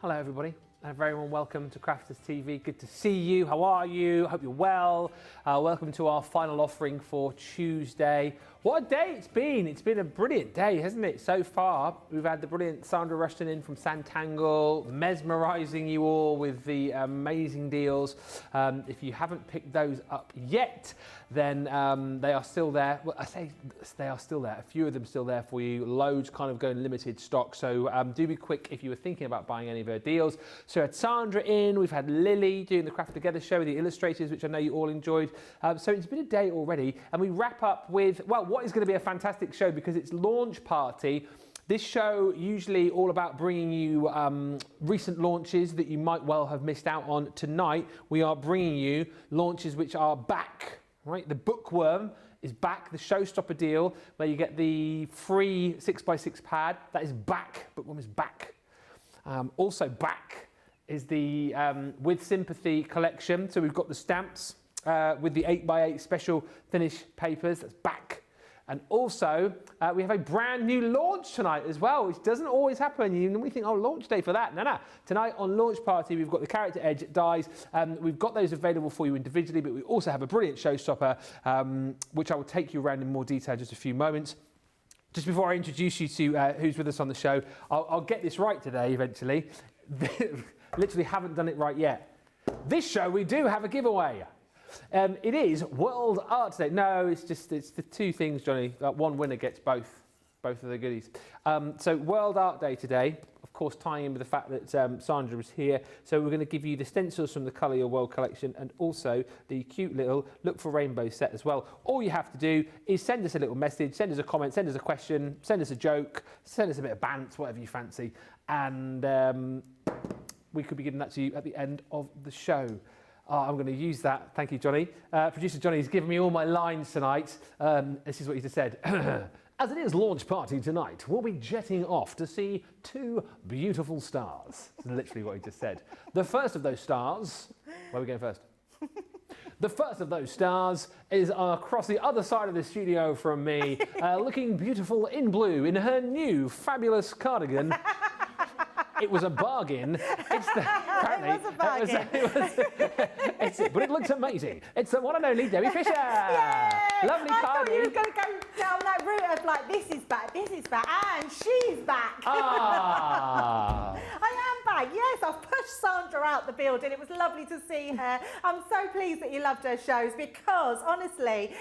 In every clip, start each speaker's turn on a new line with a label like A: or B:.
A: Hello everybody, and a very warm welcome to Crafters TV. Good to see you. How are you? Hope you're well. Welcome to our final offering for Tuesday. What a day it's been. It's been a brilliant day, hasn't it, so far? We've had the brilliant Sandra Rushton in from Sanntangle, mesmerising you all with the amazing deals. If you haven't picked those up yet, then they are still there. Well, I say they are still there. A few of them still there for you. Loads kind of going limited stock. So do be quick if you were thinking about buying any of her deals. So we had Sandra in. We've had Lily doing the Craft Together show with the illustrators, which I know you all enjoyed. So it's been a day already. And we wrap up with, well, what is going to be a fantastic show because it's launch party. This show usually all about bringing you recent launches that you might well have missed out on. Tonight, we are bringing you launches which are back. Right, the Bookworm is back, the Showstopper deal, where you get the free 6x6 pad. That is back. Bookworm is back. Also back is the With Sympathy collection. So we've got the stamps with the 8x8 special finish papers. That's back. And also, we have a brand new launch tonight as well, which doesn't always happen. You normally think, oh, launch day for that. No, no. Tonight on Launch Party, we've got the Character Edge Dies. We've got those available for you individually, but we also have a brilliant showstopper, which I will take you around in more detail in just a few moments. Just before I introduce you to who's with us on the show, I'll get this right today eventually. Literally haven't done it right yet. This show, we do have a giveaway. It is World Art Day. No, it's the two things, Johnny. One winner gets both of the goodies. So World Art Day today, of course, tying in with the fact that Sandra was here. So we're going to give you the stencils from the Colour Your World collection and also the cute little Look for Rainbow set as well. All you have to do is send us a little message, send us a comment, send us a question, send us a joke, send us a bit of bants, whatever you fancy, and we could be giving that to you at the end of the show. Oh, I'm going to use that. Thank you, Johnny. Producer Johnny's given me all my lines tonight. This is what he just said. As it is launch party tonight, we'll be jetting off to see two beautiful stars. That's literally what he just said. The first of those stars, where are we going first? The first of those stars is across the other side of the studio from me, looking beautiful in blue in her new fabulous cardigan. It was a bargain. Apparently,
B: it was a bargain.
A: But it looks amazing. It's the one and only Debbie Fisher.
B: Yay!
A: Lovely
B: I thought you were
A: cardi.
B: going to go down that route of like, this is back, and she's back.
A: Ah.
B: I am back. Yes, I've pushed Sandra out the building. It was lovely to see her. I'm so pleased that you loved her shows because, honestly,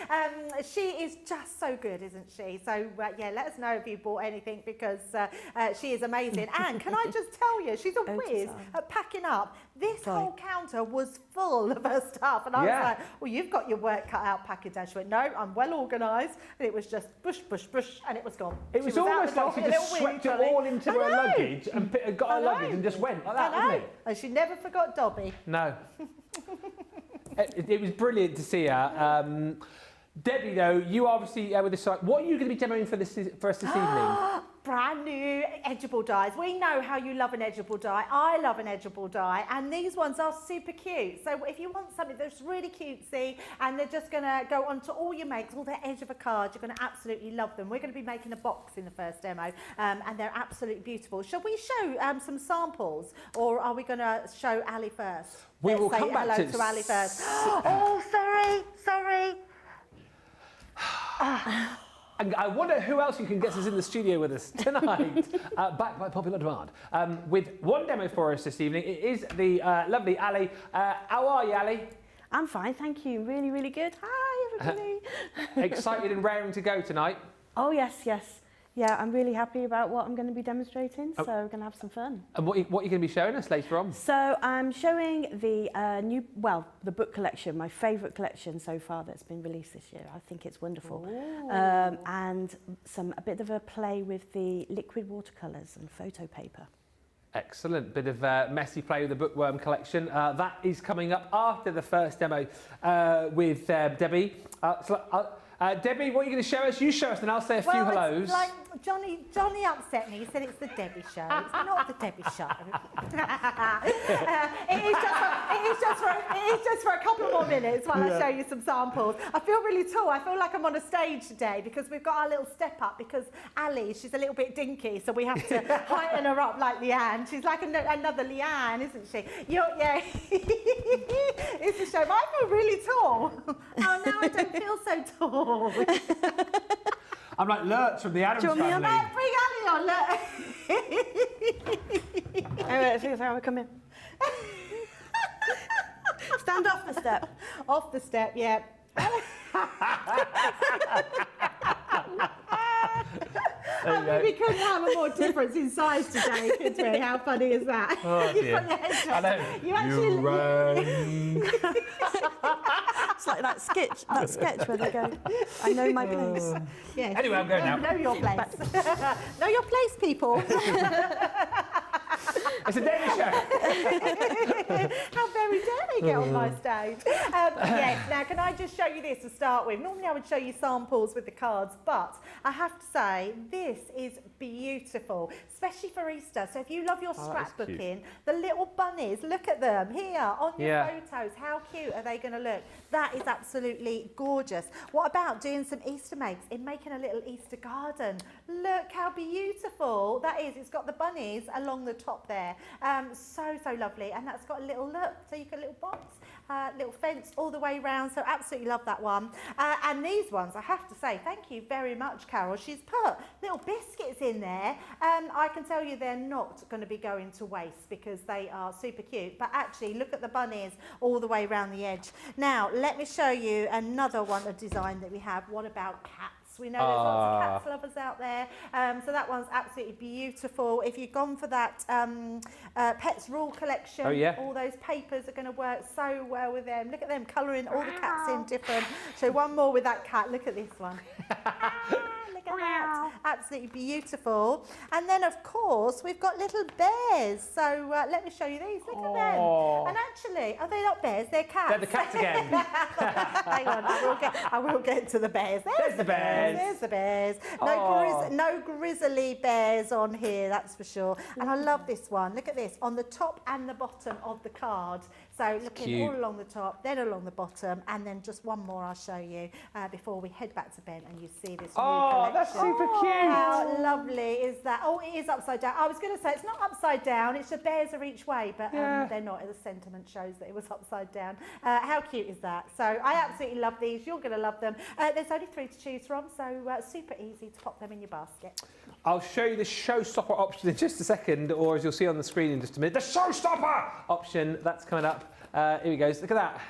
B: she is just so good, isn't she? So, yeah, let us know if you bought anything because she is amazing. And can I just tell you, she's a whiz at packing up. This whole counter was full of her stuff. And I was like, well, you've got your work cut out, Package Dash. She went, no, I'm well organised. And it was just bush, bush, bush, and it was gone.
A: It was almost like she just swept it all into her luggage and got her luggage and just went like that, wasn't it?
B: And she never forgot Dobby.
A: No. It was brilliant to see her. Debbie, though, you obviously with this site. What are you going to be demoing for us this evening?
B: Brand new edgeable dies. We know how you love an edgeable die. I love an edgeable die, and these ones are super cute. So if you want something that's really cutesy and they're just going to go onto all your makes, all the edge of a card, you're going to absolutely love them. We're going to be making a box in the first demo, and they're absolutely beautiful. Shall we show some samples, or are we going to show Ali first?
A: We will come back
B: hello to Ali first. Oh, sorry.
A: And I wonder who else you can get us in the studio with us tonight, back by popular demand, with one demo for us this evening. It is the lovely Ali. How are you, Ali?
C: I'm fine, thank you. Really, really good. Hi, everybody.
A: Excited and raring to go tonight?
C: Oh, yes. Yeah, I'm really happy about what I'm going to be demonstrating, so we're going to have some fun.
A: And what are you going to be showing us later on?
C: So I'm showing the the book collection, my favourite collection so far that's been released this year. I think it's wonderful. And a bit of a play with the liquid watercolours and photo paper. Excellent.
A: Bit of messy play with the Bookworm collection. That is coming up after the first demo with Debbie. Debbie, what are you going to show us? You show us and I'll say a few hellos.
B: It's like Johnny upset me. He said it's the Debbie show. It's not the Debbie show. It is just for a couple of more minutes while I show you some samples. I feel really tall. I feel like I'm on a stage today because we've got our little step up because Ali, she's a little bit dinky, so we have to heighten her up like Leanne. She's like another Leanne, isn't she? Yeah. It's a shame. I feel really tall. Oh, now I don't feel so tall.
A: I'm like Lurch from the Addams Family.
B: Bring Ali on, look.
C: Let's see how I come in. Stand off the step.
B: Off the step, yeah. We couldn't have a more difference in size today, could we? How funny is that?
A: Oh, dear.
B: I know. You
A: run.
C: It's like that sketch where they go, I know my place.
B: Yes.
A: Anyway, I'm going now.
B: Know your place. Know your place, people.
A: It's a Debbie show.
B: How very dare they get on my stage. Yes, now can I just show you this to start with? Normally I would show you samples with the cards, but I have to say this is beautiful, especially for Easter. So if you love your scrapbooking, the little bunnies, look at them here on your photos. How cute are they going to look? That is absolutely gorgeous. What about doing some Easter makes in making a little Easter garden? Look how beautiful that is. It's got the bunnies along the top there. So lovely, and that's got a little look, so you got a little box, little fence all the way round, so absolutely love that one. And these ones, I have to say, thank you very much, Carol. She's put little biscuits in there. I can tell you they're not going to be going to waste because they are super cute, but actually look at the bunnies all the way around the edge. Now let me show you another one, a design that we have. What about cats? We know there's lots of cats lovers out there, so that one's absolutely beautiful. If you've gone for that Pets Rule collection, all those papers are going to work so well with them. Look at them colouring all the cats in different. So one more with that cat. Look at this one. Look at that. Absolutely beautiful. And then, of course, we've got little bears. So let me show you these. Look at them. And actually, are they not bears? They're cats.
A: They're the cats again.
B: Hang on, I will get to the bears.
A: There's the bears.
B: There's the bears. No grizzly bears on here, that's for sure. And I love this one. Look at this, on the top and the bottom of the card. So looking all along the top, then along the bottom, and then just one more I'll show you before we head back to Ben and you see this new collection.
A: that's super cute.
B: How lovely is that? Oh, it is upside down. I was going to say it's not upside down. It's the bears are each way, but they're not. The sentiment shows that it was upside down. How cute is that? So I absolutely love these. You're going to love them. There's only 3 to choose from, so super easy to pop them in your basket.
A: I'll show you the showstopper option in just a second, or as you'll see on the screen in just a minute, the showstopper option. That's coming up. Here we go. Look at that.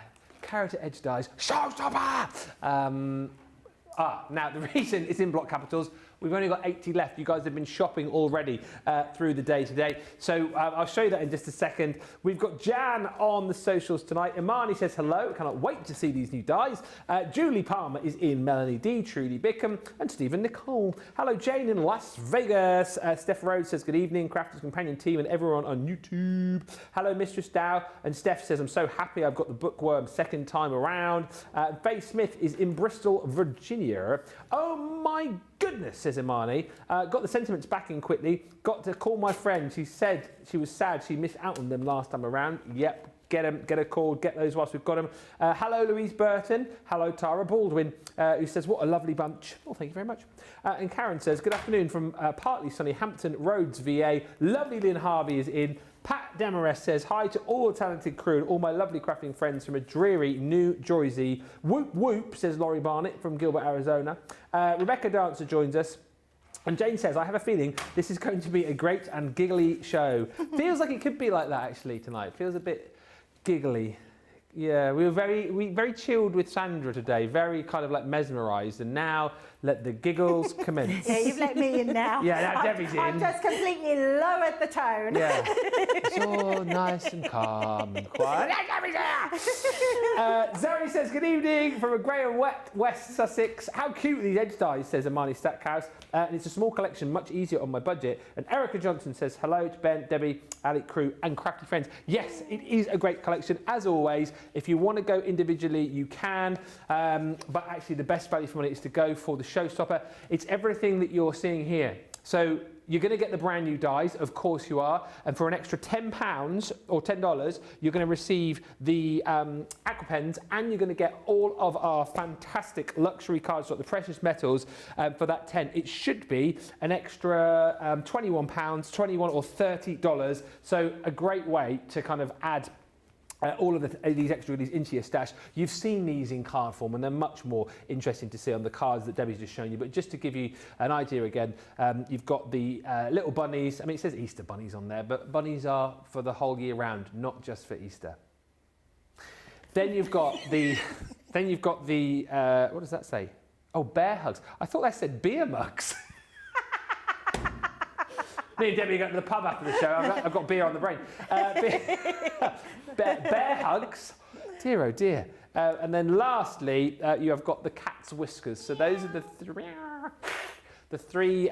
A: Character Edge Dies Showstopper. Now the reason it's in block capitals, we've only got 80 left. You guys have been shopping already through the day today. So I'll show you that in just a second. We've got Jan on the socials tonight. Imani says hello. Cannot wait to see these new dies. Julie Palmer is in. Melanie D, Trudy Bickham, and Stephen Nicole. Hello, Jane in Las Vegas. Steph Rhodes says good evening, Crafters Companion team and everyone on YouTube. Hello, Mistress Dow. And Steph says, I'm so happy I've got the Bookworm second time around. Faye Smith is in Bristol, Virginia. Oh my goodness, says Imani. Got the sentiments back in quickly. Got to call my friend. She said she was sad she missed out on them last time around. Yep, get them, get a call, get those whilst we've got them. Hello, Louise Burton. Hello, Tara Baldwin, who says, what a lovely bunch. Well, thank you very much. And Karen says, good afternoon from partly sunny Hampton Roads, VA. Lovely Lynn Harvey is in. Pat Demarest says, hi to all the talented crew and all my lovely crafting friends from a dreary New Jersey. Whoop whoop, says Laurie Barnett from Gilbert, Arizona. Rebecca Dancer joins us. And Jane says, I have a feeling this is going to be a great and giggly show. Feels like it could be like that actually tonight. Feels a bit giggly. Yeah, we were very chilled with Sandra today, very kind of like mesmerised, and now let the giggles commence.
B: Yeah, you've let me in now.
A: Yeah, now Debbie's in.
B: I've just completely lowered the tone.
A: Yeah, it's all nice and calm and quiet. Zoe says, good evening from a grey and wet West Sussex. How cute are these edge dies, says Imani Stackhouse. And it's a small collection, much easier on my budget. And Erica Johnson says, hello to Ben, Debbie, Alec, crew and crafty friends. Yes, it is a great collection, as always. If you want to go individually, you can. But actually, the best value for money is to go for the Showstopper. It's everything that you're seeing here. So you're going to get the brand new dies, of course you are, and for an extra £10 or $10, you're going to receive the aqua pens, and you're going to get all of our fantastic luxury cards, like the precious metals, for that 10. It should be an extra £21, $21 or $30. So a great way to kind of add all of these extra goodies into your stash. You've seen these in card form and they're much more interesting to see on the cards that Debbie's just shown you. But just to give you an idea again, you've got the little bunnies. I mean, it says Easter bunnies on there, but bunnies are for the whole year round, not just for Easter. Then you've got the, what does that say? Oh, bear hugs. I thought that said beer mugs. Me and Debbie go to the pub after the show. I've got beer on the brain. Bear hugs. Dear, oh dear. And then lastly, you have got the cat's whiskers. So those are the three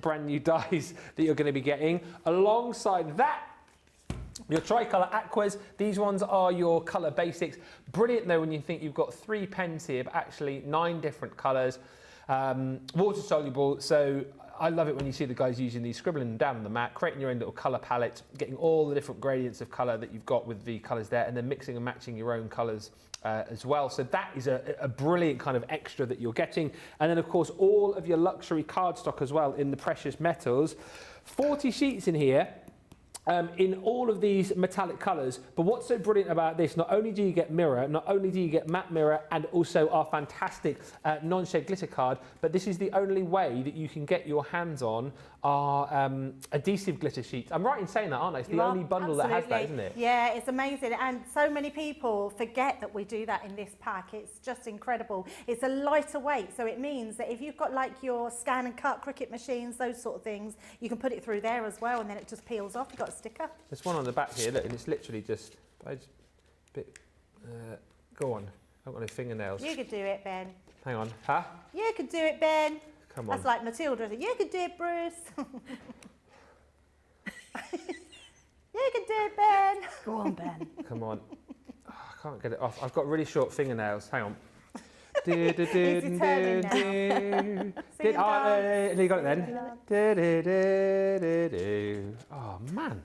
A: brand new dies that you're going to be getting. Alongside that, your tricolour aquas. These ones are your colour basics. Brilliant though when you think you've got 3 pens here, but actually 9 different colours. Water soluble, so I love it when you see the guys using these, scribbling them down on the mat, creating your own little colour palette, getting all the different gradients of colour that you've got with the colours there, and then mixing and matching your own colours as well. So that is a brilliant kind of extra that you're getting. And then of course all of your luxury cardstock as well in the precious metals. 40 sheets in here. In all of these metallic colours, but what's so brilliant about this, not only do you get mirror, not only do you get matte mirror and also our fantastic non-shade glitter card, but this is the only way that you can get your hands on our adhesive glitter sheets. I'm right in saying that, aren't I? It's the only bundle that has that, isn't it?
B: Yeah, it's amazing, and so many people forget that we do that in this pack. It's just incredible. It's a lighter weight, so it means that if you've got like your scan and cut Cricut machines, those sort of things, you can put it through there as well, and then it just peels off. You've got a sticker.
A: There's one on the back here, look, and it's literally just go on. I've got no fingernails.
B: You could do it, Ben.
A: Hang on, huh?
B: You could do it, Ben.
A: Come on.
B: That's like Matilda, isn't it? You could do it, Bruce. You could do it, Ben.
C: Go on, Ben.
A: Come on. Oh, I can't get it off. I've got really short fingernails. Hang on.
B: He's determined now.
A: You got it then. Oh, man.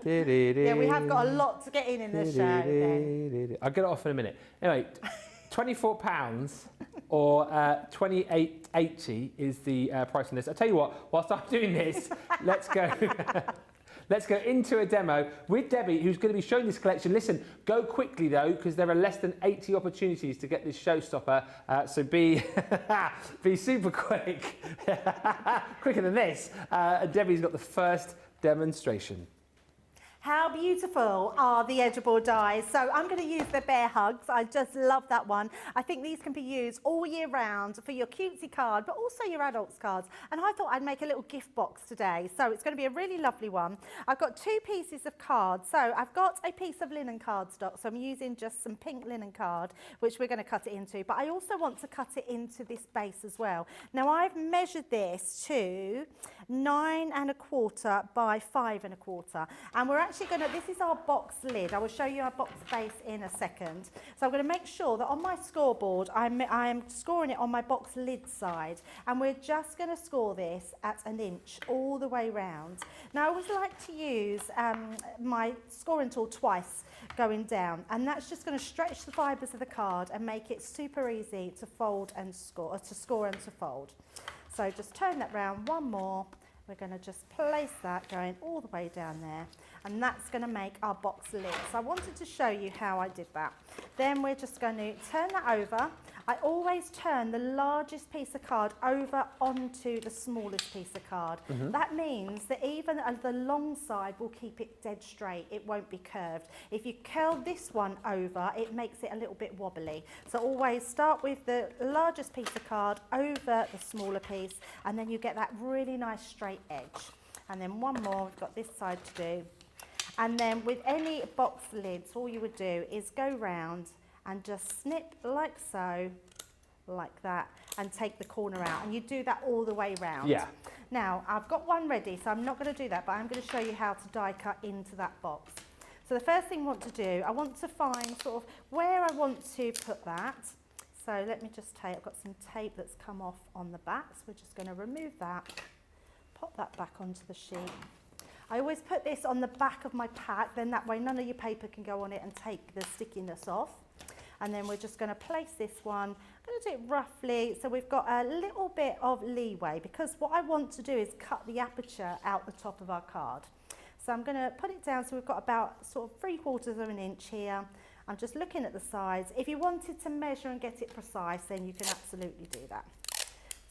B: Yeah, we have got a lot to get in the show then.
A: I'll get it off in a minute. Anyway, £24 or $28.80 is the price on this. I'll tell you what, whilst I'm doing this, let's go. Let's go into a demo with Debbie, who's going to be showing this collection. Listen, go quickly though, because there are less than 80 opportunities to get this showstopper. So be super quick, quicker than this. Debbie's got the first demonstration.
B: How beautiful are the edgeable dies? So I'm going to use the Bear Hugs. I just love that one. I think these can be used all year round for your cutesy card, but also your adults cards. And I thought I'd make a little gift box today. So it's going to be a really lovely one. I've got 2 pieces of cards. So I've got a piece of linen cardstock. So I'm using just some pink linen card, which we're going to cut it into. But I also want to cut it into this base as well. Now I've measured this to 9 1/4 by 5 1/4. And we're actually going to, this is our box lid. I will show you our box base in a second. So I'm going to make sure that on my scoreboard, I am scoring it on my box lid side. And we're just going to score this at 1 inch all the way round. Now I always like to use my scoring tool twice going down. And that's just going to stretch the fibres of the card and make it super easy to fold and score, or to score and to fold. So just turn that round one more. We're going to just place that going all the way down there, and that's going to make our box lid. So I wanted to show you how I did that. Then we're just going to turn that over. I always turn the largest piece of card over onto the smallest piece of card. That means that even the long side will keep it dead straight. It won't be curved. If you curl this one over, it makes it a little bit wobbly. So always start with the largest piece of card over the smaller piece, and then you get that really nice straight edge. And then one more, we've got this side to do. And then with any box lids, all you would do is go round and just snip like so, like that, and take the corner out. And you do that all the way round.
A: Yeah.
B: Now, I've got one ready, so I'm not going to do that, but I'm going to show you how to die cut into that box. So the first thing I want to do, I want to find sort of where I want to put that. So let me just take, I've got some tape that's come off on the back, so we're just going to remove that, pop that back onto the sheet. I always put this on the back of my pack, then that way none of your paper can go on it and take the stickiness off. And then we're just going to place this one. I'm going to do it roughly so we've got a little bit of leeway, because what I want to do is cut the aperture out the top of our card. So I'm going to put it down so we've got about sort of 3/4 of an inch here. I'm just looking at the sides. If you wanted to measure and get it precise, then you can absolutely do that.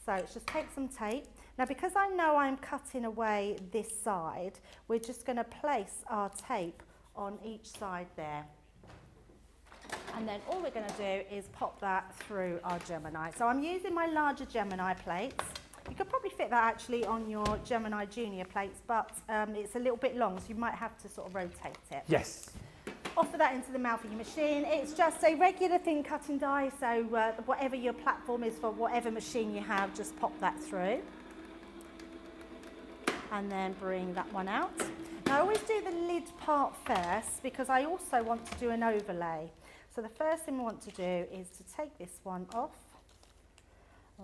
B: So let's just take some tape. Now, because I know I'm cutting away this side, we're just going to place our tape on each side there. And then all we're going to do is pop that through our Gemini. So I'm using my larger Gemini plates. You could probably fit that actually on your Gemini Junior plates, but it's a little bit long, so you might have to sort of rotate it.
A: Yes.
B: Offer that into the mouth of your machine. It's just a regular thin cutting die, so whatever your platform is for whatever machine you have, just pop that through. And then bring that one out. Now I always do the lid part first, because I also want to do an overlay. So the first thing we want to do is to take this one off,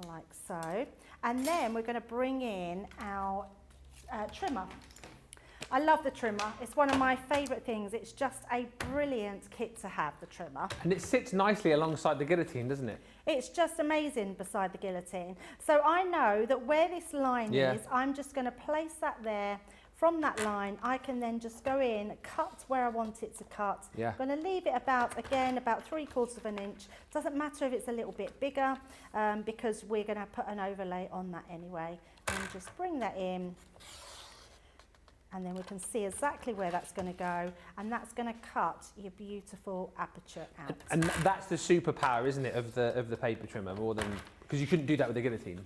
B: like so. And then we're going to bring in our trimmer. I love the trimmer. It's one of my favourite things. It's just a brilliant kit to have, the trimmer.
A: And it sits nicely alongside the guillotine, doesn't it?
B: It's just amazing beside the guillotine. So I know that where this line is, I'm just going to place that there. From that line, I can then just go in, cut where I want it to cut.
A: Yeah.
B: I'm going to leave it about 3/4 of an inch. Doesn't matter if it's a little bit bigger, because we're going to put an overlay on that anyway. And just bring that in. And then we can see exactly where that's going to go, and that's going to cut your beautiful aperture out.
A: And that's the superpower, isn't it, of the paper trimmer, more than, because you couldn't do that with the guillotine.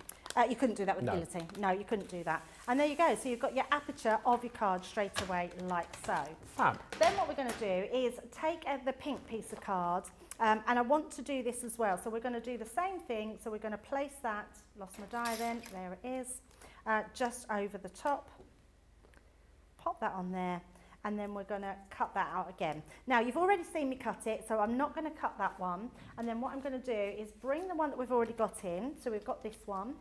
B: You couldn't do that with the guillotine. No, you couldn't do that. And there you go. So you've got your aperture of your card straight away, like so.
A: Fab.
B: Then what we're going to do is take the pink piece of card, and I want to do this as well. So we're going to do the same thing. So we're going to place that, lost my die then, there it is, just over the top. Pop that on there, and then we're going to cut that out again. Now, you've already seen me cut it, so I'm not going to cut that one. And then what I'm going to do is bring the one that we've already got in. So we've got this one.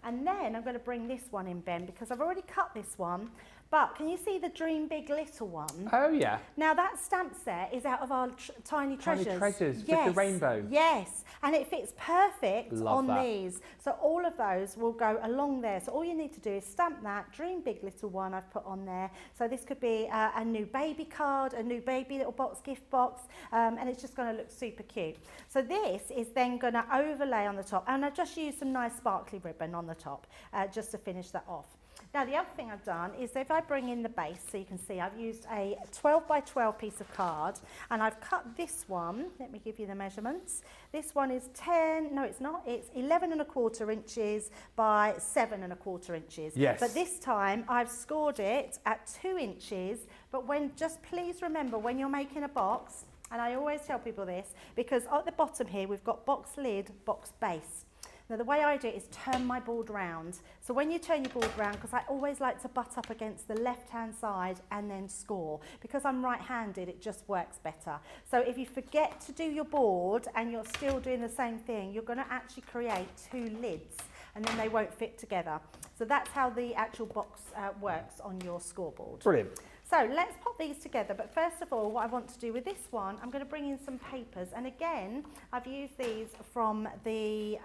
B: And then I'm going to bring this one in, Ben, because I've already cut this one, But can you see the Dream Big Little one?
A: Oh, yeah.
B: Now that stamp set is out of our Tiny Treasures.
A: Tiny Treasures
B: Yes.
A: with the rainbow.
B: Yes, and it fits perfect
A: Love
B: on
A: that.
B: these. So all of those will go along there. So all you need to do is stamp that Dream Big Little one I've put on there. So this could be a new baby card, a new baby little box, gift box, and it's just going to look super cute. So this is then going to overlay on the top, and I've just used some nice sparkly ribbon on the top just to finish that off. Now the other thing I've done is if I bring in the base, so you can see I've used a 12 by 12 piece of card, and I've cut this one. Let me give you the measurements. This one is 10, no it's not, it's 11¼ inches by 7¼ inches.
A: Yes.
B: But this time I've scored it at 2 inches, but just please remember when you're making a box, and I always tell people this, because at the bottom here we've got box lid, box base. Now the way I do it is turn my board round. So when you turn your board round, because I always like to butt up against the left-hand side and then score. Because I'm right-handed, it just works better. So if you forget to do your board and you're still doing the same thing, you're going to actually create 2 lids and then they won't fit together. So that's how the actual box works on your scoreboard.
A: Brilliant.
B: So let's pop these together, but first of all, what I want to do with this one, I'm going to bring in some papers, and again, I've used these from the,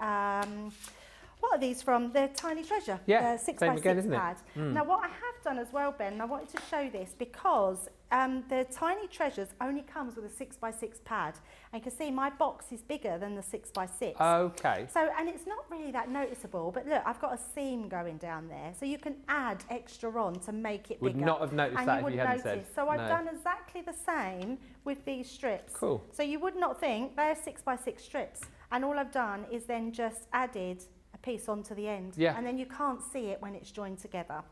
B: what are these from? The Tiny Treasure,
A: yeah,
B: the 6
A: same
B: by 6
A: again, isn't it?
B: pad. Now what I have done as well, Ben, and I wanted to show this because the Tiny Treasures only comes with a 6 by 6 pad, and you can see my box is bigger than the 6 by 6.
A: Okay.
B: So, and it's not really that noticeable, but look, I've got a seam going down there, so you can add extra on to make it bigger.
A: Would not have noticed that if you hadn't said.
B: So I've done exactly the same with these strips.
A: Cool.
B: So you would not think they're 6 by 6 strips, and all I've done is then just added a piece onto the end, and then you can't see it when it's joined together.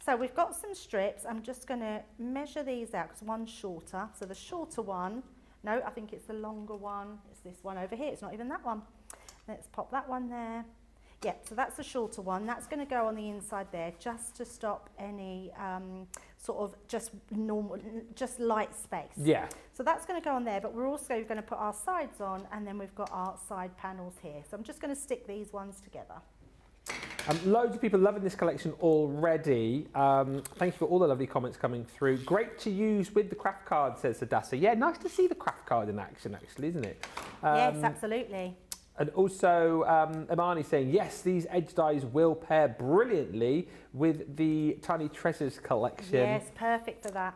B: So we've got some strips. I'm just going to measure these out because one's shorter. So the shorter one, no, I think it's the longer one. It's this one over here. It's not even that one. Let's pop that one there. Yeah, so that's the shorter one. That's going to go on the inside there just to stop any sort of just light space.
A: Yeah.
B: So that's going to go on there, but we're also going to put our sides on, and then we've got our side panels here. So I'm just going to stick these ones together.
A: Loads of people loving this collection already. Thank you for all the lovely comments coming through. Great to use with the craft card, says Sadasa. Yeah, nice to see the craft card in action, actually, isn't it?
B: Yes, absolutely.
A: And also, Imani saying, yes, these edge dies will pair brilliantly with the Tiny Treasures collection.
B: Yes, perfect for that.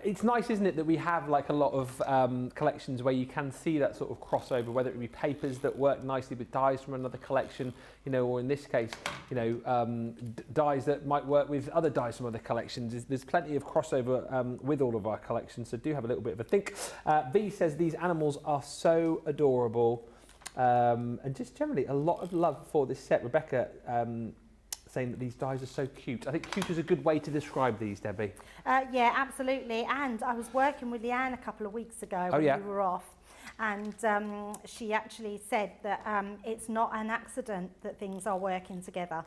A: It's nice, isn't it, that we have like a lot of collections where you can see that sort of crossover, whether it be papers that work nicely with dies from another collection, you know, or in this case, you know, dies that might work with other dies from other collections. There's plenty of crossover with all of our collections, so do have a little bit of a think. V says, these animals are so adorable. And just generally a lot of love for this set. Rebecca saying that these dies are so cute. I think cute is a good way to describe these, Debbie.
B: Yeah, absolutely. And I was working with Leanne a couple of weeks ago when we were off. And she actually said that it's not an accident that things are working together.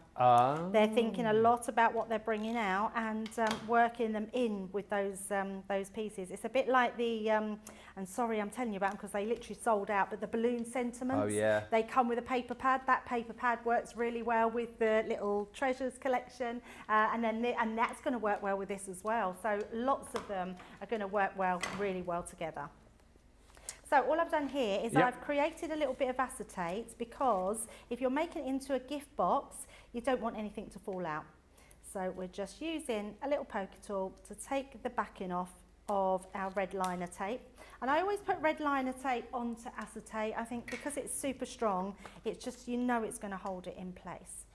B: They're thinking a lot about what they're bringing out and working them in with those pieces. It's a bit like the, and sorry I'm telling you about them because they literally sold out, but the balloon sentiments.
A: Oh yeah.
B: They come with a paper pad. That paper pad works really well with the little treasures collection, and that's going to work well with this as well. So lots of them are going to work really well together. So all I've done here is I've created a little bit of acetate because if you're making it into a gift box, you don't want anything to fall out. So we're just using a little poker tool to take the backing off of our red liner tape. And I always put red liner tape onto acetate. I think because it's super strong, it's just, you know, it's going to hold it in place.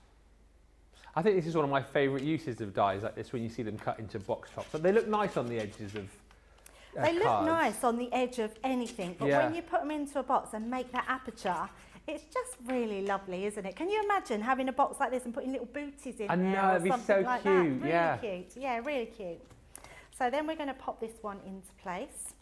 A: I think this is one of my favourite uses of dies like this, when you see them cut into box tops. But they look nice on the edges of
B: they look nice on the edge of anything, but when you put them into a box and make that aperture, it's just really lovely, isn't it? Can you imagine having a box like this and putting little booties in there? I know,
A: it'd be so
B: like
A: cute.
B: That? Really cute. Yeah, really cute. So then we're going to pop this one into place.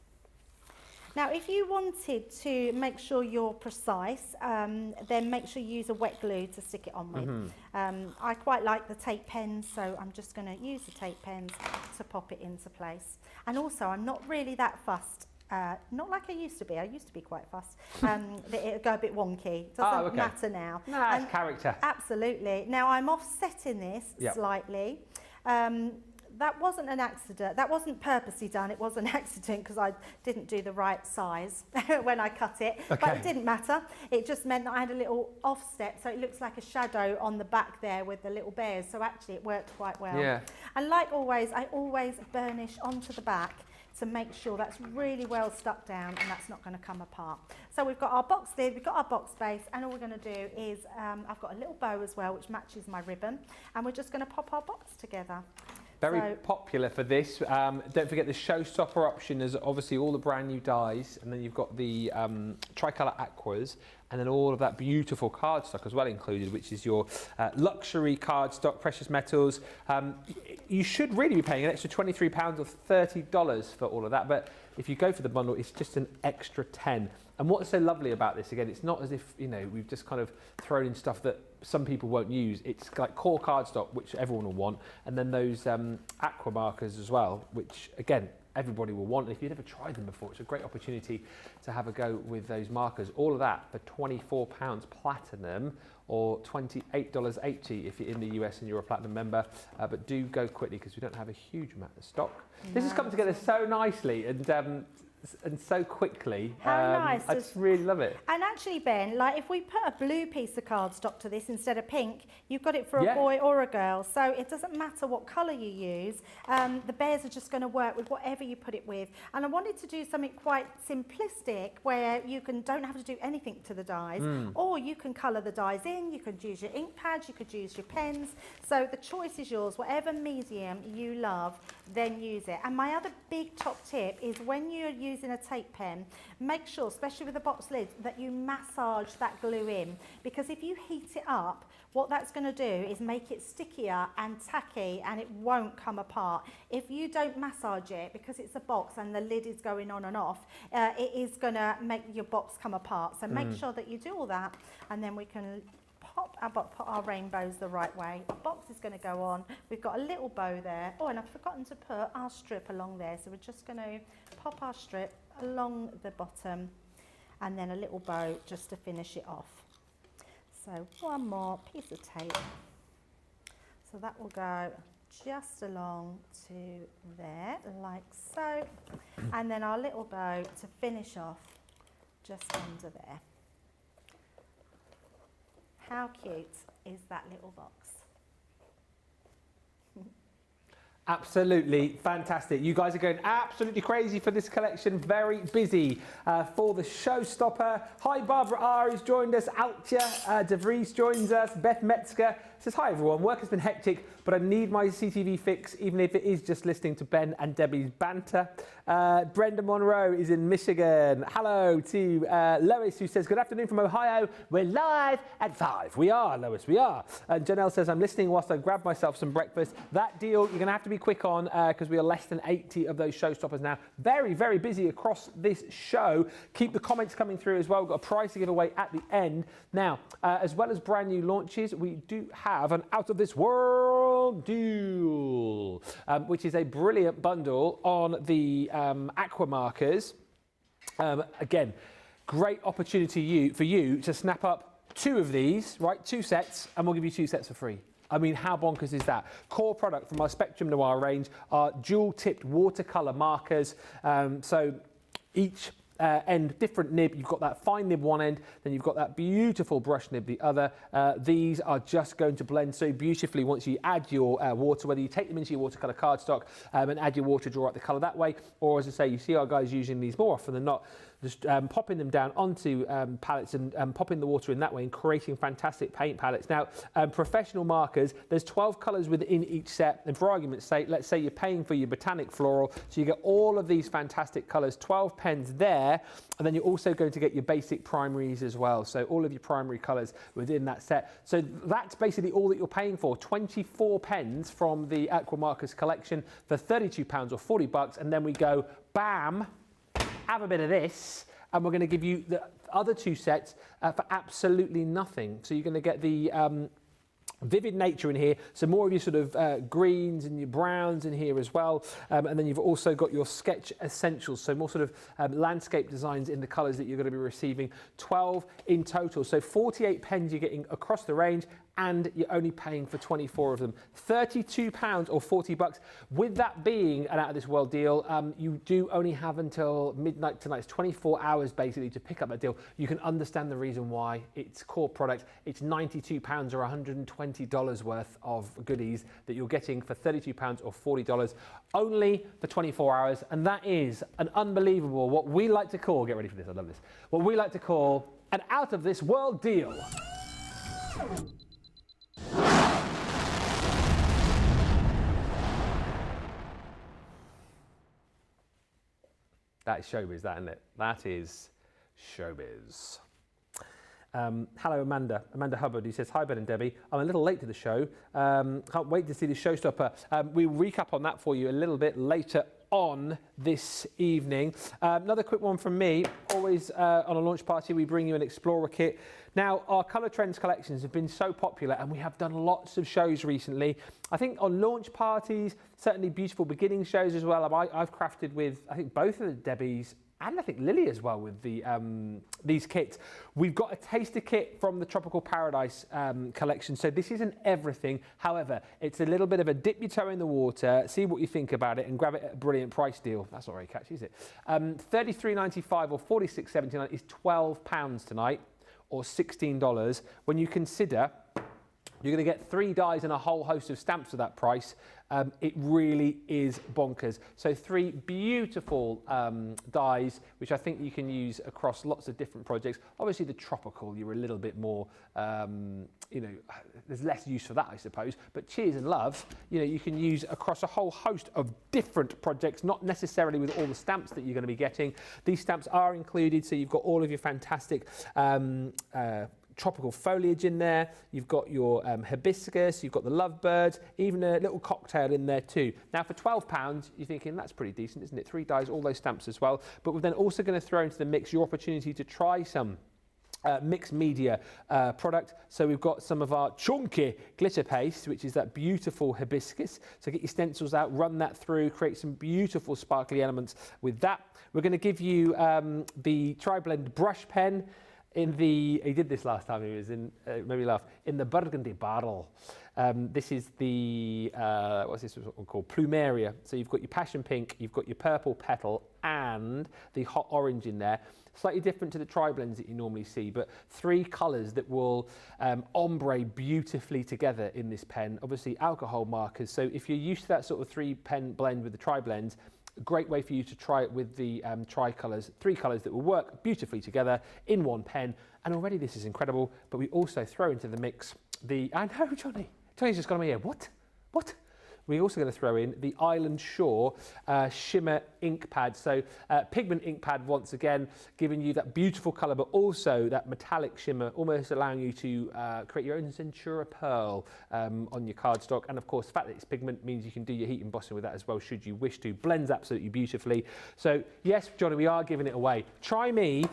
B: Now, if you wanted to make sure you're precise, then make sure you use a wet glue to stick it on with. I quite like the tape pens, so I'm just going to use the tape pens to pop it into place. And also, I'm not really that fussed, not like I used to be. I used to be quite fussed. That it'll go a bit wonky. It doesn't matter now.
A: No, it's character.
B: Absolutely. Now, I'm offsetting this slightly. that wasn't an accident. That wasn't purposely done. It was an accident because I didn't do the right size when I cut it.
A: Okay.
B: But it didn't matter. It just meant that I had a little offset, so it looks like a shadow on the back there with the little bears. So actually it worked quite well.
A: Yeah.
B: And like always, I always burnish onto the back to make sure that's really well stuck down and that's not going to come apart. So we've got our box lid, we've got our box base, and all we're going to do is, I've got a little bow as well which matches my ribbon, and we're just going to pop our box together.
A: Very popular for this. Don't forget the showstopper option is obviously all the brand new dies, and then you've got the tricolour aquas, and then all of that beautiful cardstock as well included, which is your luxury cardstock, precious metals. You should really be paying an extra £23 or $30 for all of that, but if you go for the bundle, it's just an extra 10. And what's so lovely about this, again, it's not as if, you know, we've just kind of thrown in stuff that some people won't use. It's like core cardstock, which everyone will want, and then those aqua markers as well, which, again, everybody will want. If you've never tried them before, it's a great opportunity to have a go with those markers. All of that for £24 platinum, or $28.80 if you're in the US and you're a platinum member. But do go quickly because we don't have a huge amount of stock. This has come together so nicely and so quickly.
B: How nice.
A: I just really love it.
B: And actually, Ben, like if we put a blue piece of cardstock to this instead of pink, you've got it for a boy or a girl. So it doesn't matter what colour you use. The bears are just going to work with whatever you put it with. And I wanted to do something quite simplistic where you don't have to do anything to the dies, or you can colour the dies in, you could use your ink pads, you could use your pens. So the choice is yours. Whatever medium you love, then use it. And my other big top tip is when you're using a tape pen, make sure, especially with the box lid, that you massage that glue in, because if you heat it up, what that's going to do is make it stickier and tacky, and it won't come apart. If you don't massage it, because it's a box and the lid is going on and off, it is going to make your box come apart. So make sure that you do all that, and then we can put our rainbows the right way. The box is going to go on. We've got a little bow there. Oh, and I've forgotten to put our strip along there. So we're just going to pop our strip along the bottom, and then a little bow just to finish it off. So one more piece of tape. So that will go just along to there, like so. And then our little bow to finish off just under there. How cute is that little box?
A: Absolutely fantastic. You guys are going absolutely crazy for this collection. Very busy for the showstopper. Hi, Barbara R. who's joined us. Altje De Vries joins us. Beth Metzger says, hi everyone, work has been hectic, but I need my CTV fix, even if it is just listening to Ben and Debbie's banter. Brenda Monroe is in Michigan. Hello to Lois, who says, good afternoon from Ohio. We're live at 5. We are, Lois, we are. And Janelle says, I'm listening whilst I grab myself some breakfast. That deal, you're going to have to be quick on because we are less than 80 of those showstoppers now. Very, very busy across this show. Keep the comments coming through as well. We've got a prize to give away at the end. Now, as well as brand new launches, we do have an out of this world deal, which is a brilliant bundle on the aqua markers. Again, great opportunity for you to snap up 2 of these, right? 2 sets, and we'll give you 2 sets for free. I mean, how bonkers is that? Core product from our Spectrum Noir range are dual-tipped watercolour markers. So each end, different nib. You've got that fine nib one end, then you've got that beautiful brush nib the other. These are just going to blend so beautifully once you add your water, whether you take them into your watercolour cardstock and add your water, draw out the colour that way, or as I say, you see our guys using these more often than not, just popping them down onto palettes and popping the water in that way and creating fantastic paint palettes. Now, professional markers, there's 12 colours within each set, and for argument's sake, let's say you're paying for your botanic floral, so you get all of these fantastic colours, 12 pens there, and then you're also going to get your basic primaries as well, so all of your primary colours within that set. So that's basically all that you're paying for, 24 pens from the Aqua Markers collection for £32 or $40, and then we go, bam, have a bit of this, and we're going to give you the other 2 sets for absolutely nothing. So you're going to get the Vivid Nature in here, so more of your sort of greens and your browns in here as well, and then you've also got your Sketch Essentials, so more sort of landscape designs in the colours that you're going to be receiving, 12 in total. So 48 pens you're getting across the range, and you're only paying for 24 of them. £32 or $40. With that being an out of this world deal, you do only have until midnight tonight. It's 24 hours basically to pick up that deal. You can understand the reason why. It's core product. It's £92 or $120 worth of goodies that you're getting for £32 or $40 only for 24 hours. And that is an unbelievable, what we like to call, get ready for this, I love this, what we like to call an out of this world deal. That is showbiz, that, isn't it? That is showbiz. Hello, Amanda Hubbard, who says, hi, Ben and Debbie. I'm a little late to the show. Can't wait to see the showstopper. We'll recap on that for you a little bit later on this evening. Another quick one from me. Always on a launch party, we bring you an Explorer kit. Now, our Colour Trends collections have been so popular and we have done lots of shows recently. I think on launch parties, certainly beautiful beginning shows as well. I've crafted with, I think, both of the Debbies and I think Lily as well with the these kits. We've got a taster kit from the Tropical Paradise collection. So this isn't everything. However, it's a little bit of a dip your toe in the water, see what you think about it, and grab it at a brilliant price deal. That's not very catchy, is it? $33.95 or $46.79 is £12 tonight, or $16. When you consider you're going to get 3 dies and a whole host of stamps for that price. It really is bonkers. So 3 beautiful dies, which I think you can use across lots of different projects. Obviously the tropical, you're a little bit more, you know, there's less use for that, I suppose. But Cheers and Love, you know, you can use across a whole host of different projects, not necessarily with all the stamps that you're going to be getting. These stamps are included, so you've got all of your fantastic tropical foliage in there, you've got your hibiscus, you've got the lovebirds, even a little cocktail in there too. Now for £12, you're thinking that's pretty decent, isn't it? 3 dies, all those stamps as well. But we're then also going to throw into the mix your opportunity to try some mixed media product. So we've got some of our chunky glitter paste, which is that beautiful hibiscus. So get your stencils out, run that through, create some beautiful sparkly elements with that. We're going to give you the Tri-Blend brush pen in the, he did this last time, he was in, made me laugh, in the burgundy barrel. This is the, what's this one called? Plumeria. So you've got your passion pink, you've got your purple petal and the hot orange in there. Slightly different to the tri-blends that you normally see, but 3 colours that will ombre beautifully together in this pen. Obviously alcohol markers. So if you're used to that sort of 3-pen blend with the tri-blends, great way for you to try it with the tri-colours, 3 colours that will work beautifully together in one pen. And already this is incredible, but we also throw into the mix the, I know, Johnny's just gone on my ear, what? We're also going to throw in the Island Shore shimmer ink pad. So pigment ink pad, once again, giving you that beautiful colour, but also that metallic shimmer, almost allowing you to create your own Centura Pearl on your cardstock. And of course, the fact that it's pigment means you can do your heat embossing with that as well, should you wish to. Blends absolutely beautifully. So yes, Johnny, we are giving it away. Try me,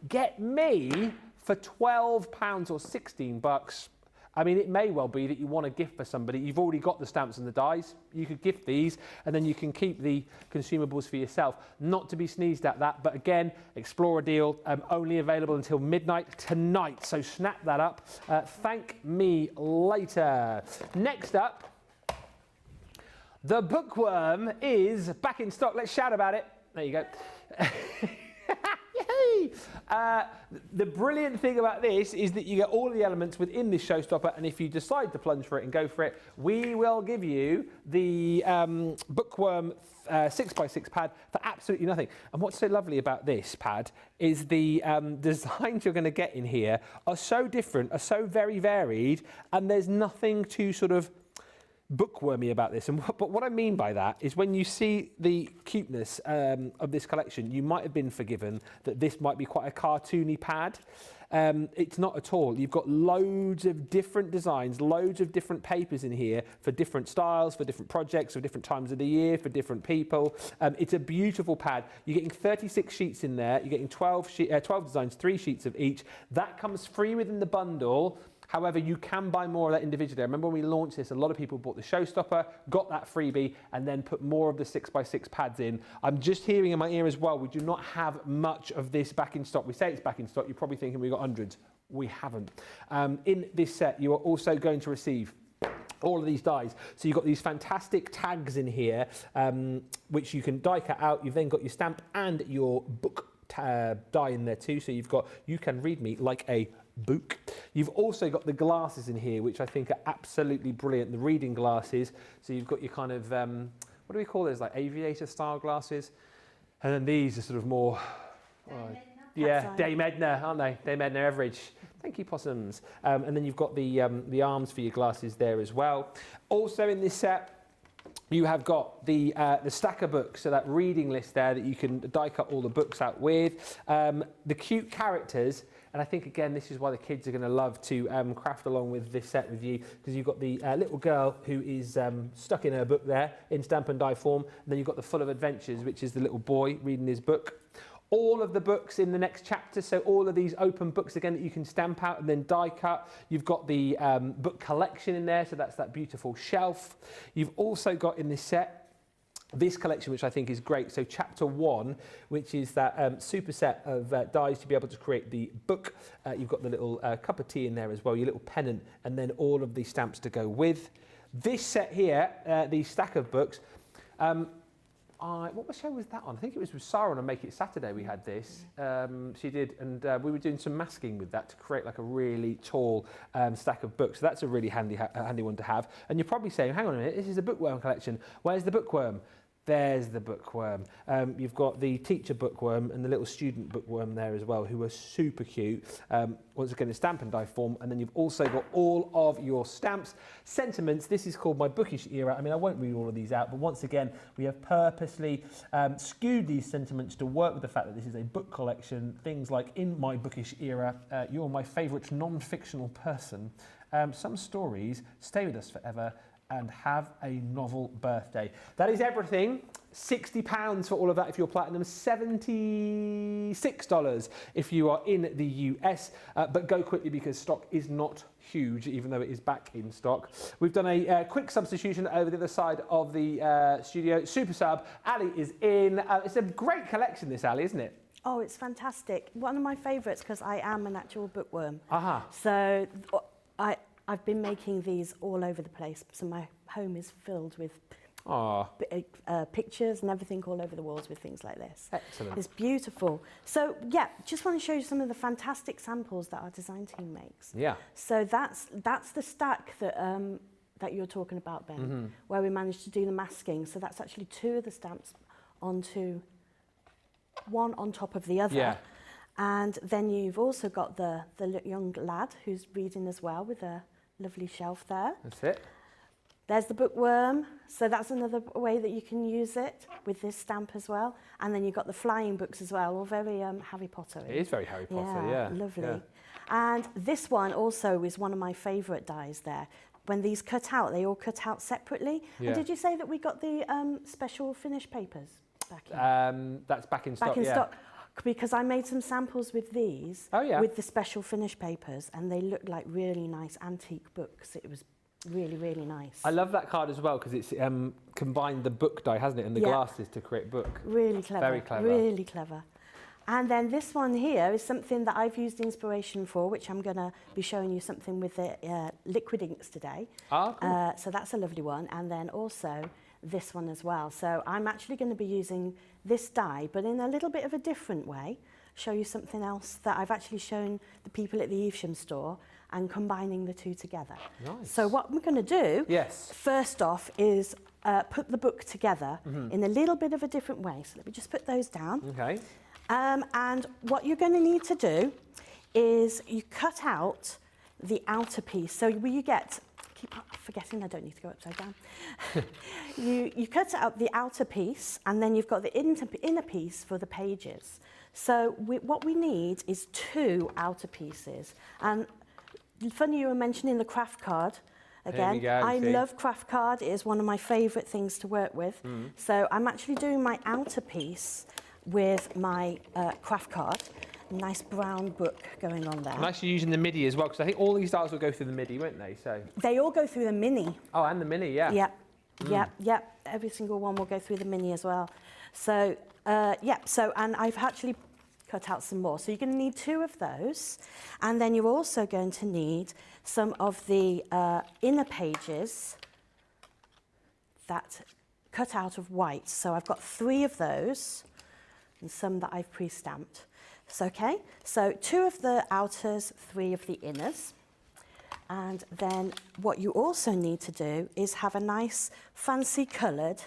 A: get me for £12 or $16. I mean, it may well be that you want a gift for somebody. You've already got the stamps and the dies. You could gift these, and then you can keep the consumables for yourself. Not to be sneezed at that, but again, Explorer deal, only available until midnight tonight. So snap that up. Thank me later. Next up, the Bookworm is back in stock. Let's shout about it. There you go. Yay! The brilliant thing about this is that you get all of the elements within this showstopper, and if you decide to plunge for it and go for it, we will give you the Bookworm 6x6 pad for absolutely nothing. And what's so lovely about this pad is the designs you're going to get in here are so different, are so very varied, and there's nothing too sort of bookwormy about this. But what I mean by that is when you see the cuteness of this collection, you might have been forgiven that this might be quite a cartoony pad. It's not at all. You've got loads of different designs, loads of different papers in here for different styles, for different projects, for different times of the year, for different people. It's a beautiful pad. You're getting 36 sheets in there. You're getting 12 designs, 3 sheets of each. That comes free within the bundle. However, you can buy more of that individually. I remember when we launched this, a lot of people bought the Showstopper, got that freebie, and then put more of the 6x6 pads in. I'm just hearing in my ear as well, we do not have much of this back in stock. We say it's back in stock, you're probably thinking we've got hundreds. we haven't. In this set, you are also going to receive all of these dies. So you've got these fantastic tags in here, which you can die cut out. You've then got your stamp and your book die in there too. So you've got, you can read me like a book. You've also got the glasses in here, which I think are absolutely brilliant, the reading glasses. So you've got your kind of, what do we call those, like aviator style glasses? And then these are sort of more, yeah, Dame Edna, aren't they? Dame Edna Everidge. Thank you, possums. And then you've got the arms for your glasses there as well. Also in this set, you have got the stack of books, so that reading list there that you can die cut all the books out with. The cute characters, and I think again this is why the kids are going to love to craft along with this set with you, because you've got the little girl who is stuck in her book there in stamp and die form, and then you've got the Full of Adventures, which is the little boy reading his book. All of the books in the next chapter, so all of these open books again that you can stamp out and then die cut. You've got the book collection in there, so that's that beautiful shelf. You've also got in this set this collection, which I think is great. So chapter 1, which is that super set of dies to be able to create the book. You've got the little cup of tea in there as well, your little pennant, and then all of the stamps to go with. This set here, the stack of books, what show was that on? I think it was with Sara on a Make It Saturday we had this. She did, and we were doing some masking with that to create like a really tall stack of books. So that's a really handy one to have. And you're probably saying, hang on a minute, this is a Bookworm collection. Where's the Bookworm? There's the Bookworm. You've got the teacher Bookworm and the little student Bookworm there as well, who are super cute. Once again, in stamp and die form. And then you've also got all of your stamps, sentiments. This is called My Bookish Era. I mean, I won't read all of these out, but once again, we have purposely skewed these sentiments to work with the fact that this is a book collection. Things like, in my bookish era, you're my favourite non-fictional person. Some stories stay with us forever, and have a novel birthday. That is everything. £60 for all of that if you're platinum, $76 if you are in the US, but go quickly because stock is not huge, even though it is back in stock. We've done a quick substitution over the other side of the studio. Super sub, Ali is in. It's a great collection, this, Ali, isn't it?
C: Oh, it's fantastic. One of my favourites because I am an actual bookworm.
A: Aha.
C: So I've been making these all over the place. So my home is filled with pictures and everything all over the walls with things like this.
A: Excellent.
C: It's beautiful. So yeah, just want to show you some of the fantastic samples that our design team makes.
A: Yeah.
C: So that's the stack that that you're talking about, Ben, where we managed to do the masking. So that's actually 2 of the stamps onto one on top of the other. Yeah. And then you've also got the young lad who's reading as well with a lovely shelf there.
A: That's it.
C: There's the bookworm. So that's another way that you can use it with this stamp as well. And then you've got the flying books as well, all very Harry Potter.
A: It is very Harry Potter, yeah.
C: Lovely.
A: Yeah.
C: And this one also is one of my favourite dies there. When these cut out, they all cut out separately. Yeah. And did you say that we got the special finish papers back in?
A: That's back in stock,
C: back in stock. Because I made some samples with these, with the special finish papers, and they looked like really nice antique books. It was really, really nice.
A: I love that card as well because it's combined the book die, hasn't it, and the glasses to create book.
C: Really clever.
A: Very clever.
C: Really clever. And then this one here is something that I've used inspiration for, which I'm going to be showing you something with the liquid inks today.
A: Ah, cool.
C: So that's a lovely one. And then also this one as well. So I'm actually going to be using this die, but in a little bit of a different way, show you something else that I've actually shown the people at the Evesham store and combining the 2 together.
A: Nice.
C: So what I'm going to do, first off, is put the book together in a little bit of a different way. So let me just put those down.
A: Okay.
C: And what you're going to need to do is you cut out the outer piece. So you get, keep forgetting I don't need to go upside down. you cut out the outer piece, and then you've got the inner piece for the pages. So what we need is 2 outer pieces. And funny you were mentioning the craft card. Again, I love craft card. It is one of my favourite things to work with. So I'm actually doing my outer piece with my craft card. Nice brown book going on there.
A: I'm actually using the MIDI as well, because I think all these dials will go through the MIDI, won't they? So
C: they all go through the mini.
A: Oh, and the mini, yeah.
C: Yeah, yeah. Every single one will go through the mini as well. So, and I've actually cut out some more. So you're going to need 2 of those. And then you're also going to need some of the inner pages that cut out of white. So I've got 3 of those and some that I've pre-stamped. So, okay, so 2 of the outers, 3 of the inners. And then what you also need to do is have a nice fancy coloured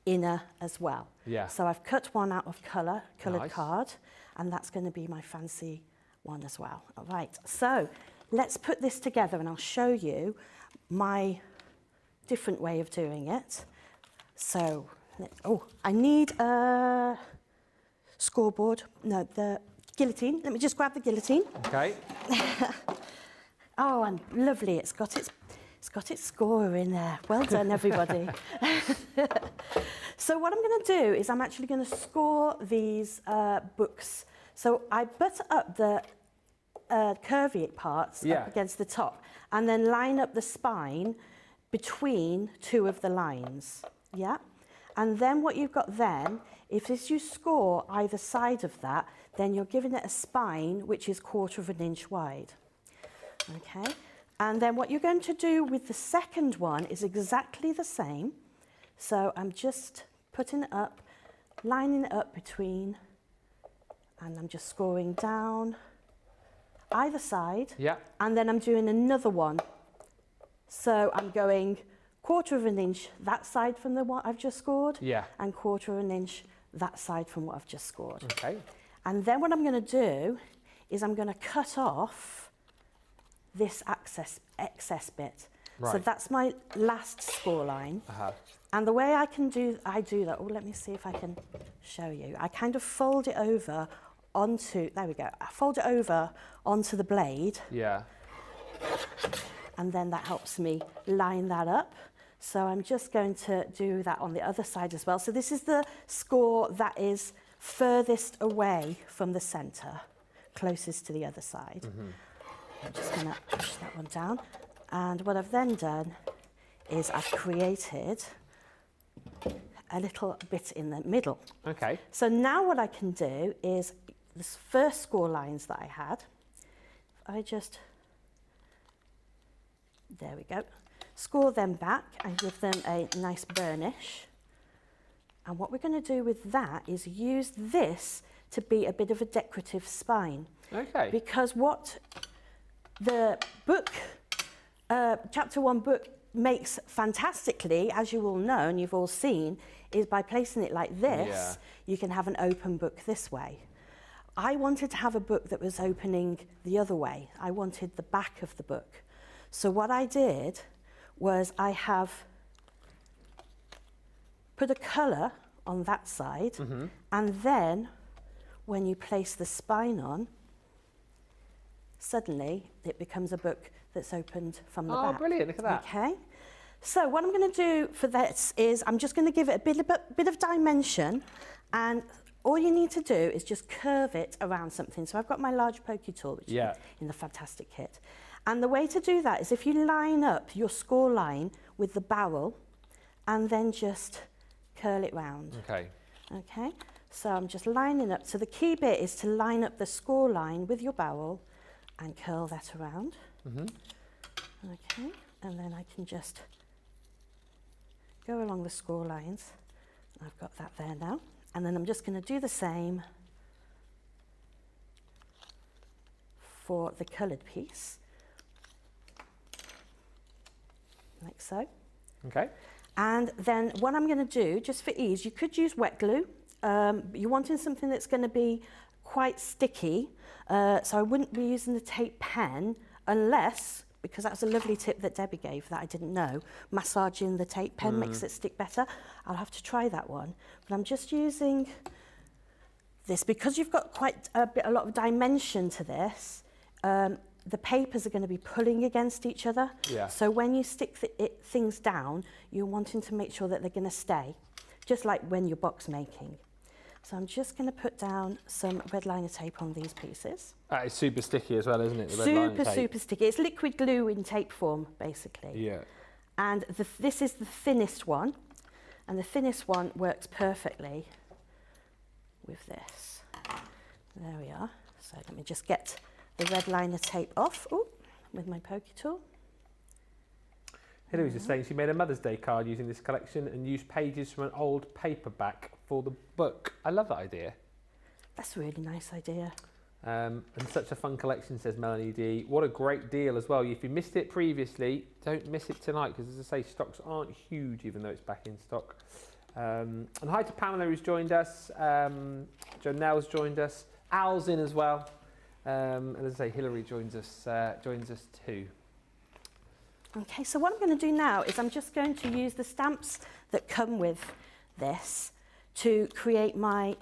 C: inner as well.
A: Yeah.
C: So I've cut one out of coloured
A: Nice.
C: card, and that's going to be my fancy one as well. All right, so let's put this together and I'll show you my different way of doing it. So, I need a scoreboard. No, the guillotine. Let me just grab the guillotine.
A: Okay.
C: Oh, and lovely. It's got its score in there. Well done, everybody. So what I'm going to do is I'm actually going to score these books. So I butter up the curvy parts up against the top and then line up the spine between 2 of the lines. Yeah? And then what you've got then, if you score either side of that, then you're giving it a spine which is 1/4 of an inch wide. Okay? And then what you're going to do with the second one is exactly the same. So I'm just putting it up, lining it up between, and I'm just scoring down either side.
A: Yeah.
C: And then I'm doing another one. So I'm going 1/4 of an inch that side from the one I've just scored.
A: Yeah.
C: And 1/4 of an inch that side from what I've just scored.
A: Okay.
C: And then what I'm going to do is I'm going to cut off this excess bit.
A: Right.
C: So that's my last score line.
A: Uh-huh.
C: And the way I do that, let me see if I can show you. I kind of fold it over onto, there we go. I fold it over onto the blade.
A: Yeah.
C: And then that helps me line that up. So I'm just going to do that on the other side as well. So this is the score that is furthest away from the centre, closest to the other side. Mm-hmm. I'm just going to push that one down. And what I've then done is I've created a little bit in the middle.
A: Okay.
C: So now what I can do is this first score lines that I had, I just, there we go, score them back and give them a nice burnish. And what we're going to do with that is use this to be a bit of a decorative spine.
A: Okay.
C: Because what the book, chapter 1 book makes fantastically, as you all know and you've all seen, is by placing it like this, you can have an open book this way. I wanted to have a book that was opening the other way. I wanted the back of the book. So what I did was I have put a colour on that side, and then when you place the spine on, suddenly it becomes a book that's opened from the back.
A: Oh, brilliant, look at that.
C: Okay. So what I'm going to do for this is I'm just going to give it a bit of dimension, and all you need to do is just curve it around something. So I've got my large pokey tool, which is in the Fantastic Kit. And the way to do that is if you line up your score line with the barrel and then just curl it round.
A: Okay.
C: Okay, so I'm just lining up. So the key bit is to line up the score line with your barrel and curl that around. Okay, and then I can just go along the score lines. I've got that there now. And then I'm just going to do the same for the coloured piece. Like so. Okay. And then what I'm going to do, just for ease, you could use wet glue. You're wanting something that's going to be quite sticky, so I wouldn't be using the tape pen unless, because that's a lovely tip that Debbie gave that I didn't know, massaging the tape pen makes it stick better. I'll have to try that one. But I'm just using this, because you've got quite a lot of dimension to this, the papers are going to be pulling against each other. Yeah. So when you stick things down, you're wanting to make sure that they're going to stay, just like when you're box making. So I'm just going to put down some red liner tape on these pieces.
A: It's super sticky as well, isn't it? The red liner tape.
C: Super sticky. It's liquid glue in tape form, basically.
A: Yeah.
C: And this is the thinnest one, and the thinnest one works perfectly with this. There we are. So let me just get the red liner tape off with my pokey tool.
A: Hillary's just saying she made a Mother's Day card using this collection and used pages from an old paperback for the book. I love that idea.
C: That's a really nice idea.
A: And such a fun collection, says Melanie D. What a great deal as well. If you missed it previously, don't miss it tonight, because as I say, stocks aren't huge, even though it's back in stock. And hi to Pamela, who's joined us. Jonelle's joined us. Al's in as well. And as I say, Hillary joins us too.
C: Okay, so what I'm going to do now is I'm just going to use the stamps that come with this to create my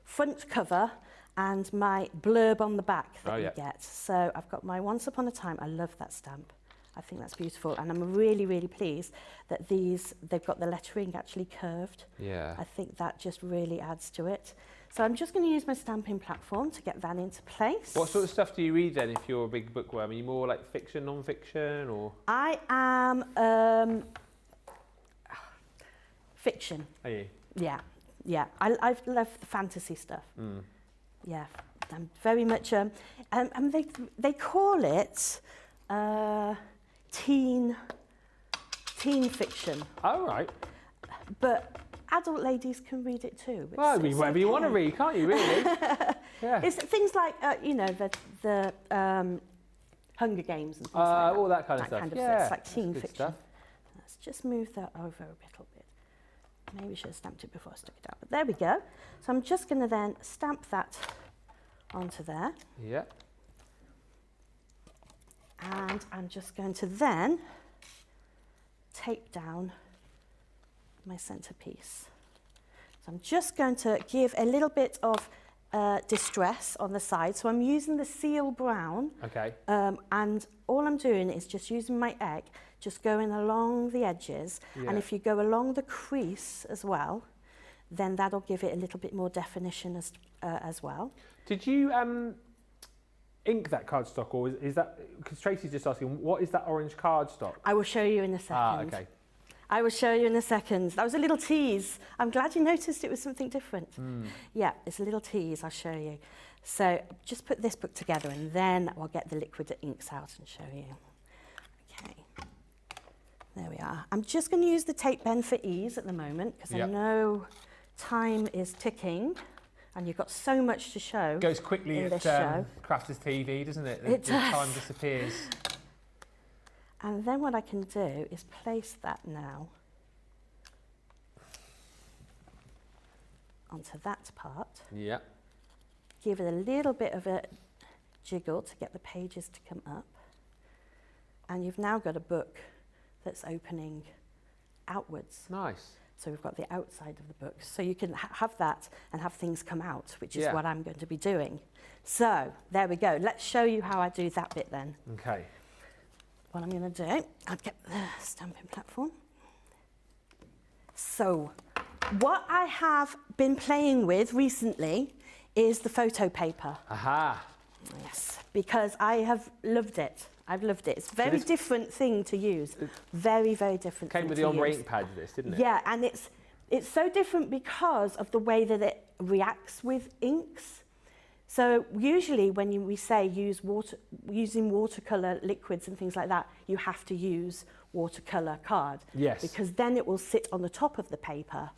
C: front cover and my blurb on the back that you get. So I've got my Once Upon a Time. I love that stamp. I think that's beautiful, and I'm really, really pleased that they've got the lettering actually curved.
A: Yeah.
C: I think that just really adds to it. So I'm just going to use my stamping platform to get that into place.
A: What sort of stuff do you read then if you're a big bookworm? Are you more like fiction, non-fiction, or?
C: I am fiction.
A: Are you?
C: Yeah, yeah. I love the fantasy stuff.
A: Mm.
C: Yeah, I'm very much. And they call it teen fiction.
A: Oh, right.
C: But adult ladies can read it too.
A: Well, read whatever you want to read, can't you, really? Yeah.
C: It's things like, the Hunger Games and things like that.
A: All that kind of stuff.
C: Kind of
A: yeah,
C: it's like teen
A: good
C: fiction.
A: stuff.
C: Let's just move that over a little bit. Maybe I should have stamped it before I stuck it out. But there we go. So I'm just going to then stamp that onto there.
A: Yeah.
C: And I'm just going to then tape down my centerpiece. So I'm just going to give a little bit of distress on the side. So I'm using the seal brown.
A: Okay.
C: And all I'm doing is just using my egg, just going along the edges.
A: Yeah.
C: And if you go along the crease as well, then that'll give it a little bit more definition as well.
A: Did you ink that cardstock, or is that, because Tracy's just asking, what is that orange cardstock?
C: I will show you in a second.
A: Ah, okay.
C: I will show you in a second. That was a little tease. I'm glad you noticed it was something different.
A: Mm.
C: Yeah, it's a little tease, I'll show you. So just put this book together and then I'll get the liquid inks out and show you. Okay, there we are. I'm just going to use the tape pen for ease at the moment, because I know time is ticking and you've got so much to show.
A: Goes quickly
C: in
A: at
C: this show.
A: Crafters TV, doesn't it?
C: It
A: the
C: does.
A: time disappears.
C: And then what I can do is place that now onto that part.
A: Yeah.
C: Give it a little bit of a jiggle to get the pages to come up. And you've now got a book that's opening outwards.
A: Nice.
C: So we've got the outside of the book. So you can have that and have things come out, which is what I'm going to be doing. So there we go. Let's show you how I do that bit then.
A: Okay.
C: What I'm going to do, I'll get the stamping platform. So what I have been playing with recently is the photo paper.
A: Aha.
C: Yes, because I have loved it. I've loved it. It's a very different thing to use. Very, very different thing to use.
A: Came with the ombre ink pad, this, didn't it?
C: Yeah, and it's so different because of the way that it reacts with inks. So usually when we say using watercolour liquids and things like that, you have to use watercolour card.
A: Yes.
C: Because then it will sit on the top of the paper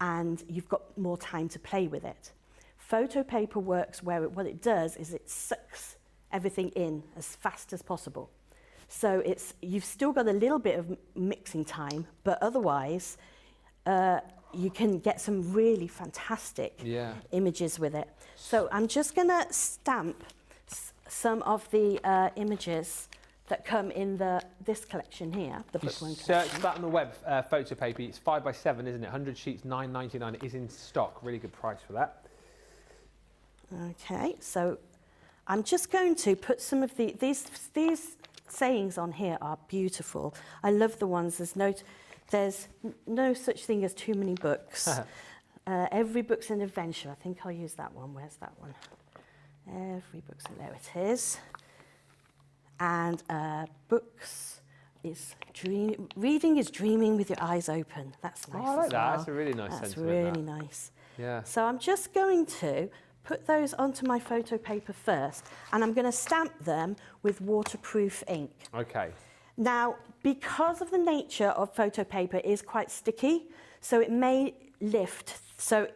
C: and you've got more time to play with it. Photo paper works where what it does is it sucks everything in as fast as possible. So you've still got a little bit of mixing time, but otherwise you can get some really fantastic images with it. So I'm just going to stamp some of the images that come in this collection here, the Bookworm Collection.
A: Search that on the web, photo paper. It's 5x7, isn't it? 100 sheets, £9.99. It is in stock. Really good price for that.
C: Okay, so I'm just going to put some of these sayings on here are beautiful. I love the ones. There's no such thing as too many books. Every book's an adventure. I think I'll use that one. Where's that one? Every book's there it is. And books is reading is dreaming with your eyes open. That's nice.
A: Oh, I like
C: as
A: that.
C: well.
A: That's a really nice
C: That's
A: sentiment.
C: really nice.
A: Yeah.
C: So I'm just going to put those onto my photo paper first, and I'm going to stamp them with waterproof ink.
A: Okay.
C: Now, because of the nature of photo paper, it is quite sticky, so it may lift. So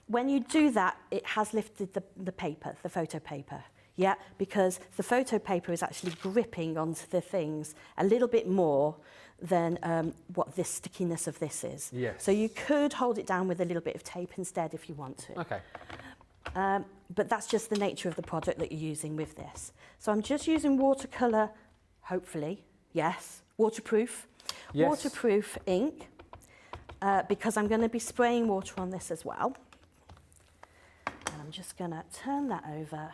C: when you do that, it has lifted the paper, the photo paper. Yeah, because the photo paper is actually gripping onto the things a little bit more than what this stickiness of this is.
A: Yes.
C: So you could hold it down with a little bit of tape instead if you want to.
A: Okay.
C: But that's just the nature of the product that you're using with this. So I'm just using watercolour, hopefully, yes, waterproof.
A: Yes.
C: Waterproof ink, because I'm going to be spraying water on this as well. And I'm just going to turn that over.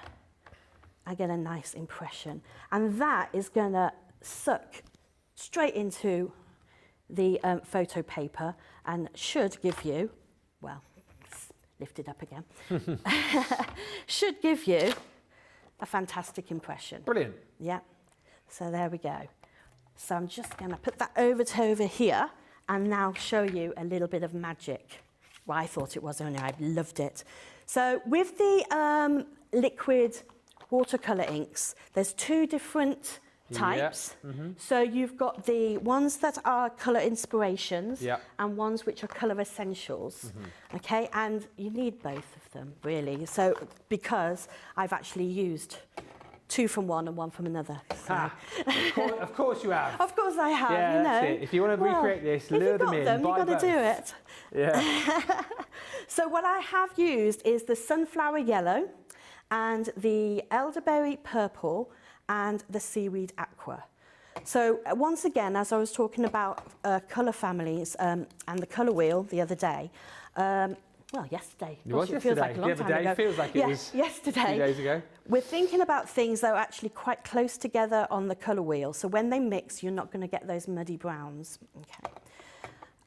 C: I get a nice impression. And that is going to suck straight into the photo paper and should give you, well, lift it up again, should give you a fantastic impression.
A: Brilliant.
C: Yeah, so there we go. So I'm just going to put that over here and now show you a little bit of magic. Well, I thought it was only, I loved it. So with the liquid watercolour inks, there's two different types.
A: Yeah. Mm-hmm.
C: So you've got the ones that are colour inspirations
A: Yeah.
C: and ones which are colour essentials.
A: Mm-hmm.
C: Okay, and you need both of them really. So because I've actually used 2 from one and 1 from another. So.
A: Ah, of course you have.
C: Of course I have,
A: Yeah,
C: you know.
A: that's it. If you want to recreate this, lure them in,
C: you've
A: buy
C: got to
A: both.
C: do it.
A: Yeah.
C: So what I have used is the sunflower yellow and the elderberry purple and the seaweed aqua. So once again, as I was talking about colour families and the colour wheel the other day, well, yesterday.
A: It was
C: Gosh, it feels like a long
A: the other
C: time
A: day.
C: ago.
A: It feels like it was
C: yesterday.
A: 2 days ago.
C: We're thinking about things that are actually quite close together on the colour wheel. So when they mix, you're not going to get those muddy browns. Okay.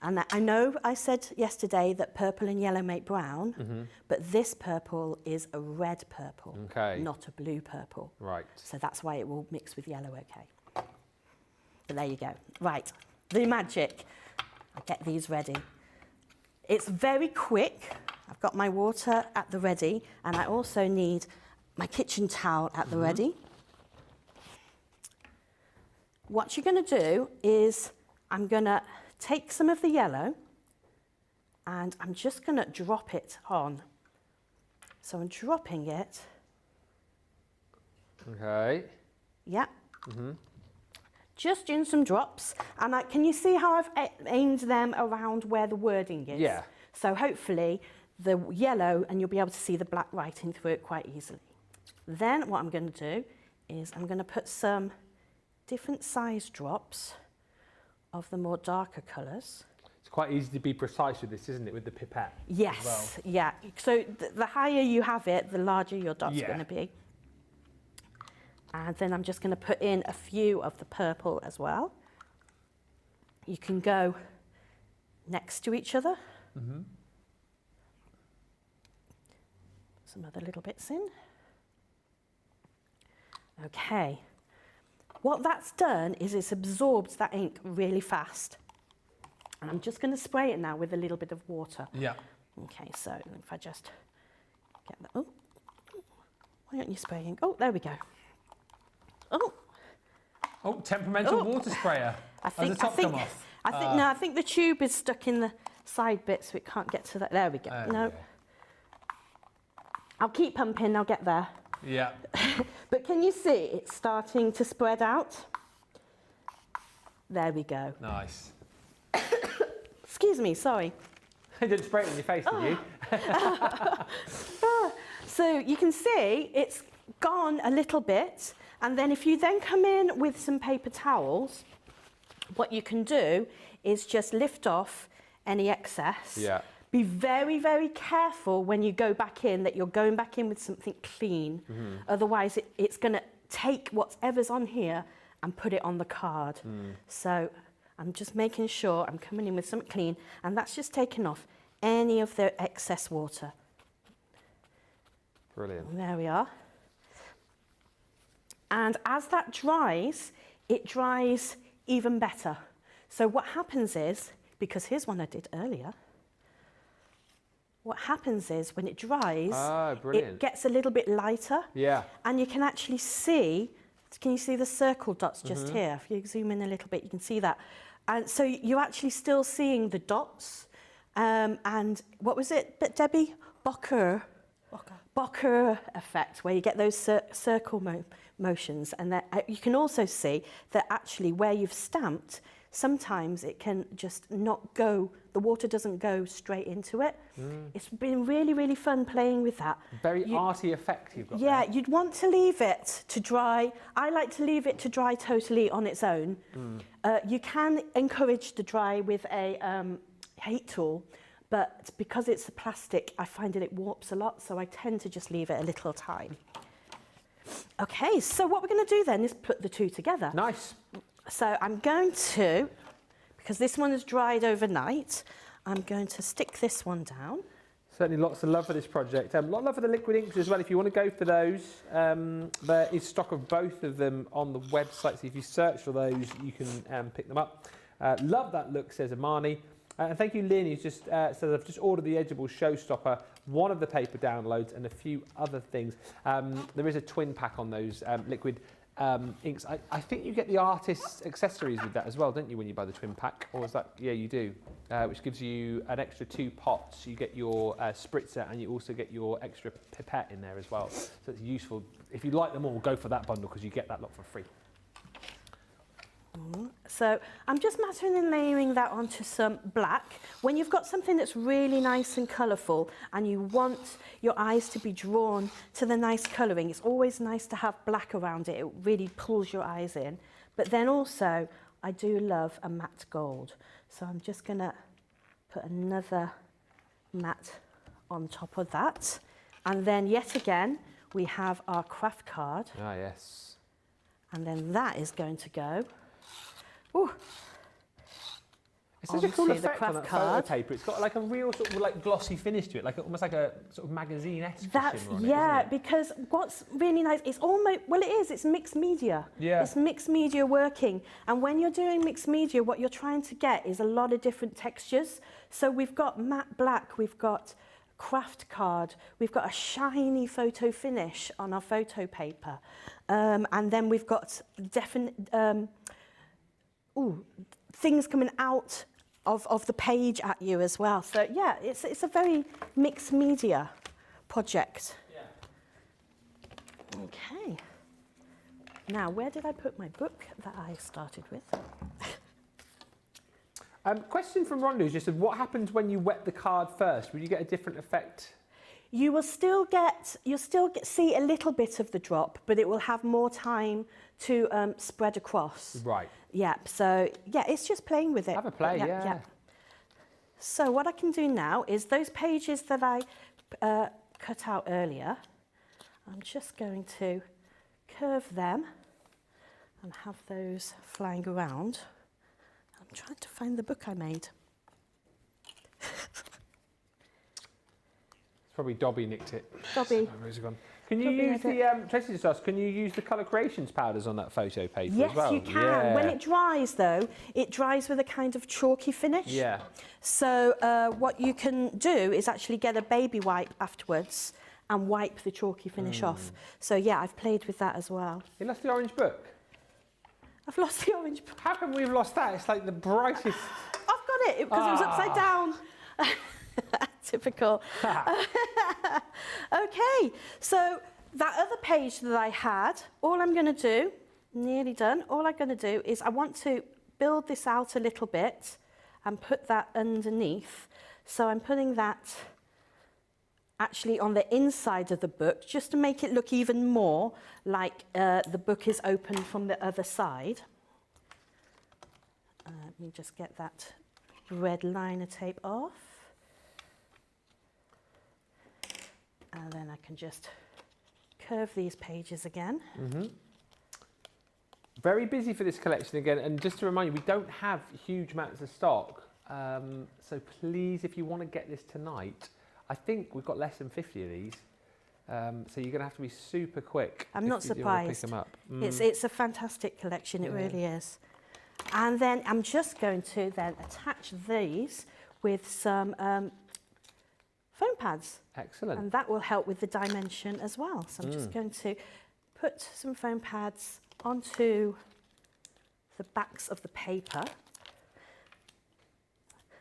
C: And I know I said yesterday that purple and yellow make brown, but this purple is a red purple,
A: Okay.
C: not a blue purple.
A: Right.
C: So that's why it will mix with yellow, okay. But there you go. Right, the magic. I'll get these ready. It's very quick. I've got my water at the ready, and I also need my kitchen towel at the ready. What you're going to do is I'm going to take some of the yellow and I'm just going to drop it on. So I'm dropping it.
A: Okay.
C: Yeah. Just in some drops. And can you see how I've aimed them around where the wording is?
A: Yeah.
C: So hopefully the yellow, and you'll be able to see the black writing through it quite easily. Then what I'm going to do is I'm going to put some different size drops of the more darker colours.
A: It's quite easy to be precise with this, isn't it, with the pipette?
C: Yes,
A: as well?
C: yeah. So the higher you have it, the larger your dot's
A: Yeah.
C: going to be. And then I'm just going to put in a few of the purple as well. You can go next to each other. Some other little bits in. Okay. What that's done is it's absorbed that ink really fast. And I'm just going to spray it now with a little bit of water.
A: Yeah.
C: Okay, so if I just get that. Oh, why aren't you spraying? Oh, there we go. Oh,
A: Oh, temperamental water sprayer.
C: I think.
A: Has the top come off?
C: No. I think the tube is stuck in the side bit, so it can't get to that. There we go. No, I'll keep pumping. I'll get there.
A: Yeah.
C: But can you see it's starting to spread out? There we go.
A: Nice.
C: Excuse me. Sorry.
A: You didn't spray it in your face, did you?
C: So you can see it's gone a little bit, and then if you then come in with some paper towels, what you can do is just lift off any excess.
A: Yeah.
C: Be very, very careful when you go back in that you're going back in with something clean. Otherwise, it's going to take whatever's on here and put it on the card. So I'm just making sure I'm coming in with something clean, and that's just taking off any of the excess water.
A: Brilliant.
C: There we are. And as that dries, it dries even better. So what happens is, because here's one I did earlier, what happens is when it dries,
A: brilliant.
C: it gets a little bit lighter.
A: Yeah.
C: And you can actually see, can you see the circle dots just here? If you zoom in a little bit, you can see that. And so you're actually still seeing the dots. And what was it, Debbie? Bokeh effect, where you get those circle motions. And that, you can also see that actually where you've stamped, sometimes it can just not go, the water doesn't go straight into it. It's been really, really fun playing with that.
A: Very arty effect you've got
C: Yeah,
A: there.
C: you'd want to leave it to dry. I like to leave it to dry totally on its own. You can encourage the dry with a heat tool, but because it's a plastic, I find that it warps a lot, so I tend to just leave it a little time. Okay, so what we're going to do then is put the two together.
A: Nice.
C: So I'm going to, because this one has dried overnight, I'm going to stick this one down.
A: Certainly lots of love for this project. A lot of love for the liquid inks as well. If you want to go for those, there is stock of both of them on the website. So if you search for those, you can pick them up. Love that look, says Amani. And thank you, Lynn, who's just says, I've just ordered the Edgeable Showstopper, one of the paper downloads and a few other things. There is a twin pack on those liquid inks. I think you get the artist's accessories with that as well, don't you, when you buy the twin pack? Or is that, yeah, you do, which gives you an extra 2 pots. You get your spritzer and you also get your extra pipette in there as well. So it's useful. If you like them all, go for that bundle because you get that lot for free.
C: So I'm just mattering and layering that onto some black. When you've got something that's really nice and colourful and you want your eyes to be drawn to the nice colouring, it's always nice to have black around it. It really pulls your eyes in. But then also, I do love a matte gold. So I'm just going to put another matte on top of that. And then yet again, we have our craft card.
A: Ah, yes.
C: And then that is going to go. Ooh.
A: It's such a cool
C: Onto the
A: effect on
C: craft
A: that
C: card.
A: photo paper. It's got like a real sort of like glossy finish to it, like almost like a sort of magazine-esque
C: That's,
A: shimmer on
C: yeah,
A: it, isn't it?
C: because what's really nice, it's almost, well it is, it's mixed media.
A: Yeah.
C: It's mixed media working. And when you're doing mixed media, what you're trying to get is a lot of different textures. So we've got matte black, we've got craft card, we've got a shiny photo finish on our photo paper. And then we've got definite, things coming out of the page at you as well. So yeah, it's a very mixed media project. Yeah. Okay. Now, where did I put my book that I started with?
A: Question from Rhonda is just what happens when you wet the card first? Will you get a different effect?
C: You will you'll still see a little bit of the drop, but it will have more time to spread across.
A: Right.
C: Yeah, so yeah, it's just playing with it.
A: Have a play, yeah.
C: So what I can do now is those pages that I cut out earlier, I'm just going to curve them and have those flying around. I'm trying to find the book I made.
A: Probably Dobby nicked it.
C: Dobby.
A: Can you
C: Dobby
A: use
C: had
A: the, Tracy just asked, can you use the colour creations powders on that photo paper
C: Yes,
A: as well?
C: you can.
A: Yeah.
C: When it dries, though, it dries with a kind of chalky finish.
A: Yeah.
C: So what you can do is actually get a baby wipe afterwards and wipe the chalky finish off. So yeah, I've played with that as well.
A: You lost the orange book?
C: I've lost the orange book.
A: How come we've lost that? It's like the brightest...
C: I've got it because it was upside down. Typical. Okay, so that other page that I had, all I'm going to do, nearly done, all I'm going to do is I want to build this out a little bit and put that underneath. So I'm putting that actually on the inside of the book just to make it look even more like the book is open from the other side. Let me just get that red liner tape off. And then I can just curve these pages again.
A: Very busy for this collection again, and just to remind you, we don't have huge amounts of stock. So please, if you want to get this tonight, I think we've got less than 50 of these. So you're going to have to be super quick.
C: I'm not surprised.
A: Pick them up.
C: It's a fantastic collection, it really is. And then I'm just going to then attach these with some foam pads.
A: Excellent.
C: And that will help with the dimension as well. So I'm just going to put some foam pads onto the backs of the paper.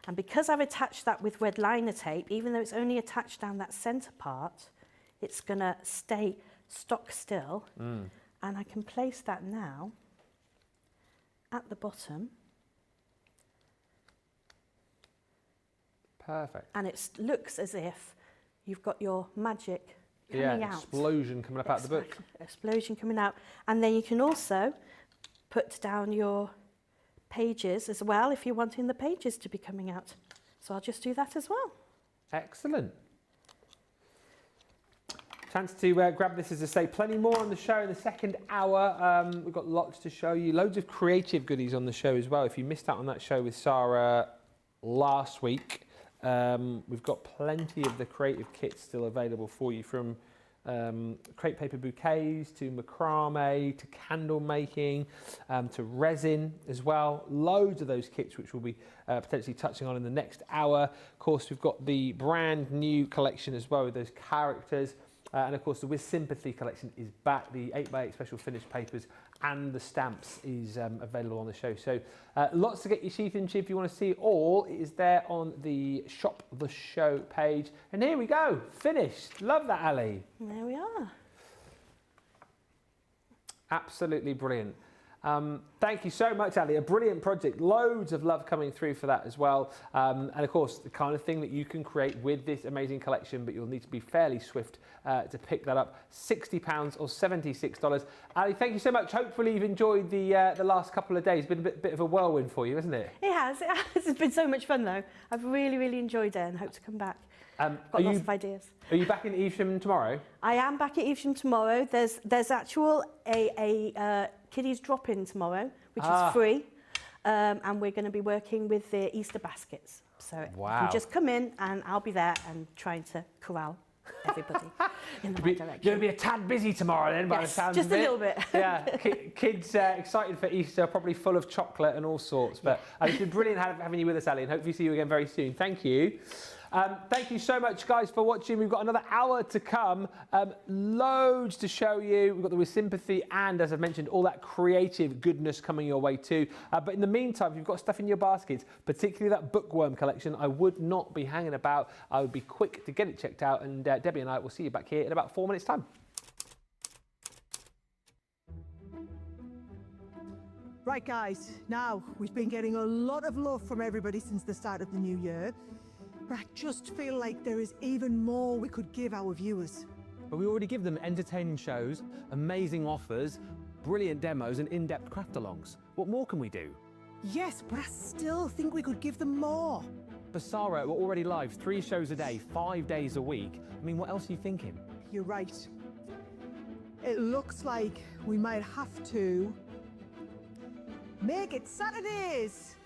C: And because I've attached that with red liner tape, even though it's only attached down that centre part, it's going to stay stock still. And I can place that now at the bottom.
A: Perfect.
C: And it looks as if you've got your magic coming out.
A: Explosion coming up out the book.
C: Explosion coming out. And then you can also put down your pages as well if you're wanting the pages to be coming out. So I'll just do that as well.
A: Excellent. Chance to grab this, as I say, plenty more on the show in the second hour. We've got lots to show you, loads of creative goodies on the show as well. If you missed out on that show with Sara last week, we've got plenty of the creative kits still available for you, from crepe paper bouquets to macrame to candle making to resin as well. Loads of those kits which we'll be potentially touching on in the next hour. Of course, we've got the brand new collection as well with those characters. And of course, the With Sympathy collection is back. The 8x8 special finished papers and the stamps is available on the show. So lots to get your teeth into. If you want to see it all, it is there on the Shop the Show page. And here we go, finished. Love that, Ali.
C: There we are.
A: Absolutely brilliant. Thank you so much, Ali. A brilliant project. Loads of love coming through for that as well. And of course, the kind of thing that you can create with this amazing collection, but you'll need to be fairly swift to pick that up. £60 or $76. Ali, thank you so much. Hopefully you've enjoyed the last couple of days. It's been a bit of a whirlwind for you, hasn't it?
C: It has. It's been so much fun though. I've really, really enjoyed it and hope to come back. Got lots of ideas.
A: Are you back in Evesham tomorrow?
C: I am back at Evesham tomorrow. There's actual a kiddies drop-in tomorrow, which is free, and we're going to be working with the Easter baskets. So you can just come in and I'll be there and trying to corral everybody in the right direction.
A: You're going to be a tad busy tomorrow then, by the sounds of it.
C: Just a little bit.
A: Yeah, kids excited for Easter, probably full of chocolate and all sorts. But it's been brilliant having you with us, Ali, and hopefully see you again very soon. Thank you. Thank you so much, guys, for watching. We've got another hour to come. Loads to show you. We've got the With Sympathy and, as I've mentioned, all that creative goodness coming your way too. But in the meantime, if you've got stuff in your baskets, particularly that Bookworm collection, I would not be hanging about. I would be quick to get it checked out. And Debbie and I will see you back here in about 4 minutes' time.
D: Right, guys, now we've been getting a lot of love from everybody since the start of the new year. But I just feel like there is even more we could give our viewers.
E: But we already give them entertaining shows, amazing offers, brilliant demos and in-depth craft-alongs. What more can we do?
D: Yes, but I still think we could give them more.
E: For Sara, we're already live 3 shows a day, 5 days a week. I mean, what else are you thinking?
D: You're right. It looks like we might have to make it Saturdays.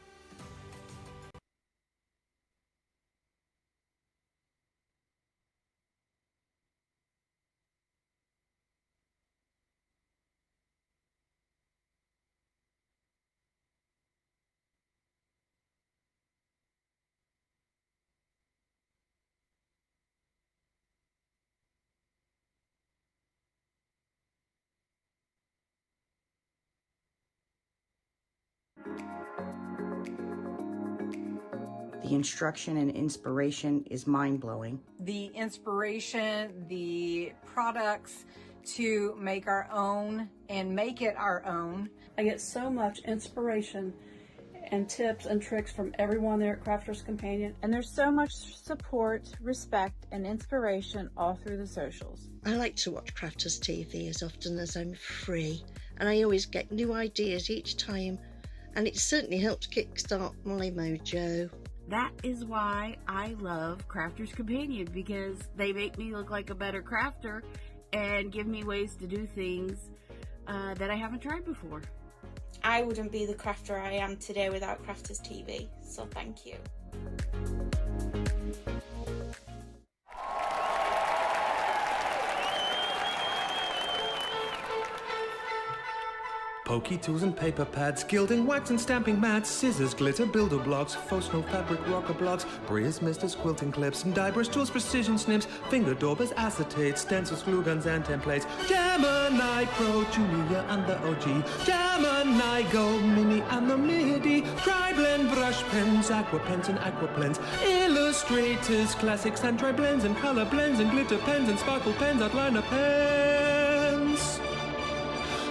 F: The instruction and inspiration is mind-blowing.
G: The inspiration, the products to make our own and make it our own.
H: I get so much inspiration and tips and tricks from everyone there at Crafters Companion.
I: And there's so much support, respect, and inspiration all through the socials.
J: I like to watch Crafters TV as often as I'm free, and I always get new ideas each time, and it certainly helps kickstart my mojo.
K: That is why I love Crafters Companion, because they make me look like a better crafter and give me ways to do things that I haven't tried before.
L: I wouldn't be the crafter I am today without Crafters TV, so thank you.
M: Pokey tools and paper pads, gilding, wax and stamping mats, scissors, glitter, builder blocks, faux snow fabric, rocker blocks, Breers, misters, quilting clips, and die brush tools, precision snips, finger daubers, acetates, stencils, glue guns and templates, Gemini Pro, Julia and the OG, Gemini Go, Mini and the MIDI, tri-blend brush pens, aqua pens and aqua blends, illustrators, classics and tri-blends and color blends and glitter pens and sparkle pens, outliner pens.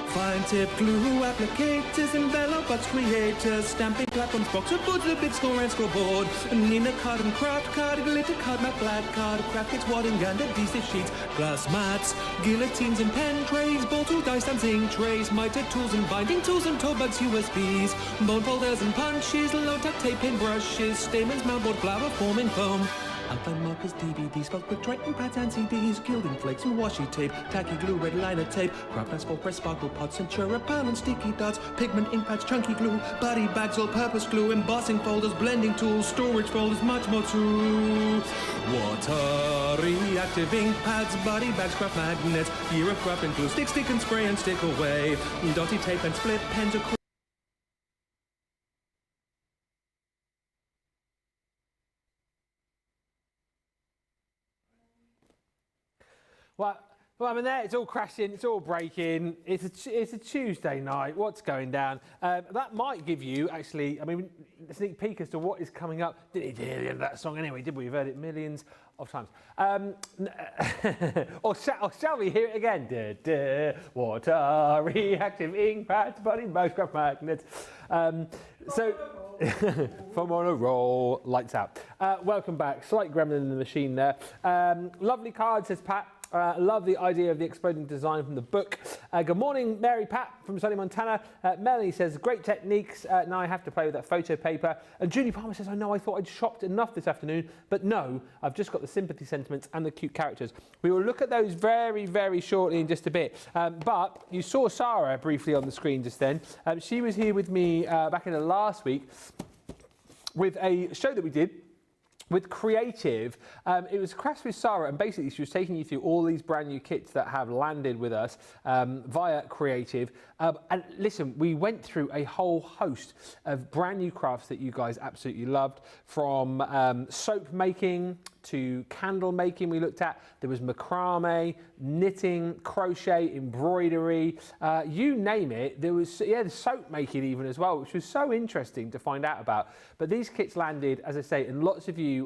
M: Fine tip glue applicators, envelope box creators, stamping platforms, boxer boards, the big score and scoreboard, Nina card and craft card, glitter card, matte black card, craft kits, wadding and adhesive sheets, glass mats, guillotines and pen trays, ball tool, dice stamps, ink trays, mitre tools and binding tools and tote bags, USBs, bone folders and punches, low-tack tape, paint brushes, stamens, mountboard, flower forming foam, outline markers, DVDs, spelled quick Triton pads and CDs, gilding flakes and washi tape, tacky glue, red liner tape, craft asphalt, press sparkle pots, Centura, pearl and sticky dots, pigment, ink pads, chunky glue, body bags, all-purpose glue, embossing folders, blending tools, storage folders, much more too. Water reactive ink pads, body bags, craft magnets, year of craft and glue, stick and spray and stick away, dotty tape and split pens,
A: Well, I mean, there it's all crashing, it's all breaking. It's a Tuesday night. What's going down? That might give you actually, I mean, a sneak peek as to what is coming up. Didn't hear the end of that song anyway, did we? We've heard it millions of times. Or shall we hear it again? Duh, duh, water, reactive ink pads, body bags, craft magnets. So. From on a roll, lights out. Welcome back. Slight gremlin in the machine there. Lovely card, says Pat. Love the idea of the exploding design from the book. Good morning, Mary Pat from sunny Montana. Melanie says, great techniques. Now I have to play with that photo paper. And Julie Palmer says, I know I thought I'd shopped enough this afternoon, but no, I've just got the sympathy sentiments and the cute characters. We will look at those very, very shortly in just a bit. But you saw Sara briefly on the screen just then. She was here with me back in the last week with a show that we did with Creativ. It was Craft with Sara, and basically she was taking you through all these brand new kits that have landed with us via Creativ. And listen, we went through a whole host of brand new crafts that you guys absolutely loved, from soap making to candle making we looked at. There was macrame, knitting, crochet, embroidery, you name it. There was, yeah, the soap making even as well, which was so interesting to find out about. But these kits landed, as I say, and lots of you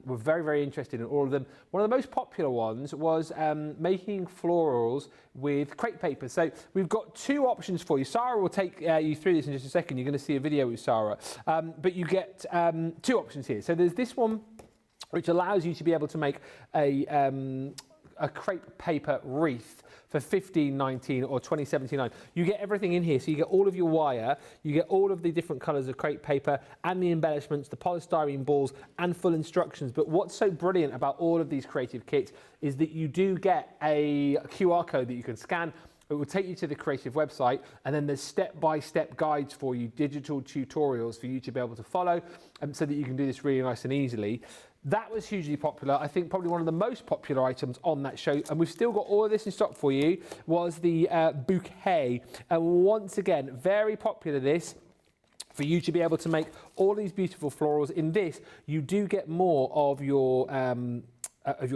A: were very, very interested in all of them. One of the most popular ones was making florals with crepe paper. So we've got two options for you. Sara will take you through this in just a second. You're going to see a video with Sara. But you get two options here. So there's this one, which allows you to be able to make a crepe paper wreath for $15.19 or $20.79. You get everything in here. So you get all of your wire, you get all of the different colours of crepe paper and the embellishments, the polystyrene balls and full instructions. But what's so brilliant about all of these Creativ kits is that you do get a QR code that you can scan. It will take you to the Creativ website, and then there's step-by-step guides for you, digital tutorials for you to be able to follow, so that you can do this really nice and easily. That was hugely popular. I think probably one of the most popular items on that show, and we've still got all of this in stock for you, was the bouquet. And once again, very popular this, for you to be able to make all these beautiful florals. In this, you do get more of your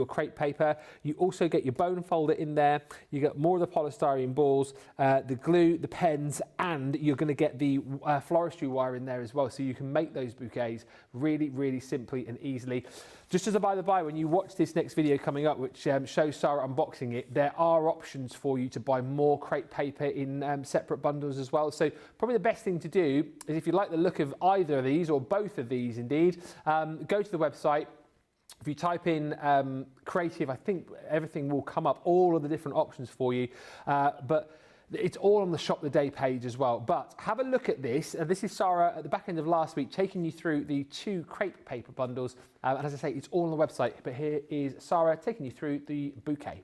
A: crepe paper. You also get your bone folder in there. You get more of the polystyrene balls, the glue, the pens, and you're going to get the floristry wire in there as well. So you can make those bouquets really, really simply and easily. Just as a by the by, when you watch this next video coming up, which shows Sara unboxing it, there are options for you to buy more crepe paper in separate bundles as well. So probably the best thing to do is, if you like the look of either of these, or both of these indeed, go to the website. If you type in Creativ, I think everything will come up, all of the different options for you. But it's all on the Shop the Day page as well. But have a look at this. This is Sara at the back end of last week taking you through the two crepe paper bundles. And as I say, it's all on the website. But here is Sara taking you through the bouquet.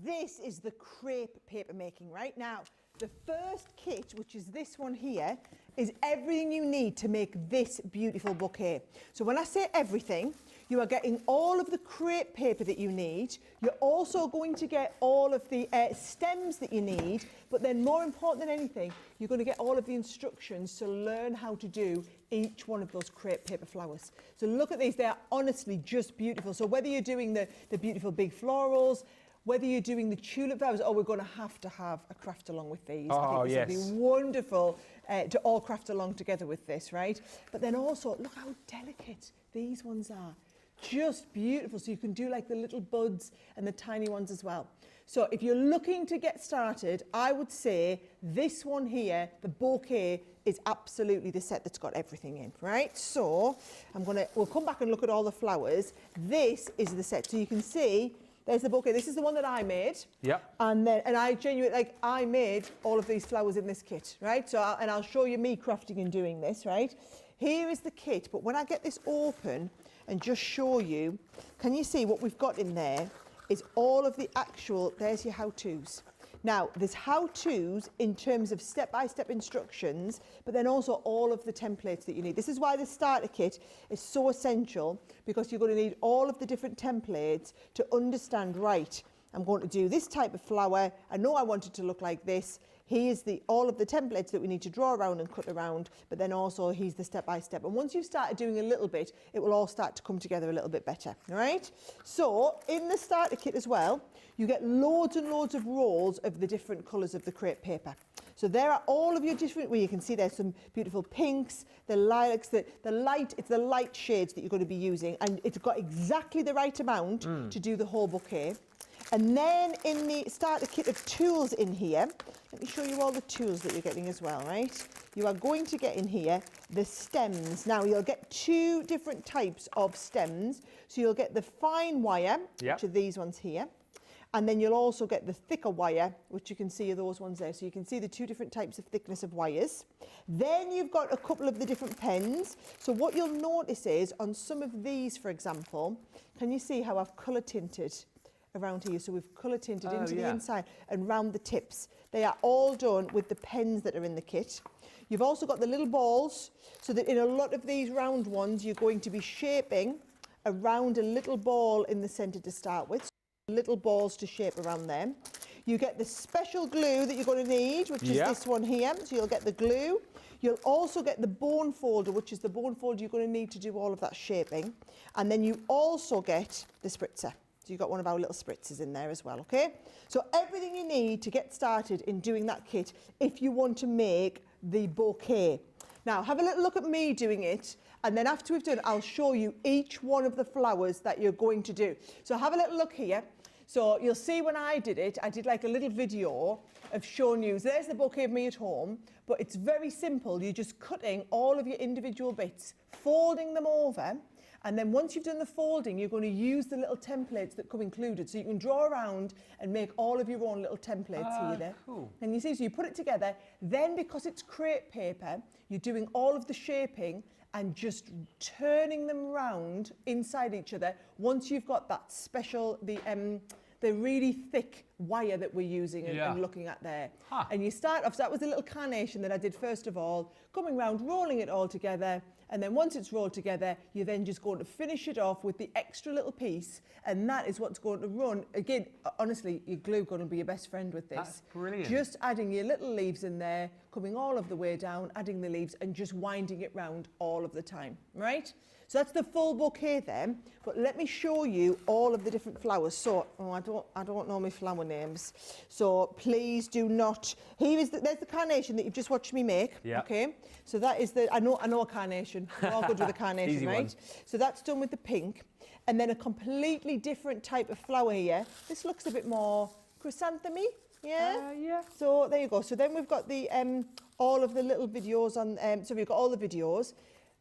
D: This is the crepe paper making right now. The first kit, which is this one here, is everything you need to make this beautiful bouquet. So when I say everything, You are getting all of the crepe paper that you need. You're also going to get all of the stems that you need, but then more important than anything, you're going to get all of the instructions to learn how to do each one of those crepe paper flowers. So look at these, they are honestly just beautiful. So whether you're doing the beautiful big florals, whether you're doing the tulip flowers, we're going to have a craft along with these.
A: Oh,
D: I think this will be wonderful to all craft along together with this, right? But then also, look how delicate these ones are. Just beautiful. So you can do like the little buds and the tiny ones as well. So if you're looking to get started, I would say this one here, the bouquet, is absolutely the set that's got everything in, right? So we'll come back and look at all the flowers. This is the set. So you can see, there's the bouquet. This is the one that I made.
A: Yeah.
D: And I genuinely, I made all of these flowers in this kit, right? So, I'll show you me crafting and doing this, right? Here is the kit, but when I get this open and just show you, can you see what we've got in there is all of the actual, there's your how-tos. Now, there's how-tos in terms of step-by-step instructions, but then also all of the templates that you need. This is why the starter kit is so essential, because you're going to need all of the different templates to understand, right, I'm going to do this type of flower. I know I want it to look like this. Here's all of the templates that we need to draw around and cut around, but then also here's the step-by-step. And once you've started doing a little bit, it will all start to come together a little bit better, all right? So in the starter kit as well, you get loads and loads of rolls of the different colours of the crepe paper. So there are all of your different, where you can see there's some beautiful pinks, the lilacs, it's the light shades that you're going to be using, and it's got exactly the right amount to do the whole bouquet. And then in the starter kit of tools in here, let me show you all the tools that you're getting as well, right? You are going to get in here the stems. Now you'll get two different types of stems. So you'll get the fine wire, which are these ones here. And then you'll also get the thicker wire, which you can see are those ones there. So you can see the two different types of thickness of wires. Then you've got a couple of the different pens. So what you'll notice is on some of these, for example, can you see how I've colour tinted around here? So we've colour tinted into the inside and round the tips. They are all done with the pens that are in the kit. You've also got the little balls, so that in a lot of these round ones, you're going to be shaping around a little ball in the centre to start with. Little balls to shape around them. You get the special glue that you're going to need, which is this one here. So you'll get the glue. You'll also get the bone folder, which is the bone folder you're going to need to do all of that shaping. And then you also get the spritzer. So you've got one of our little spritzers in there as well, okay? So everything you need to get started in doing that kit if you want to make the bouquet. Now, have a little look at me doing it, and then after we've done it, I'll show you each one of the flowers that you're going to do. So have a little look here. So you'll see when I did it, I did like a little video of showing you, so there's the bouquet of me at home, but it's very simple. You're just cutting all of your individual bits, folding them over, and then once you've done the folding, you're going to use the little templates that come included. So you can draw around and make all of your own little templates here there.
A: Cool.
D: And you see, so you put it together. Then because it's crepe paper, you're doing all of the shaping and just turning them round inside each other. Once you've got that special, the really thick wire that we're using and looking at there. And you start off, so that was the little carnation that I did first of all, coming round, rolling it all together. And then once it's rolled together, you're then just going to finish it off with the extra little piece. And that is what's going to run. Again, honestly, your glue going to be your best friend with this.
A: That's brilliant.
D: Just adding your little leaves in there, coming all of the way down, adding the leaves and just winding it round all of the time, right? So that's the full bouquet then, but let me show you all of the different flowers. So, I don't know my flower names. So please do not, there's the carnation that you've just watched me make, okay? So that is I know a carnation, we're all good with the carnation,
A: Easy
D: right?
A: one.
D: So that's done with the pink, and then a completely different type of flower here. This looks a bit more chrysanthemy, yeah? So there you go. So then we've got the, all of the little videos on, so we've got all the videos.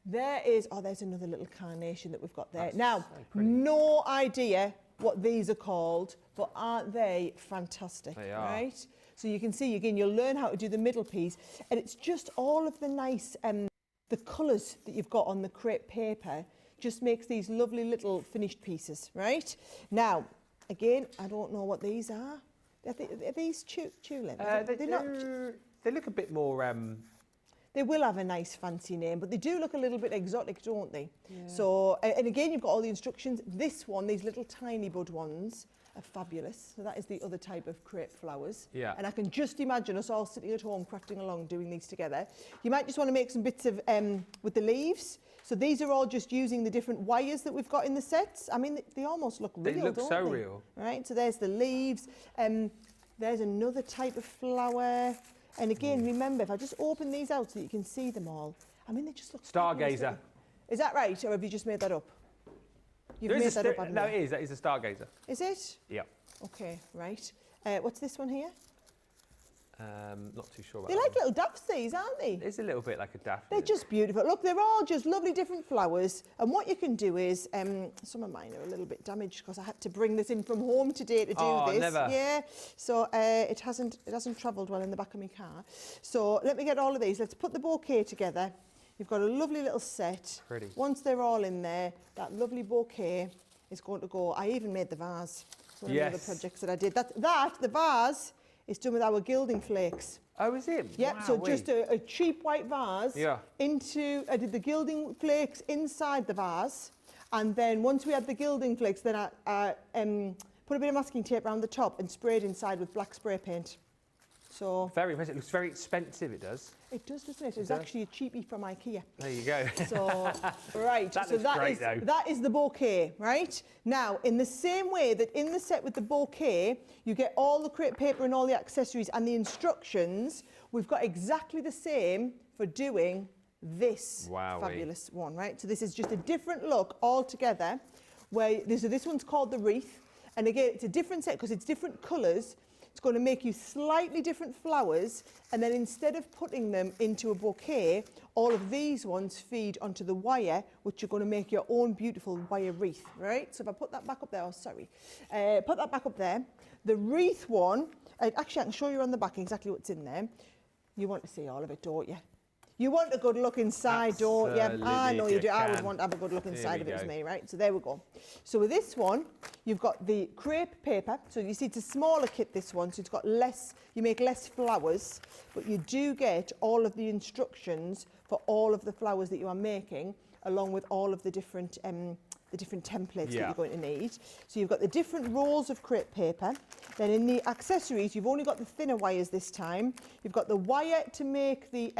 D: There's another little carnation that we've got there.
A: That's
D: now,
A: so
D: no idea what these are called, but aren't they fantastic?
A: They are.
D: Right? So you can see, again, you'll learn how to do the middle piece, and it's just all of the nice, the colours that you've got on the crepe paper just makes these lovely little finished pieces, right? Now, again, I don't know what these are. Are these tulip?
A: They look a bit more...
D: they will have a nice fancy name, but they do look a little bit exotic, don't they? Yeah. So, and again, you've got all the instructions. This one, these little tiny bud ones, are fabulous. So that is the other type of crepe flowers.
A: Yeah.
D: And I can just imagine us all sitting at home crafting along doing these together. You might just want to make some bits of with the leaves. So these are all just using the different wires that we've got in the sets. I mean, they almost look real,
A: they look
D: don't
A: so
D: they?
A: real.
D: Right, so there's the leaves. There's another type of flower. And again, remember, if I just open these out so that you can see them all, I mean, they just look
A: Stargazer.
D: Is that right, or have you just made that up? You've made that up, haven't you?
A: No, it is. That is a stargazer.
D: Is it?
A: Yeah.
D: Okay, right. What's this one here?
A: Not too sure about
D: They're
A: that
D: like little daffs, these, aren't they?
A: It's a little bit like a daffodil.
D: They're just beautiful. Look, they're all just lovely different flowers. And what you can do is, some of mine are a little bit damaged because I had to bring this in from home today to do this.
A: Never.
D: Yeah. So it hasn't travelled well in the back of my car. So let me get all of these. Let's put the bouquet together. You've got a lovely little set.
A: Pretty.
D: Once they're all in there, that lovely bouquet is going to go. I even made the vase. It's one of the other projects that I did. The vase is done with our gilding flakes.
A: Oh, is it?
D: Yeah,
A: wow,
D: so just a cheap white vase.
A: Yeah.
D: I did the gilding flakes inside the vase, and then once we had the gilding flakes, then I put a bit of masking tape around the top and sprayed inside with black spray paint. So
A: very impressive. It looks very expensive, it does.
D: It does, doesn't it? It's actually a cheapie from IKEA.
A: There you go.
D: So, right.
A: That
D: so
A: looks
D: that
A: great,
D: is
A: though.
D: that is the bouquet, right? Now, in the same way that in the set with the bouquet, you get all the crepe paper and all the accessories and the instructions, we've got exactly the same for doing this fabulous one, right? So this is just a different look altogether. This one's called the wreath, and again, it's a different set because it's different colours. It's going to make you slightly different flowers, and then instead of putting them into a bouquet, all of these ones feed onto the wire, which you're going to make your own beautiful wire wreath, right? So if I put that back up there, put that back up there. The wreath one, actually I can show you on the back exactly what's in there. You want to see all of it, don't you? You want a good look inside, don't you? I know you do. I would want to have a good look inside if it was me, right? So there we go. So with this one, you've got the crepe paper. So you see it's a smaller kit, this one, so it's got less, you make less flowers, but you do get all of the instructions for all of the flowers that you are making, along with all of the different templates that you're going to need. So you've got the different rolls of crepe paper. Then in the accessories, you've only got the thinner wires this time. You've got the wire to make the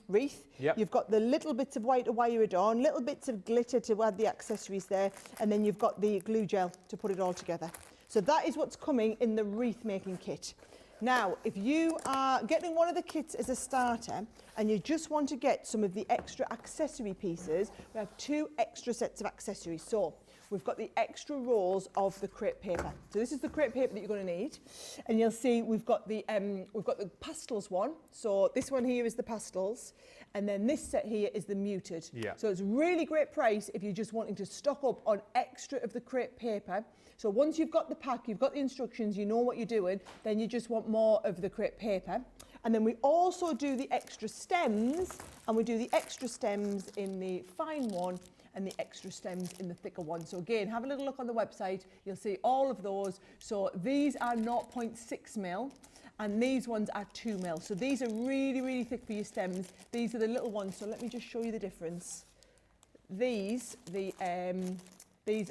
D: wreath.
A: Yep.
D: You've got the little bits of white to wire it on, little bits of glitter to add the accessories there, and then you've got the glue gel to put it all together. So that is what's coming in the wreath making kit. Now, if you are getting one of the kits as a starter and you just want to get some of the extra accessory pieces, we have 2 extra sets of accessories. So we've got the extra rolls of the crepe paper. So this is the crepe paper that you're going to need. And you'll see we've got the pastels one. So this one here is the pastels. And then this set here is the muted.
A: Yeah.
D: So it's really great price if you're just wanting to stock up on extra of the crepe paper. So once you've got the pack, you've got the instructions, you know what you're doing, then you just want more of the crepe paper. And then we also do the extra stems, and we do the extra stems in the fine one and the extra stems in the thicker one. So again, have a little look on the website, you'll see all of those. So these are 0.6 mil. And these ones are 2 mil. So these are really, really thick for your stems. These are the little ones. So let me just show you the difference. These,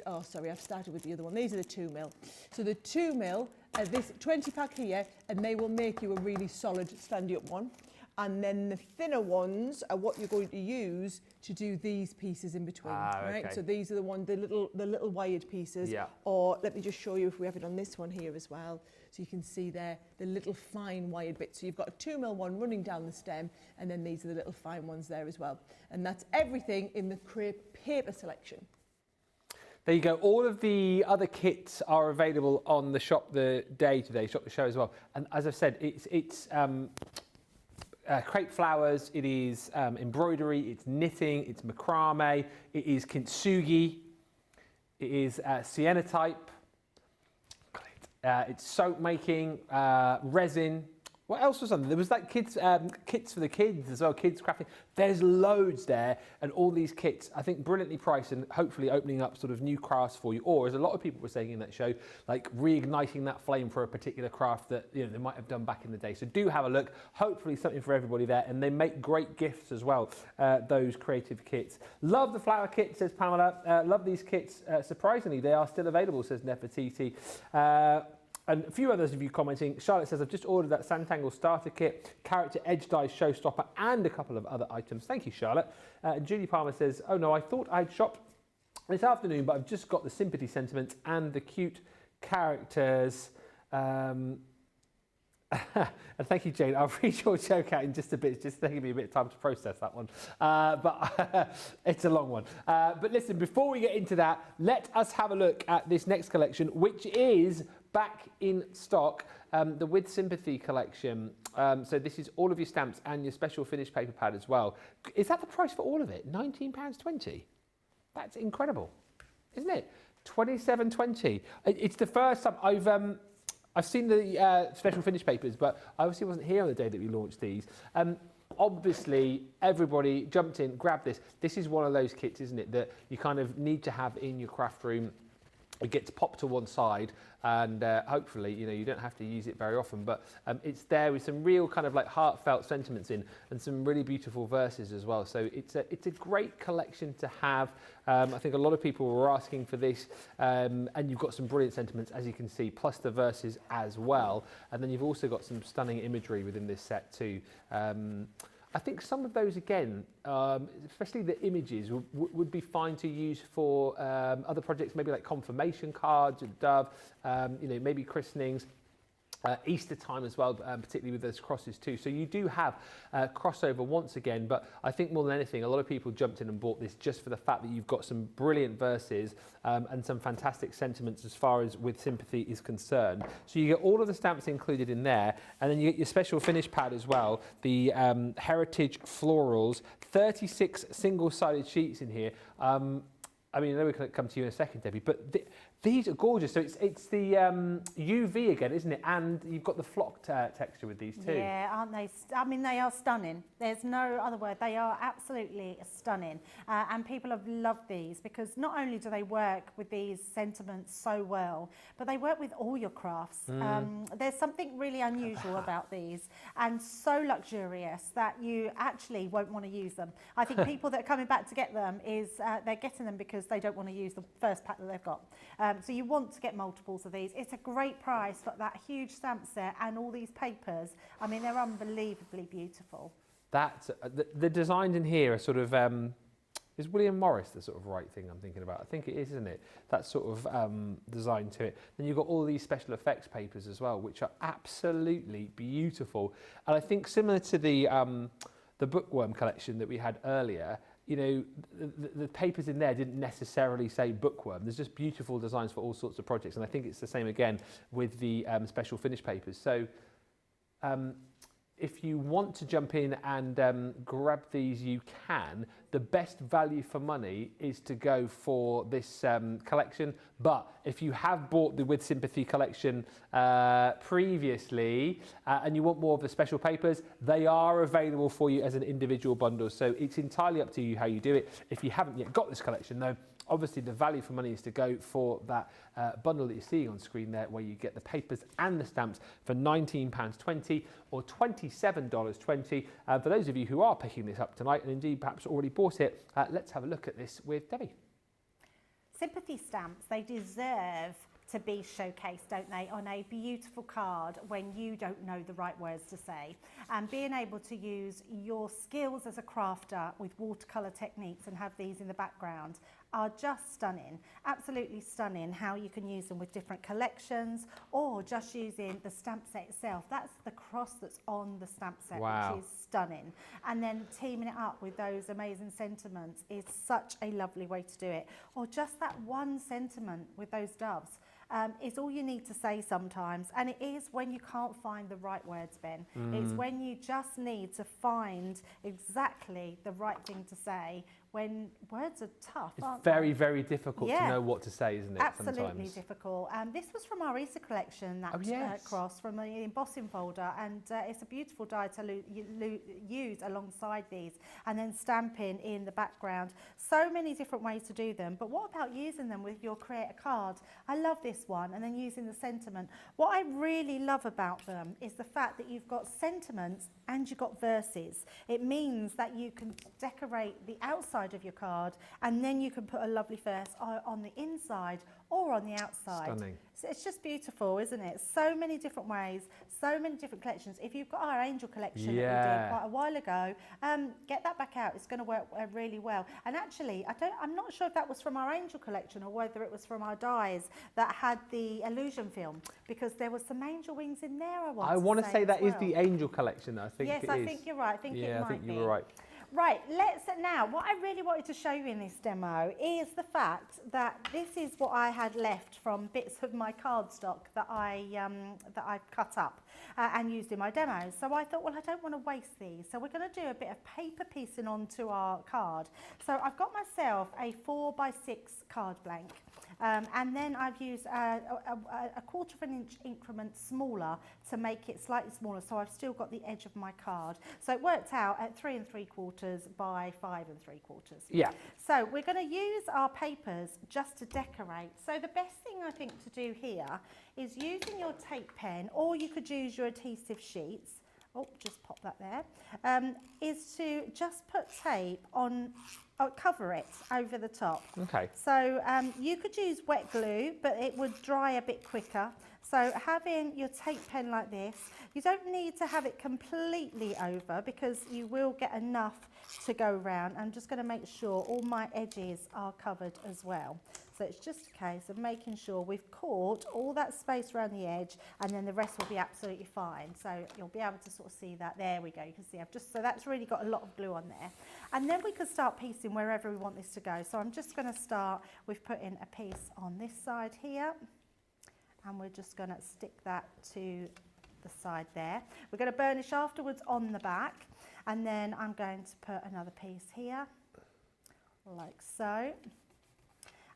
D: oh, sorry, I've started with the other one. These are the 2 mil. So the 2 mil are this 20 pack here, and they will make you a really solid standy up one. And then the thinner ones are what you're going to use to do these pieces in between, right? So these are the ones, the little wired pieces.
A: Yeah.
D: Or let me just show you if we have it on this one here as well. So you can see there, the little fine wired bits. So you've got a 2 mil one running down the stem, and then these are the little fine ones there as well. And that's everything in the crepe paper selection.
A: There you go. All of the other kits are available on the Shop the Day today, Shop the Show as well. And as I've said, it's crepe flowers, it is embroidery, it's knitting, it's macrame, it is kintsugi, it is cyanotype, it's soap making, resin, What else was on there? There was like kids kits for the kids as well, kids crafting. There's loads there, and all these kits, I think, brilliantly priced and hopefully opening up sort of new crafts for you. Or, as a lot of people were saying in that show, like reigniting that flame for a particular craft that they might have done back in the day. So do have a look. Hopefully something for everybody there, and they make great gifts as well. Those Creativ Kits. Love the flower kit, says Pamela. Love these kits. Surprisingly, they are still available, says Nefertiti. And a few others of you commenting. Charlotte says, I've just ordered that Sanntangle starter kit, Character Edge Dies Showstopper, and a couple of other items. Thank you, Charlotte. Julie Palmer says, oh no, I thought I'd shopped this afternoon, but I've just got the sympathy sentiments and the cute characters. And thank you, Jane. I'll read your joke out in just a bit. It's just taking me a bit of time to process that one. But it's a long one. But listen, before we get into that, let us have a look at this next collection, which is back in stock, the With Sympathy collection. So this is all of your stamps and your special finished paper pad as well. Is that the price for all of it? £19.20? That's incredible, isn't it? £27.20. It's the first time I've seen the special finished papers, but I obviously wasn't here on the day that we launched these. Obviously, everybody jumped in, grabbed this. This is one of those kits, isn't it, that you kind of need to have in your craft room. It gets popped to one side, and hopefully, you don't have to use it very often, but it's there with some real kind of like heartfelt sentiments in, and some really beautiful verses as well. So it's a great collection to have. I think a lot of people were asking for this, and you've got some brilliant sentiments, as you can see, plus the verses as well. And then you've also got some stunning imagery within this set too. I think some of those, again, especially the images, would be fine to use for other projects, maybe like confirmation cards, a dove, maybe christenings. Easter time as well, particularly with those crosses too. So you do have crossover once again, but I think more than anything, a lot of people jumped in and bought this just for the fact that you've got some brilliant verses and some fantastic sentiments as far as With Sympathy is concerned. So you get all of the stamps included in there, and then you get your special finish pad as well, the Heritage Florals, 36 single-sided sheets in here. I mean, I know we're going to come to you in a second, Debbie, but these are gorgeous. So it's the UV again, isn't it? And you've got the flock texture with these too.
B: Yeah, aren't they? I mean, they are stunning. There's no other word. They are absolutely stunning. And people have loved these because not only do they work with these sentiments so well, but they work with all your crafts. There's something really unusual about these and so luxurious that you actually won't want to use them. I think people that are coming back to get them is they're getting them because they don't want to use the first pack that they've got. So you want to get multiples of these. It's a great price for that huge stamp set and all these papers. I mean, they're unbelievably beautiful.
A: That's the designs in here are sort of is William Morris the sort of right thing I'm thinking about? I think it is, isn't it? That sort of design to it. Then you've got all these special effects papers as well, which are absolutely beautiful. And I think similar to the Bookworm collection that we had earlier, the papers in there didn't necessarily say Bookworm. There's just beautiful designs for all sorts of projects. And I think it's the same again with the special finish papers. So if you want to jump in and grab these, you can. The best value for money is to go for this collection. But if you have bought the With Sympathy collection previously and you want more of the special papers, they are available for you as an individual bundle. So it's entirely up to you how you do it. If you haven't yet got this collection though, obviously the value for money is to go for that bundle that you're seeing on screen there, where you get the papers and the stamps for £19.20 or $27.20. For those of you who are picking this up tonight and indeed perhaps already bought it, let's have a look at this with Debbie.
B: Sympathy stamps, they deserve to be showcased, don't they, on a beautiful card when you don't know the right words to say. And being able to use your skills as a crafter with watercolour techniques and have these in the background are just stunning, absolutely stunning how you can use them with different collections or just using the stamp set itself. That's the cross that's on the stamp set,
A: wow,
B: which is stunning. And then teaming it up with those amazing sentiments is such a lovely way to do it. Or just that one sentiment with those doves. Is all you need to say sometimes, and it is when you can't find the right words, Ben. It's when you just need to find exactly the right thing to say when words are tough,
A: It's
B: aren't
A: very,
B: they?
A: very difficult to know what to say, isn't it?
B: Absolutely
A: sometimes?
B: difficult. This was from our Easter collection, that cross from the embossing folder, and it's a beautiful die to use alongside these, and then stamping in the background. So many different ways to do them, but what about using them with your Create a Card? I love this one, and then using the sentiment. What I really love about them is the fact that you've got sentiments and you've got verses. It means that you can decorate the outside of your card, and then you can put a lovely verse on the inside or on the outside.
A: Stunning.
B: So it's just beautiful, isn't it? So many different ways, so many different collections. If you've got our Angel collection that we did quite a while ago, get that back out. It's going to work really well. And actually, I'm not sure if that was from our Angel collection or whether it was from our dies that had the illusion film, because there was some angel wings in there.
A: I want to say that is the Angel collection, though. I think
B: yes, I think you're right. I think it might
A: I think
B: be.
A: you were right.
B: Right, now, what I really wanted to show you in this demo is the fact that this is what I had left from bits of my cardstock that I cut up and used in my demos. So I thought, well, I don't want to waste these. So we're going to do a bit of paper piecing onto our card. So I've got myself a 4x6 card blank. And then I've used a 1/4 inch increment smaller to make it slightly smaller, so I've still got the edge of my card. So it worked out at 3 3/4 by 5 3/4.
A: Yeah.
B: So we're going to use our papers just to decorate. So the best thing I think to do here is using your tape pen, or you could use your adhesive sheets. Oh, just pop that there. Is to just put tape on, cover it over the top.
A: Okay.
B: So you could use wet glue, but it would dry a bit quicker. So having your tape pen like this, you don't need to have it completely over because you will get enough to go around. I'm just going to make sure all my edges are covered as well. So it's just a case of making sure we've caught all that space around the edge, and then the rest will be absolutely fine. So you'll be able to sort of see that. There we go. You can see so that's really got a lot of glue on there. And then we can start piecing wherever we want this to go. So I'm just going to start with putting a piece on this side here, and we're just going to stick that to the side there. We're going to burnish afterwards on the back, and then I'm going to put another piece here, like so.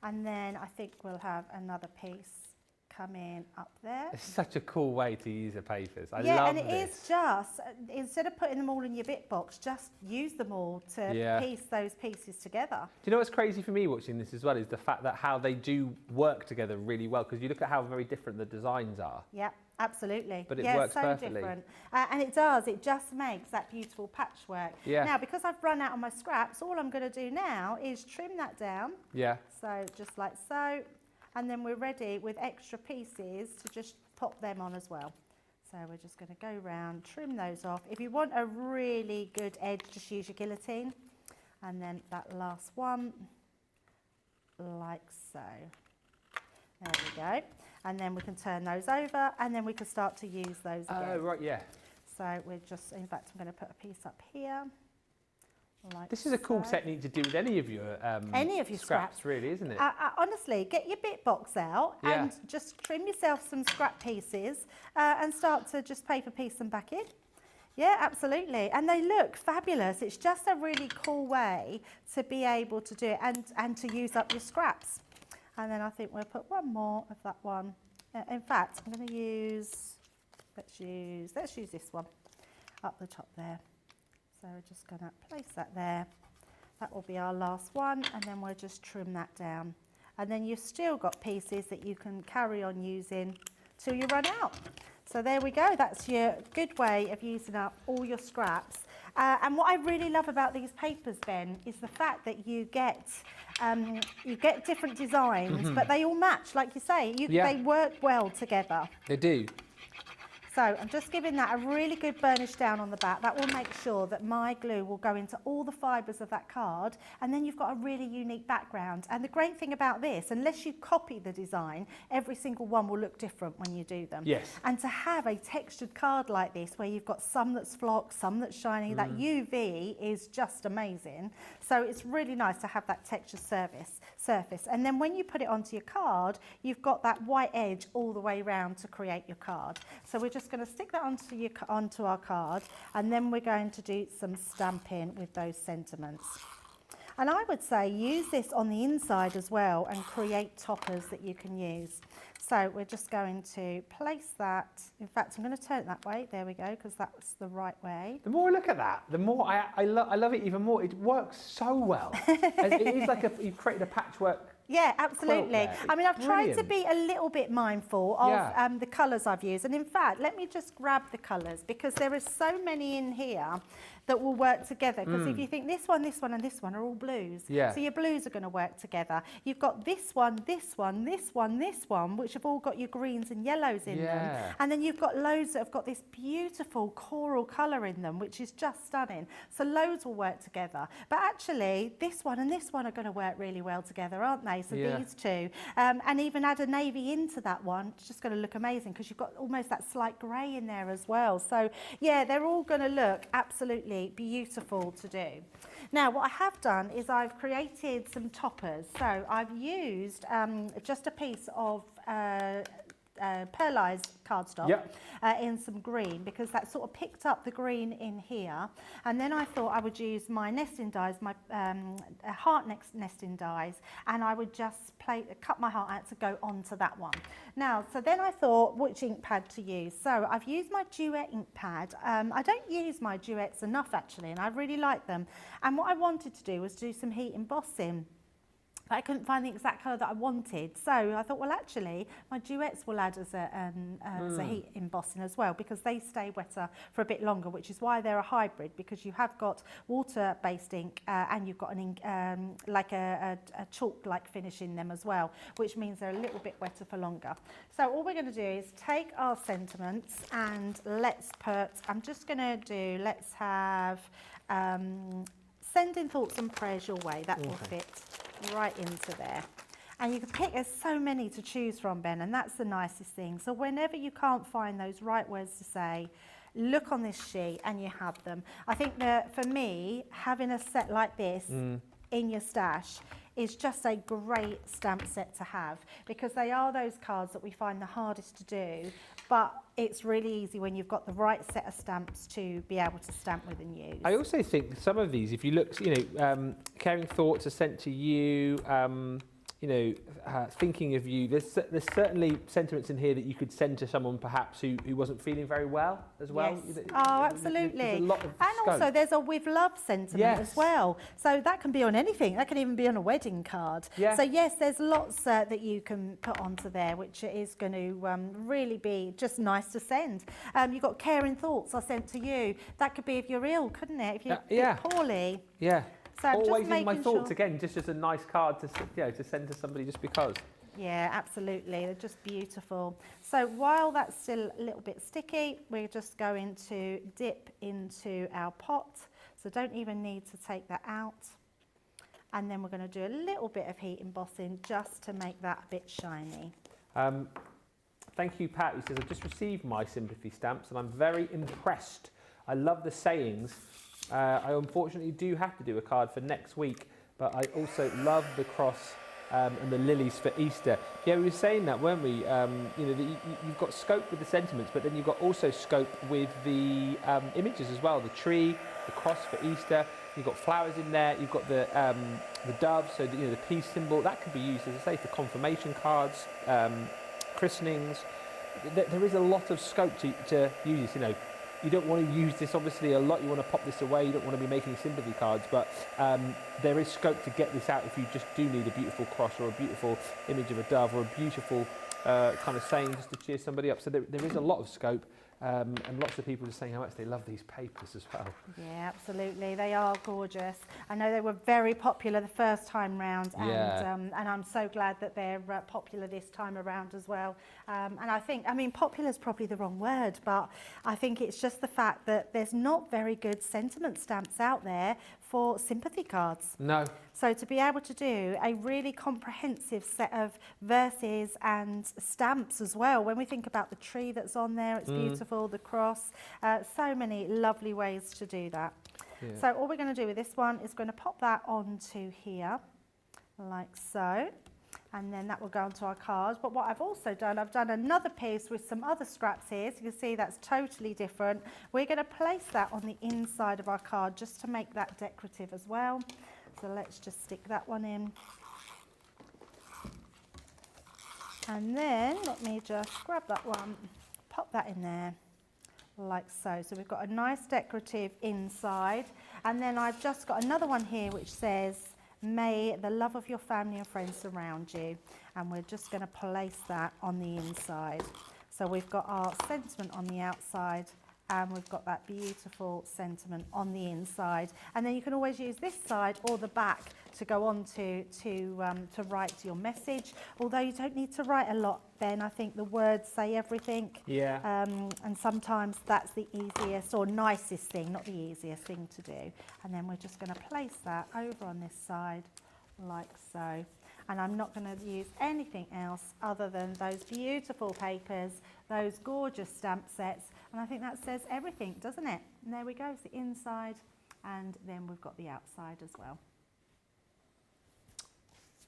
B: And then I think we'll have another piece come in up there.
A: It's such a cool way to use the papers. I love
B: Yeah, and
A: this.
B: it is just, instead of putting them all in your bit box, just use them all to piece those pieces together.
A: Do you know what's crazy for me watching this as well is the fact that how they do work together really well, because you look at how very different the designs are.
B: Yeah, absolutely.
A: But it
B: yeah,
A: works
B: so
A: perfectly.
B: different. And it does, it just makes that beautiful patchwork.
A: Yeah.
B: Now, because I've run out of my scraps, all I'm going to do now is trim that down.
A: Yeah.
B: So just like so. And then we're ready with extra pieces to just pop them on as well. So we're just going to go round, trim those off. If you want a really good edge, just use your guillotine. And then that last one, like so. There we go. And then we can turn those over, and then we can start to use those again.
A: Oh, right, yeah.
B: So we're just, in fact, I'm going to put a piece up here. Like
A: this is a cool technique to do with any of your scraps, really, isn't it?
B: Honestly, get your bit box out and just trim yourself some scrap pieces and start to just paper piece them back in. Yeah, absolutely. And they look fabulous. It's just a really cool way to be able to do it and to use up your scraps. And then I think we'll put one more of that one. In fact, I'm going to use, let's use this one up the top there. So we're just going to place that there. That will be our last one, and then we'll just trim that down. And then you've still got pieces that you can carry on using till you run out. So there we go. That's your good way of using up all your scraps. And what I really love about these papers, Ben, is the fact that you get different designs, but they all match, like you say. They work well together.
A: They do.
B: So I'm just giving that a really good burnish down on the back. That will make sure that my glue will go into all the fibres of that card, and then you've got a really unique background. And the great thing about this, unless you copy the design, every single one will look different when you do them.
A: Yes.
B: And to have a textured card like this, where you've got some that's flocked, some that's shiny, that UV is just amazing. So it's really nice to have that textured surface. And then when you put it onto your card, you've got that white edge all the way around to create your card. So we're just going to stick that onto our card, and then we're going to do some stamping with those sentiments. And I would say use this on the inside as well and create toppers that you can use. So we're just going to place that. In fact, I'm going to turn it that way. There we go, because that's the right way.
A: The more I look at that, the more I love it even more. It works so well. It is like you've created a patchwork.
B: Yeah, absolutely. I mean, I've tried to be a little bit mindful of the colours I've used. And in fact, let me just grab the colours, because there are so many in here that will work together. Because if you think this one, and this one are all blues.
A: Yeah.
B: So your blues are going to work together. You've got this one, this one, this one, this one, which have all got your greens and yellows in them. And then you've got loads that have got this beautiful coral colour in them, which is just stunning. So loads will work together. But actually, this one and this one are going to work really well together, aren't they? So these two. And even add a navy into that one. It's just going to look amazing, because you've got almost that slight grey in there as well. So yeah, they're all going to look absolutely beautiful to do. Now, what I have done is I've created some toppers. So I've used just a piece of pearlized cardstock in some green, because that sort of picked up the green in here. And then I thought I would use my nesting dies, my heart nesting dies, and I would just cut my heart out to go onto that one. Now, so then I thought which ink pad to use. So I've used my Duet ink pad. I don't use my Duets enough actually, and I really like them. And what I wanted to do was do some heat embossing. But I couldn't find the exact colour that I wanted. So I thought, well, actually, my Duets will add as a heat embossing as well, because they stay wetter for a bit longer, which is why they're a hybrid, because you have got water-based ink and you've got an ink, like a chalk-like finish in them as well, which means they're a little bit wetter for longer. So all we're going to do is take our sentiments and let's put, I'm just going to do, let's have Sending Thoughts and Prayers Your Way. That will fit right into there. And you can pick, there's so many to choose from, Ben, and that's the nicest thing. So whenever you can't find those right words to say, look on this sheet and you have them. I think that for me, having a set like this in your stash is just a great stamp set to have, because they are those cards that we find the hardest to do, but it's really easy when you've got the right set of stamps to be able to stamp with and use.
A: I also think some of these, if you look, caring thoughts are sent to you, thinking of you. There's certainly sentiments in here that you could send to someone perhaps who wasn't feeling very well as well.
B: Yes. Oh, absolutely.
A: There's a lot of
B: and
A: scope.
B: Also there's a with love sentiment as well. So that can be on anything. That can even be on a wedding card.
A: Yeah.
B: So yes, there's lots that you can put onto there, which is going to really be just nice to send. You've got caring thoughts are sent to you. That could be if you're ill, couldn't it? If you're poorly.
A: Yeah.
B: So
A: always
B: just
A: in my thoughts again, just as a nice card to send to somebody just because.
B: Yeah, absolutely. They're just beautiful. So while that's still a little bit sticky, we're just going to dip into our pot. So don't even need to take that out. And then we're going to do a little bit of heat embossing just to make that a bit shiny.
A: Thank you, Pat, who says, I've just received my sympathy stamps and I'm very impressed. I love the sayings. I unfortunately do have to do a card for next week, but I also love the cross and the lilies for Easter. Yeah, we were saying that, weren't we? You've got scope with the sentiments, but then you've got also scope with the images as well. The tree, the cross for Easter. You've got flowers in there. You've got the dove, so the peace symbol that could be used, as I say, for confirmation cards, christenings. There is a lot of scope to use this. You don't want to use this obviously a lot, you want to pop this away, you don't want to be making sympathy cards, but there is scope to get this out if you just do need a beautiful cross or a beautiful image of a dove or a beautiful kind of saying just to cheer somebody up. So there is a lot of scope, and lots of people are saying how much they love these papers as well.
B: Yeah, absolutely. They are gorgeous. I know they were very popular the first time round, and I'm so glad that they're popular this time around as well. And I think, popular is probably the wrong word, but I think it's just the fact that there's not very good sentiment stamps out there for sympathy cards.
A: No.
B: So to be able to do a really comprehensive set of verses and stamps as well, when we think about the tree that's on there, it's beautiful, the cross, so many lovely ways to do that. Yeah. So all we're going to do with this one is going to pop that onto here, like so. And then that will go onto our card. But what I've also done, I've done another piece with some other scraps here. So you can see that's totally different. We're going to place that on the inside of our card just to make that decorative as well. So let's just stick that one in. And then let me just grab that one, pop that in there, like so. So we've got a nice decorative inside. And then I've just got another one here which says, may the love of your family and friends surround you. And we're just going to place that on the inside. So we've got our sentiment on the outside, and we've got that beautiful sentiment on the inside. And then you can always use this side or the back to go on to write your message. Although you don't need to write a lot, Ben. I think the words say everything.
A: Yeah.
B: And sometimes that's the easiest or nicest thing, not the easiest thing to do. And then we're just going to place that over on this side like so. And I'm not going to use anything else other than those beautiful papers, those gorgeous stamp sets. And I think that says everything, doesn't it? And there we go, it's the inside, and then we've got the outside as well.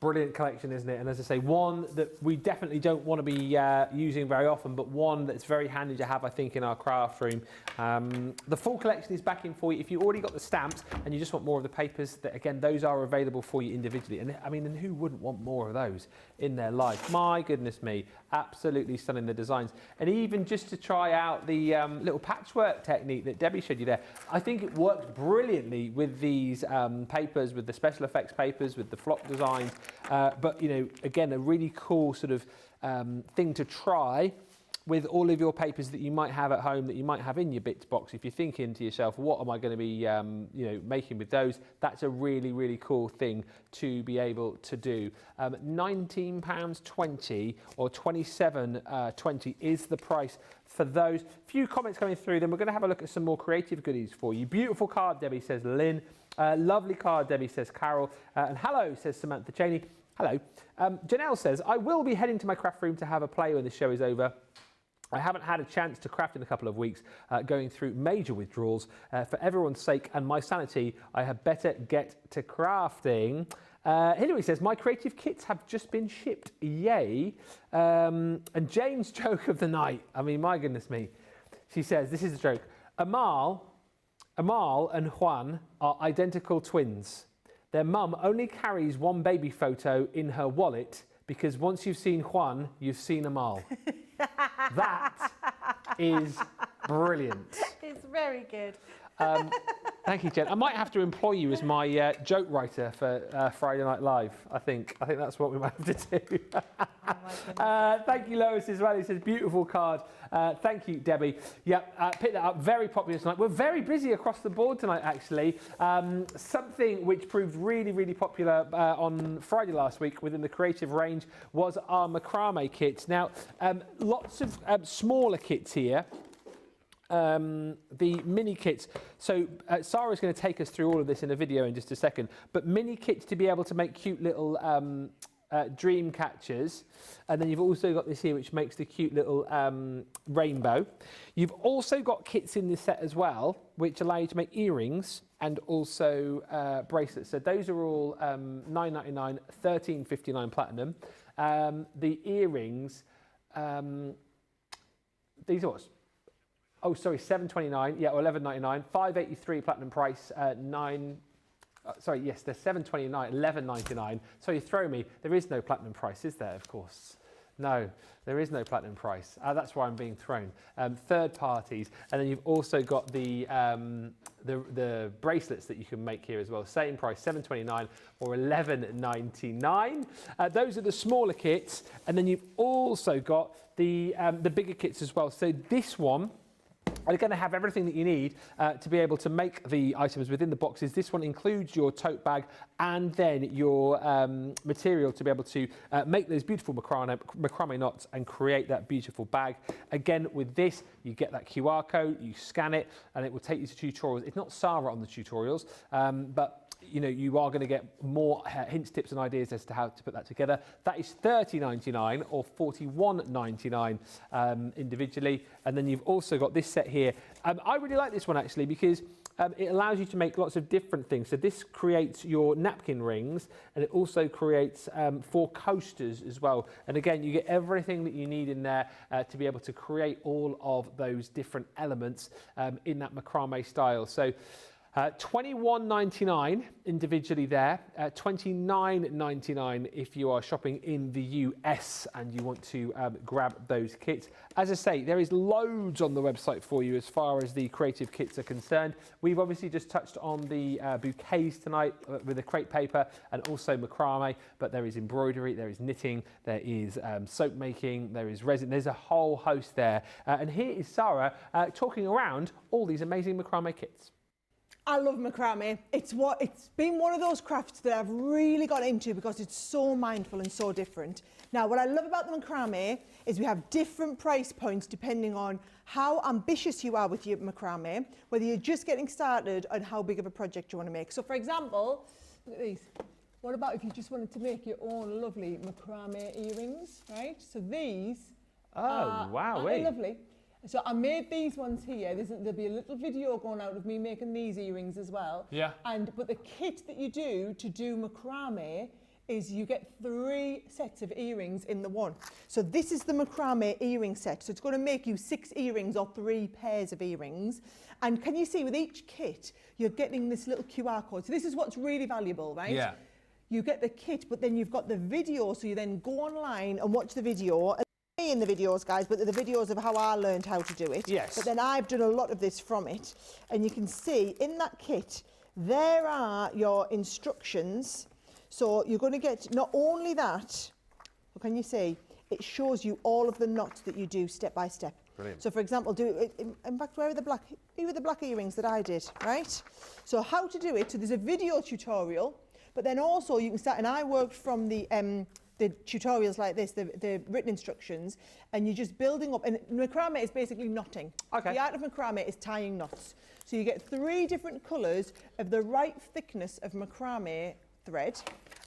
A: Brilliant collection, isn't it? And as I say, one that we definitely don't want to be using very often, but one that's very handy to have, I think, in our craft room. The full collection is back in for you. If you already got the stamps and you just want more of the papers, that again, those are available for you individually. And I mean, and who wouldn't want more of those in their life? My goodness me, absolutely stunning, the designs. And even just to try out the little patchwork technique that Debbie showed you there, I think it works brilliantly with these papers, with the special effects papers, with the flock designs. But, you know, again, a really cool sort of thing to try with all of your papers that you might have at home, that you might have in your bits box. If you're thinking to yourself, what am I going to be, you know, making with those? That's a really, really cool thing to be able to do. £19.20 or £27.20 is the price for those. Few comments coming through, then we're going to have a look at some more creative goodies for you. Beautiful card, Debbie, says Lynn. Lovely card, Debbie, says Carol. And hello, says Samantha Cheney. Hello. Janelle says, I will be heading to my craft room to have a play when the show is over. I haven't had a chance to craft in a couple of weeks, going through major withdrawals. For everyone's sake and my sanity, I had better get to crafting. Hilary says, my Creativ Kits have just been shipped. Yay. And Jane's joke of the night. I mean, my goodness me. She says, this is the joke. Amal and Juan are identical twins. Their mum only carries one baby photo in her wallet because once you've seen Juan, you've seen Amal. That is brilliant.
B: It's very good.
A: Thank you, Jen. I might have to employ you as my joke writer for Friday Night Live, I think. I think that's what we might have to do. Thank you, Lois, as well. It says, beautiful card. Thank you, Debbie. Yeah, pick that up. Very popular tonight. We're very busy across the board tonight, actually. Something which proved really, really popular on Friday last week within the creative range was our macrame kits. Now, lots of smaller kits here. The mini kits. So Sara's going to take us through all of this in a video in just a second. But mini kits to be able to make cute little dream catchers. And then you've also got this here which makes the cute little rainbow. You've also got kits in this set as well which allow you to make earrings and also bracelets. So those are all $9.99, $13.59 platinum. The earrings, these are what? Oh, sorry, $7.29, yeah, or $11.99, $5.83 platinum price, they're $7.29, $11.99. So you throw me, there is no platinum price, is there, of course? No, there is no platinum price. That's why I'm being thrown. Third parties, and then you've also got the bracelets that you can make here as well. Same price, $7.29 or $11.99. Those are the smaller kits, and then you've also got the bigger kits as well. So this one, are going to have everything that you need to be able to make the items within the boxes. This one includes your tote bag and then your material to be able to make those beautiful macrame knots and create that beautiful bag. Again, with this, you get that QR code, you scan it, and it will take you to tutorials. It's not Sara on the tutorials, but you know, you are going to get more hints, tips and ideas as to how to put that together. That is $30.99 or $41.99 individually. And then you've also got this set here. I really like this one actually because it allows you to make lots of different things. So this creates your napkin rings and it also creates 4 coasters as well. And again, you get everything that you need in there to be able to create all of those different elements in that macrame style. So $21.99 individually there, $29.99 if you are shopping in the US and you want to grab those kits. As I say, there is loads on the website for you as far as the Creativ Kits are concerned. We've obviously just touched on the bouquets tonight with the crepe paper and also macrame, but there is embroidery, there is knitting, there is soap making, there is resin, there's a whole host there. And here is Sara talking around all these amazing macrame kits.
D: I love macrame. It's been one of those crafts that I've really got into because it's so mindful and so different. Now, what I love about the macrame is we have different price points depending on how ambitious you are with your macrame, whether you're just getting started and how big of a project you want to make. So, for example, look at these. What about if you just wanted to make your own lovely macrame earrings, right? So these
A: wow,
D: aren't they lovely? So I made these ones here. There'll be a little video going out of me making these earrings as well.
A: Yeah.
D: But the kit that you do to do macrame is you get 3 sets of earrings in the one. So this is the macrame earring set. So it's going to make you 6 earrings or 3 pairs of earrings. And can you see with each kit, you're getting this little QR code. So this is what's really valuable, right?
A: Yeah.
D: You get the kit, but then you've got the video. So you then go online and watch the video. In the videos, guys, but the videos of how I learned how to do it.
A: Yes.
D: But then I've done a lot of this from it. And you can see in that kit, there are your instructions. So you're going to get not only that, but can you see, it shows you all of the knots that you do step by step.
A: Brilliant.
D: So for example, in fact, here are the black earrings that I did, right? So how to do it, so there's a video tutorial, but then also you can start, and I worked from the tutorials like this, the written instructions, and you're just building up, and macrame is basically knotting.
A: Okay.
D: The art of macrame is tying knots. So you get 3 different colours of the right thickness of macrame thread,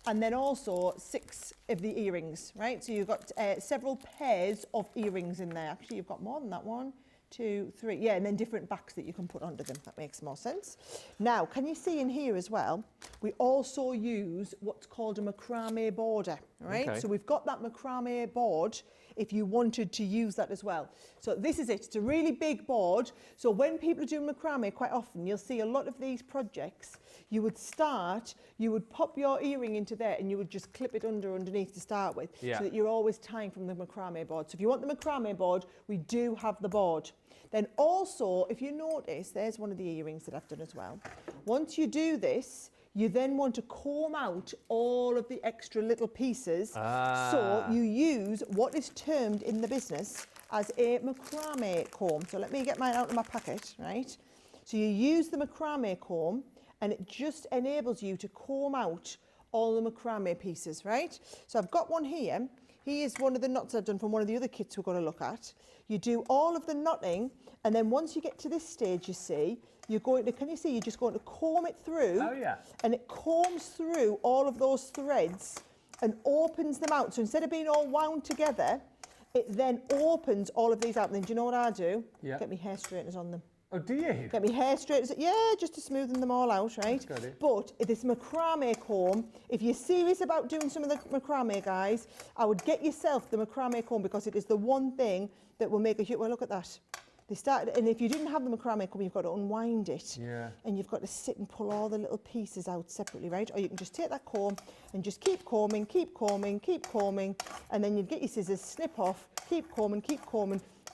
D: and then also 6 of the earrings, right? So you've got several pairs of earrings in there. Actually, you've got more than that, 1, 2, 3, yeah, and then different backs that you can put under them. That makes more sense. Now, can you see in here as well, we also use what's called a macrame border, right?
A: Okay.
D: So we've got that macrame board if you wanted to use that as well. So this is it. It's a really big board. So when people are doing macrame, quite often you'll see a lot of these projects, you would pop your earring into there and you would just clip it underneath to start with,
A: yeah,
D: so that you're always tying from the macrame board. So if you want the macrame board, we do have the board. Then also, if you notice, there's one of the earrings that I've done as well. Once you do this, you then want to comb out all of the extra little pieces. So you use what is termed in the business as a macrame comb. So let me get mine out of my packet, right? So you use the macrame comb and it just enables you to comb out all the macrame pieces, right? So I've got one here. Here's one of the knots I've done from one of the other kits we're going to look at. You do all of the knotting, and then once you get to this stage, you see, you're going to, can you see, you're just going to comb it through.
A: Oh, yeah.
D: And it combs through all of those threads and opens them out. So instead of being all wound together, it then opens all of these out. And then do you know what I do?
A: Yeah.
D: Get me hair straighteners on them.
A: Oh, do you?
D: Get me hair straighteners, yeah, just to smoothen them all out, right? But this macrame comb, if you're serious about doing some of the macrame, guys, I would get yourself the macrame comb because it is the one thing that will make a huge, well, look at that. They started, and if you didn't have the macrame comb, you've got to unwind it.
A: Yeah.
D: And you've got to sit and pull all the little pieces out separately, right? Or you can just take that comb and just keep combing, keep combing, keep combing, and then you'd get your scissors, snip off, keep combing,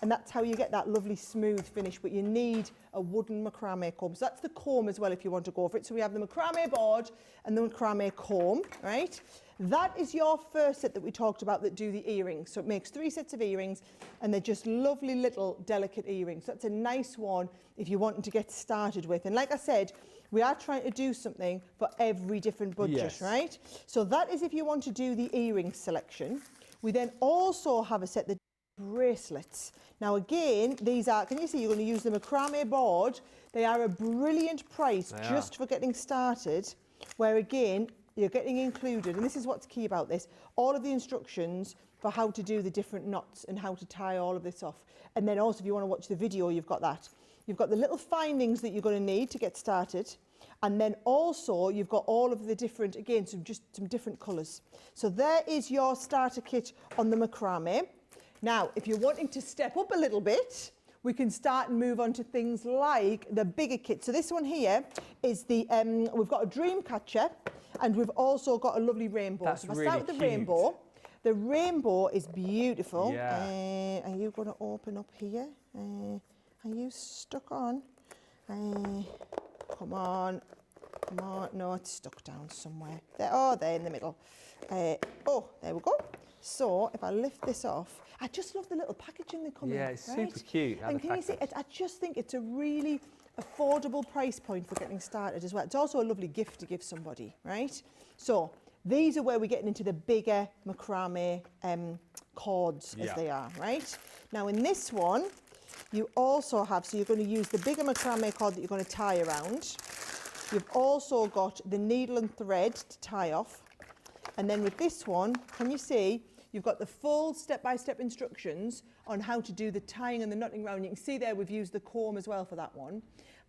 D: and that's how you get that lovely smooth finish. But you need a wooden macrame comb. So that's the comb as well if you want to go for it. So we have the macrame board and the macrame comb, right? That is your first set that we talked about that do the earrings. So it makes 3 sets of earrings and they're just lovely little delicate earrings. So that's a nice one if you're wanting to get started with. And like I said, we are trying to do something for every different budget,
A: yes,
D: right? So that is if you want to do the earring selection. We then also have a set that bracelets. Now again, these are, can you see, you're going to use the macrame board. They are a brilliant price just for getting started, where again, you're getting included, and this is what's key about this, all of the instructions for how to do the different knots and how to tie all of this off. And then also if you want to watch the video, you've got that. You've got the little findings that you're going to need to get started. And then also you've got all of the different, again, some different colours. So there is your starter kit on the macrame. Now, if you're wanting to step up a little bit, we can start and move on to things like the bigger kits. So this one here is the, we've got a dream catcher and we've also got a lovely rainbow.
A: That's
D: so if I
A: really
D: start with
A: cute.
D: the rainbow is beautiful.
A: Yeah.
D: Are you going to open up here? Are you stuck on? Come on. Come on. No, it's stuck down somewhere. There. Oh, there in the middle. Oh, there we go. So if I lift this off, I just love the little packaging they come in.
A: Yeah, it's
D: right?
A: super cute.
D: And can you see, I just think it's a really affordable price point for getting started as well. It's also a lovely gift to give somebody, right? So these are where we're getting into the bigger macrame cords as they are, right? Now in this one, you also have, so you're going to use the bigger macrame cord that you're going to tie around. You've also got the needle and thread to tie off. And then with this one, can you see, you've got the full step-by-step instructions on how to do the tying and the knotting round. You can see there we've used the comb as well for that one.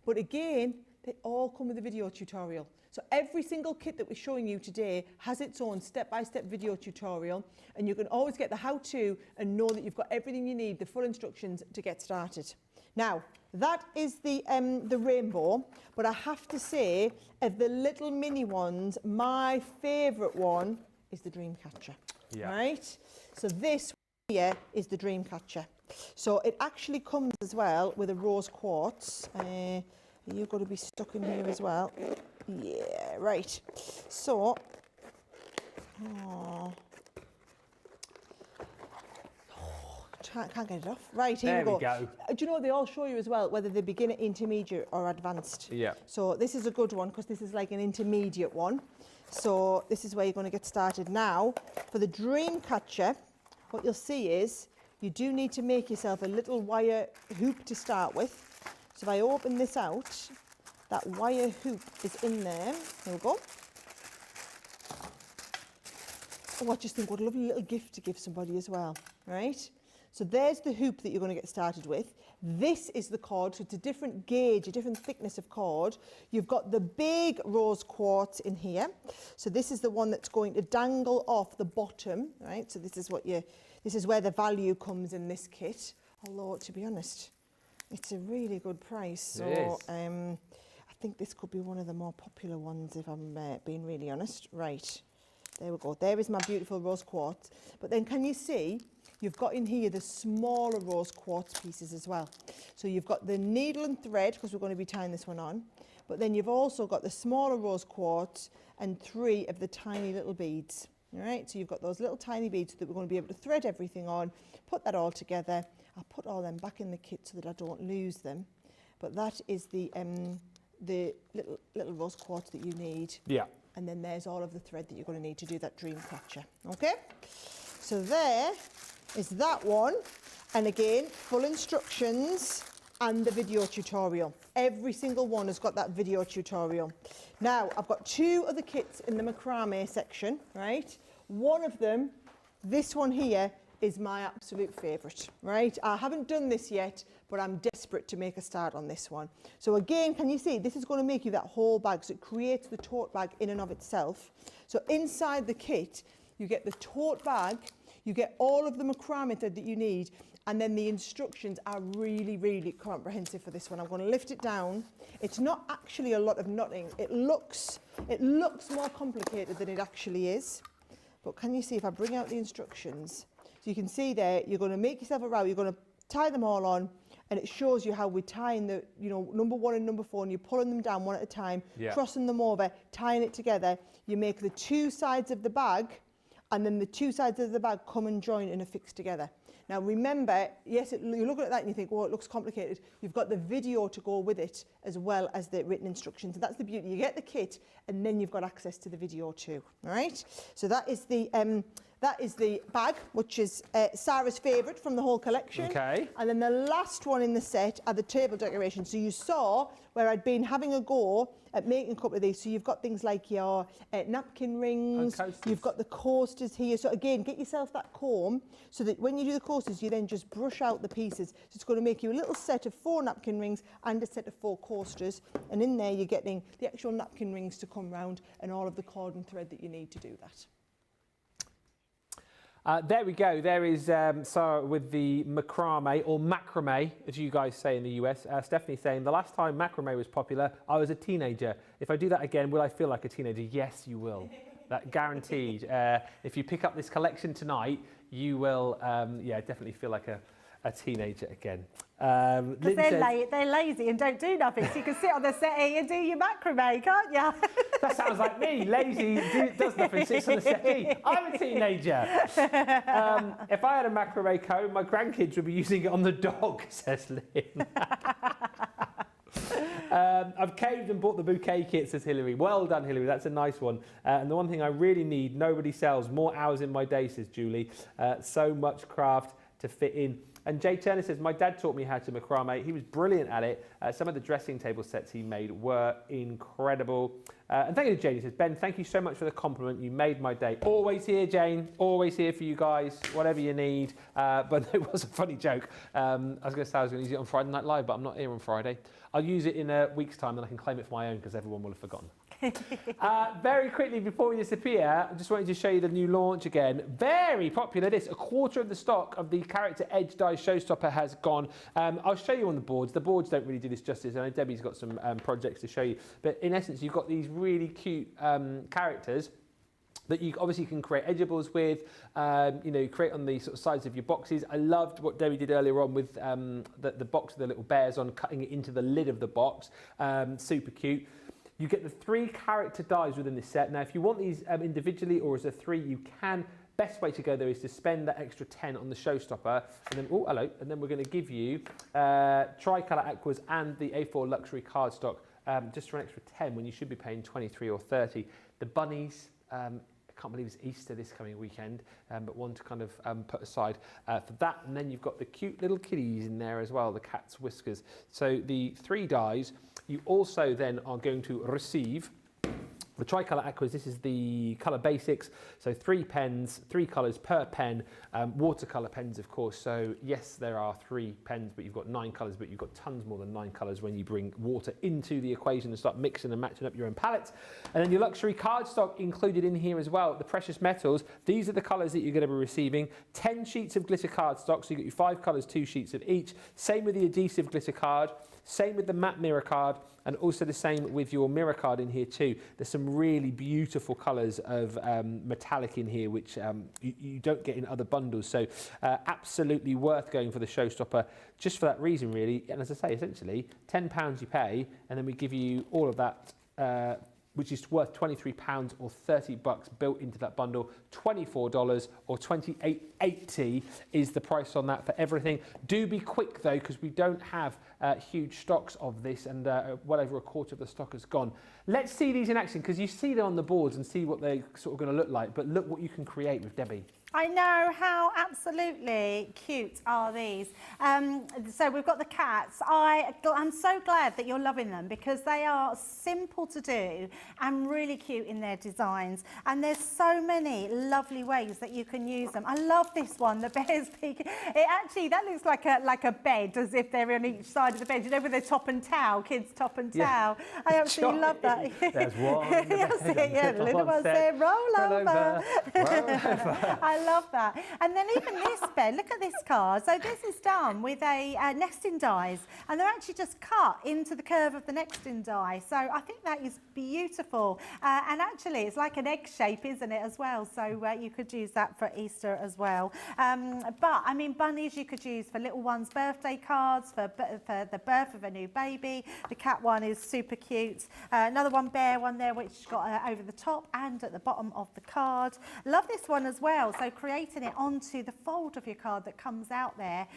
D: But again, they all come with a video tutorial. So every single kit that we're showing you today has its own step-by-step video tutorial, and you can always get the how-to and know that you've got everything you need, the full instructions to get started. Now, that is the rainbow, but I have to say, of the little mini ones, my favourite one is the dream catcher, right? So this here is the dream catcher. So it actually comes as well with a rose quartz. You're going to be stuck in here as well. Yeah, right. So, can't get it off. Right, here we go. Do you know what they all show you as well, whether they're beginner, intermediate or advanced?
A: Yeah.
D: So this is a good one because this is like an intermediate one. So this is where you're going to get started. Now, for the dream catcher, what you'll see is you do need to make yourself a little wire hoop to start with. So if I open this out, that wire hoop is in there. There we go. Oh, I just think what a lovely little gift to give somebody as well, right? So there's the hoop that you're going to get started with. This is the cord, so it's a different gauge, a different thickness of cord. You've got the big rose quartz in here. So this is the one that's going to dangle off the bottom, right? So this is where the value comes in this kit. Although, to be honest, it's a really good price. So I think this could be one of the more popular ones if I'm being really honest. Right, there we go. There is my beautiful rose quartz. But then can you see, you've got in here the smaller rose quartz pieces as well. So you've got the needle and thread, because we're going to be tying this one on. But then you've also got the smaller rose quartz and 3 of the tiny little beads. All right, so you've got those little tiny beads that we're going to be able to thread everything on, put that all together. I'll put all them back in the kit so that I don't lose them. But that is the little rose quartz that you need.
A: Yeah.
D: And then there's all of the thread that you're going to need to do that dream catcher. Okay? So there is that one. And again, full instructions and the video tutorial. Every single one has got that video tutorial. Now, I've got 2 of the kits in the macrame section, right? One of them, this one here, is my absolute favourite, right? I haven't done this yet, but I'm desperate to make a start on this one. So again, can you see, this is going to make you that whole bag, so it creates the tote bag in and of itself. So inside the kit, you get the tote bag, you get all of the macrame thread that you need, and then the instructions are really, really comprehensive for this one. I'm going to lift it down. It's not actually a lot of knotting. It looks more complicated than it actually is. But can you see, if I bring out the instructions, so you can see there, you're going to make yourself a row, you're going to tie them all on, and it shows you how we're tying the, number 1 and number 4, and you're pulling them down one at a time, crossing them over, tying it together. You make the 2 sides of the bag, and then the 2 sides of the bag come and join and are fixed together. Now remember, yes, you look at that and you think, oh, it looks complicated. You've got the video to go with it as well as the written instructions. And that's the beauty. You get the kit and then you've got access to the video too, all right? So that is the bag, which is Sara's favourite from the whole collection.
A: Okay.
D: And then the last one in the set are the table decorations. So you saw where I'd been having a go at making a couple of these. So you've got things like your napkin rings, you've got the coasters here. So again, get yourself that comb so that when you do the coasters, you then just brush out the pieces. So it's going to make you a little set of 4 napkin rings and a set of 4 coasters. And in there, you're getting the actual napkin rings to come round and all of the cord and thread that you need to do that.
A: There we go. There is Sara with the macrame, or macrame, as you guys say in the US. Stephanie saying, the last time macrame was popular, I was a teenager. If I do that again, will I feel like a teenager? Yes, you will. That guaranteed. If you pick up this collection tonight, you will, definitely feel like a teenager again.
B: Because they're lazy and don't do nothing, so you can sit on the settee and do your macrame, can't you?
A: That sounds like me. Lazy, does nothing, sits on the settee. I'm a teenager. If I had a macrame comb, my grandkids would be using it on the dog, says Lynn. I've caved and bought the bouquet kit, says Hilary. Well done, Hilary. That's a nice one. And the one thing I really need, nobody sells. More hours in my day, says Julie. So much craft to fit in. And Jay Turner says, my dad taught me how to macrame. He was brilliant at it. Some of the dressing table sets he made were incredible. And thank you to Jane. He says, Ben, thank you so much for the compliment. You made my day. Always here, Jane. Always here for you guys, whatever you need. But it was a funny joke. I was going to say I was going to use it on Friday Night Live, but I'm not here on Friday. I'll use it in a week's time, then I can claim it for my own because everyone will have forgotten. Very quickly before we disappear, I just wanted to show you the new launch again. Very popular this. A quarter of the stock of the Character Edge Dies Showstopper has gone. I'll show you on the boards. The boards don't really do this justice. I know Debbie's got some projects to show you. But in essence, you've got these really cute characters that you obviously can create edgeables with, create on the sort of sides of your boxes. I loved what Debbie did earlier on with the box with the little bears on, cutting it into the lid of the box. Super cute. You get the 3 character dies within this set. Now, if you want these individually or as a 3, you can. Best way to go there is to spend that extra 10 on the Showstopper, and then and then we're going to give you Tricolour Aquas and the A4 luxury cardstock just for an extra 10 when you should be paying 23 or 30. The bunnies. I can't believe it's Easter this coming weekend, but one to kind of put aside for that. And then you've got the cute little kitties in there as well, the cat's whiskers. So the 3 dies. You also then are going to receive the Tricolour Aquas. This is the colour basics. So 3 pens, 3 colours per pen. Watercolour pens, of course. So yes, there are 3 pens, but you've got 9 colours, but you've got tons more than 9 colours when you bring water into the equation and start mixing and matching up your own palettes. And then your luxury cardstock included in here as well. The precious metals. These are the colours that you're going to be receiving. 10 sheets of glitter cardstock. So you've got your 5 colours, 2 sheets of each. Same with the adhesive glitter card. Same with the matte mirror card, and also the same with your mirror card in here too. There's some really beautiful colours of metallic in here, which you don't get in other bundles. So absolutely worth going for the Showstopper just for that reason, really. And as I say, essentially, £10 you pay, and then we give you all of that, which is worth £23 or $30 built into that bundle. $24 or $28.80 is the price on that for everything. Do be quick though, because we don't have huge stocks of this, and well over a quarter of the stock has gone. Let's see these in action, because you see them on the boards and see what they're sort of going to look like, but look what you can create with Debbie.
B: I know, how absolutely cute are these. So we've got the cats. I'm so glad that you're loving them, because they are simple to do and really cute in their designs. And there's so many lovely ways that you can use them. I love this one, the bear's peak. It actually, that looks like a bed, as if they're on each side of the bed, you know, with their top and towel, kids' top and towel. I absolutely love that.
A: There's one.
B: The little ones there, roll over. I love that. And then even this bed, look at this card. So this is done with a nesting dies, and they're actually just cut into the curve of the nesting die. So I think that is beautiful. And actually it's like an egg shape, isn't it, as well? So you could use that for Easter as well. But I mean, bunnies you could use for little ones' birthday cards, for the birth of a new baby. The cat one is super cute. Another one, bear one there, which got over the top and at the bottom of the card. Love this one as well. So creating it onto the fold of your card that comes out there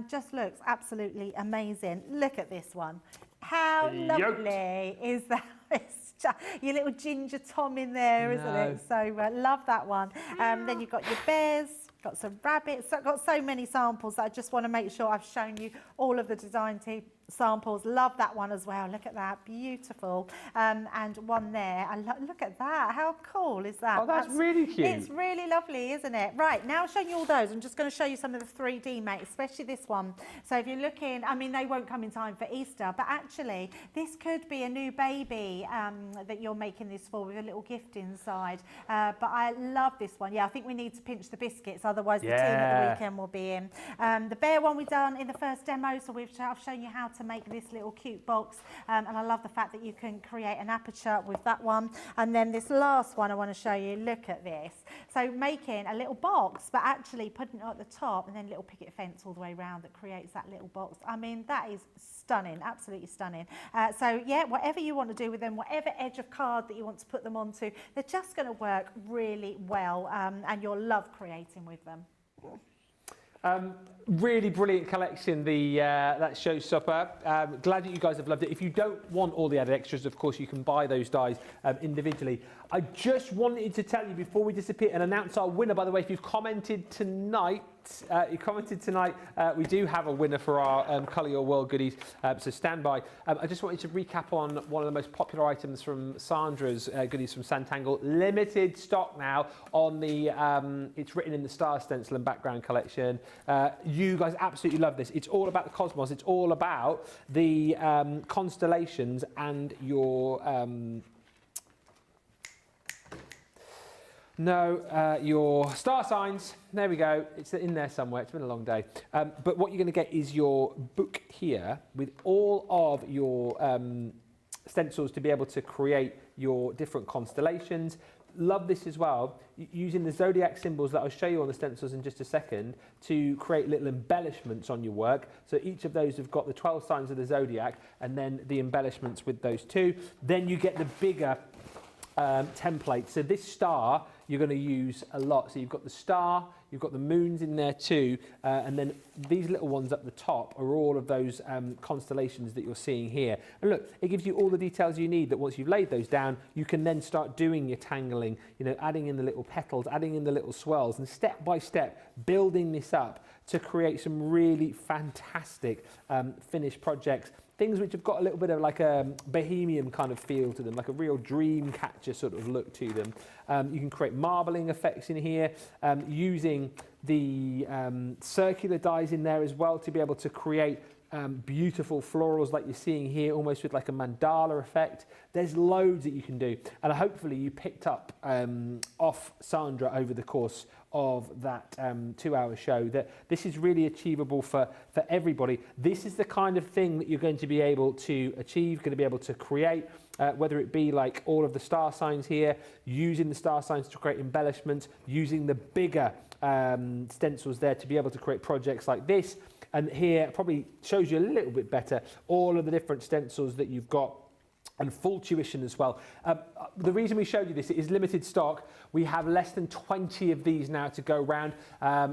B: just looks absolutely amazing. Look at this one. How lovely is that? It's just, your little ginger Tom in there, isn't it? So love that one. Then you've got your bears, got some rabbits. So, got so many samples that I just want to make sure I've shown you all of the design samples. Love that one as well. Look at that, beautiful. And one there. Look at that. How cool is that?
A: Oh, that's really cute.
B: It's really lovely, isn't it? Right, now showing you all those, I'm just going to show you some of the 3D mates, especially this one. So if you're looking, I mean, they won't come in time for Easter, but actually this could be a new baby that you're making this for, with a little gift inside. But I love this one. Yeah, I think we need to pinch the biscuits. otherwise the team at the weekend will be in. The bear one we've done in the first demo, so I've shown you how to make this little cute box, and I love the fact that you can create an aperture with that one. And then this last one I want to show you, look at this. So making a little box, but actually putting it at the top and then a little picket fence all the way around that creates that little box. I mean, that is stunning, absolutely stunning. So yeah, whatever you want to do with them, whatever edge of card that you want to put them onto, they're just going to work really well, and you'll love creating with them.
A: Really brilliant collection, that Showstopper. Glad that you guys have loved it. If you don't want all the added extras, of course, you can buy those dies individually. I just wanted to tell you before we disappear and announce our winner. By the way, if you've commented tonight, we do have a winner for our Colour Your World goodies, so stand by. I just wanted to recap on one of the most popular items from Sandra's goodies from Sanntangle. Limited stock now on the, it's written in the star stencil and background collection. You guys absolutely love this. It's all about the cosmos. It's all about the constellations and your... your star signs. There we go. It's in there somewhere. It's been a long day. But what you're going to get is your book here with all of your stencils to be able to create your different constellations. Love this as well, using the zodiac symbols that I'll show you on the stencils in just a second to create little embellishments on your work. So each of those have got the 12 signs of the zodiac and then the embellishments with those two. Then you get the bigger template. So this star you're going to use a lot. So you've got the star, you've got the moons in there too, and then these little ones up the top are all of those constellations that you're seeing here. And look, it gives you all the details you need that once you've laid those down, you can then start doing your tangling, you know, adding in the little petals, adding in the little swirls, and step by step building this up to create some really fantastic finished projects. Things which have got a little bit of like a bohemian kind of feel to them, like a real dream catcher sort of look to them. You can create marbling effects in here, using the circular dies in there as well to be able to create beautiful florals like you're seeing here, almost with like a mandala effect. There's loads that you can do, and hopefully you picked up off Sandra over the course of that 2-hour show that this is really achievable for everybody. This is the kind of thing that you're going to be able to achieve, going to be able to create, whether it be like all of the star signs here, using the star signs to create embellishments, using the bigger stencils there to be able to create projects like this. And here probably shows you a little bit better all of the different stencils that you've got, and full tuition as well. The reason we showed you this, it is limited stock. We have less than 20 of these now to go around.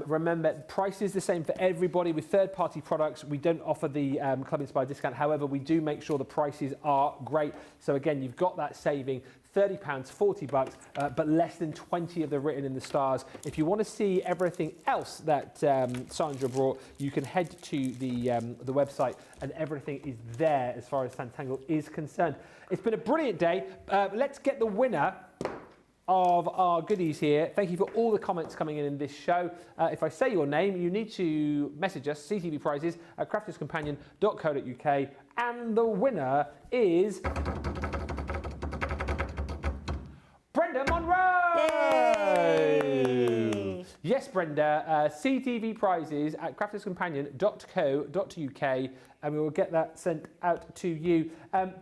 A: Remember, price is the same for everybody. With third-party products, we don't offer the Club Inspired discount. However, we do make sure the prices are great. So again, you've got that saving. £30, $40, but less than 20 of the written in the stars. If you want to see everything else that Sandra brought, you can head to the website, and everything is there as far as Sanntangle is concerned. It's been a brilliant day. Let's get the winner of our goodies here. Thank you for all the comments coming in this show. If I say your name, you need to message us, CTV Prizes at crafterscompanion.co.uk, and the winner is... Brenda Monroe! Yay! Yes, Brenda, CTV Prizes at crafterscompanion.co.uk, and we will get that sent out to you.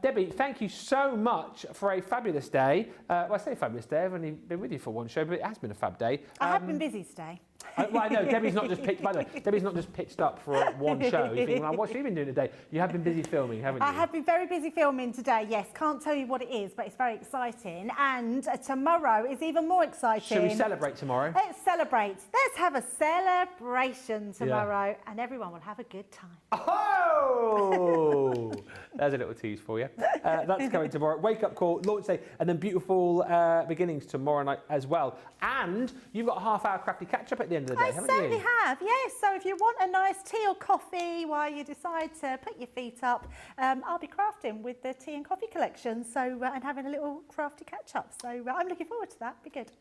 A: Debbie, thank you so much for a fabulous day. Well, I say fabulous day, I've only been with you for one show, but it has been a fab day.
B: I have been busy today.
A: Well, I know, Debbie's not just pitched, by the way, Debbie's not just pitched up for one show. You think, well, what's she been doing today? You have been busy filming, haven't you?
B: I have been very busy filming today, yes. Can't tell you what it is, but it's very exciting. And tomorrow is even more exciting.
A: Shall we celebrate tomorrow?
B: Let's celebrate. Let's have a celebration tomorrow, and everyone will have a good time.
A: Oh! There's a little tease for you. That's coming tomorrow. Wake Up Call, launch day, and then beautiful beginnings tomorrow night as well. And you've got a half-hour crafty catch-up at the end of the day, haven't you?
B: I certainly have, yes. So if you want a nice tea or coffee while you decide to put your feet up, I'll be crafting with the tea and coffee collection, so and having a little crafty catch-up. So I'm looking forward to that. Be good.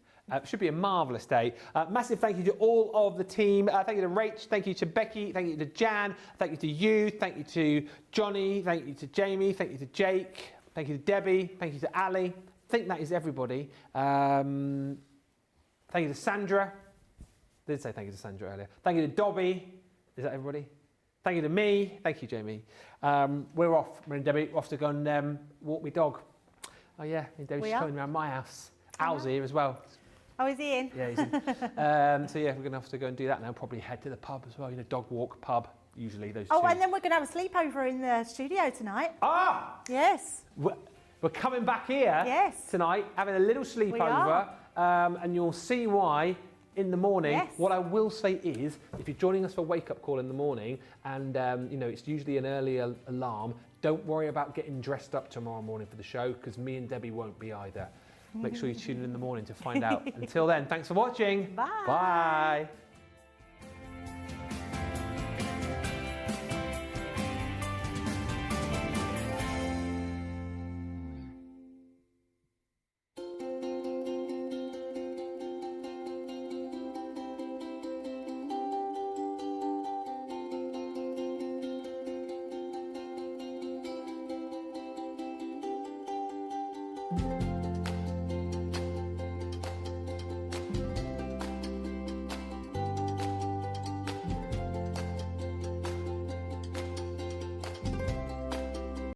A: Should be a marvellous day. Massive thank you to all of the team. Thank you to Rach, thank you to Becky, thank you to Jan, thank you to you, thank you to Johnny, thank you to Jamie, thank you to Jake, thank you to Debbie, thank you to Ali. I think that is everybody. Thank you to Sandra. Did say thank you to Sandra earlier. Thank you to Dobby. Is that everybody? Thank you to me. Thank you, Jamie. We're off. Me and Debbie off to go and walk my dog. Oh yeah, me and Debbie's coming around my house. Al's here as well.
B: Oh, is he in?
A: Yeah, he's in. So yeah, we're going to have to go and do that now. Probably head to the pub as well. You know, dog walk, pub. Usually those two.
B: Oh, and then we're going to have a sleepover in the studio tonight.
A: Ah!
B: Yes.
A: We're coming back here tonight, having a little sleepover, and you'll see why in the morning.
B: Yes.
A: What I will say is, if you're joining us for Wake Up Call in the morning, and you know it's usually an early alarm, don't worry about getting dressed up tomorrow morning for the show, because me and Debbie won't be either. Make sure you tune in the morning to find out. Until then, thanks for watching.
B: Bye.
A: Bye.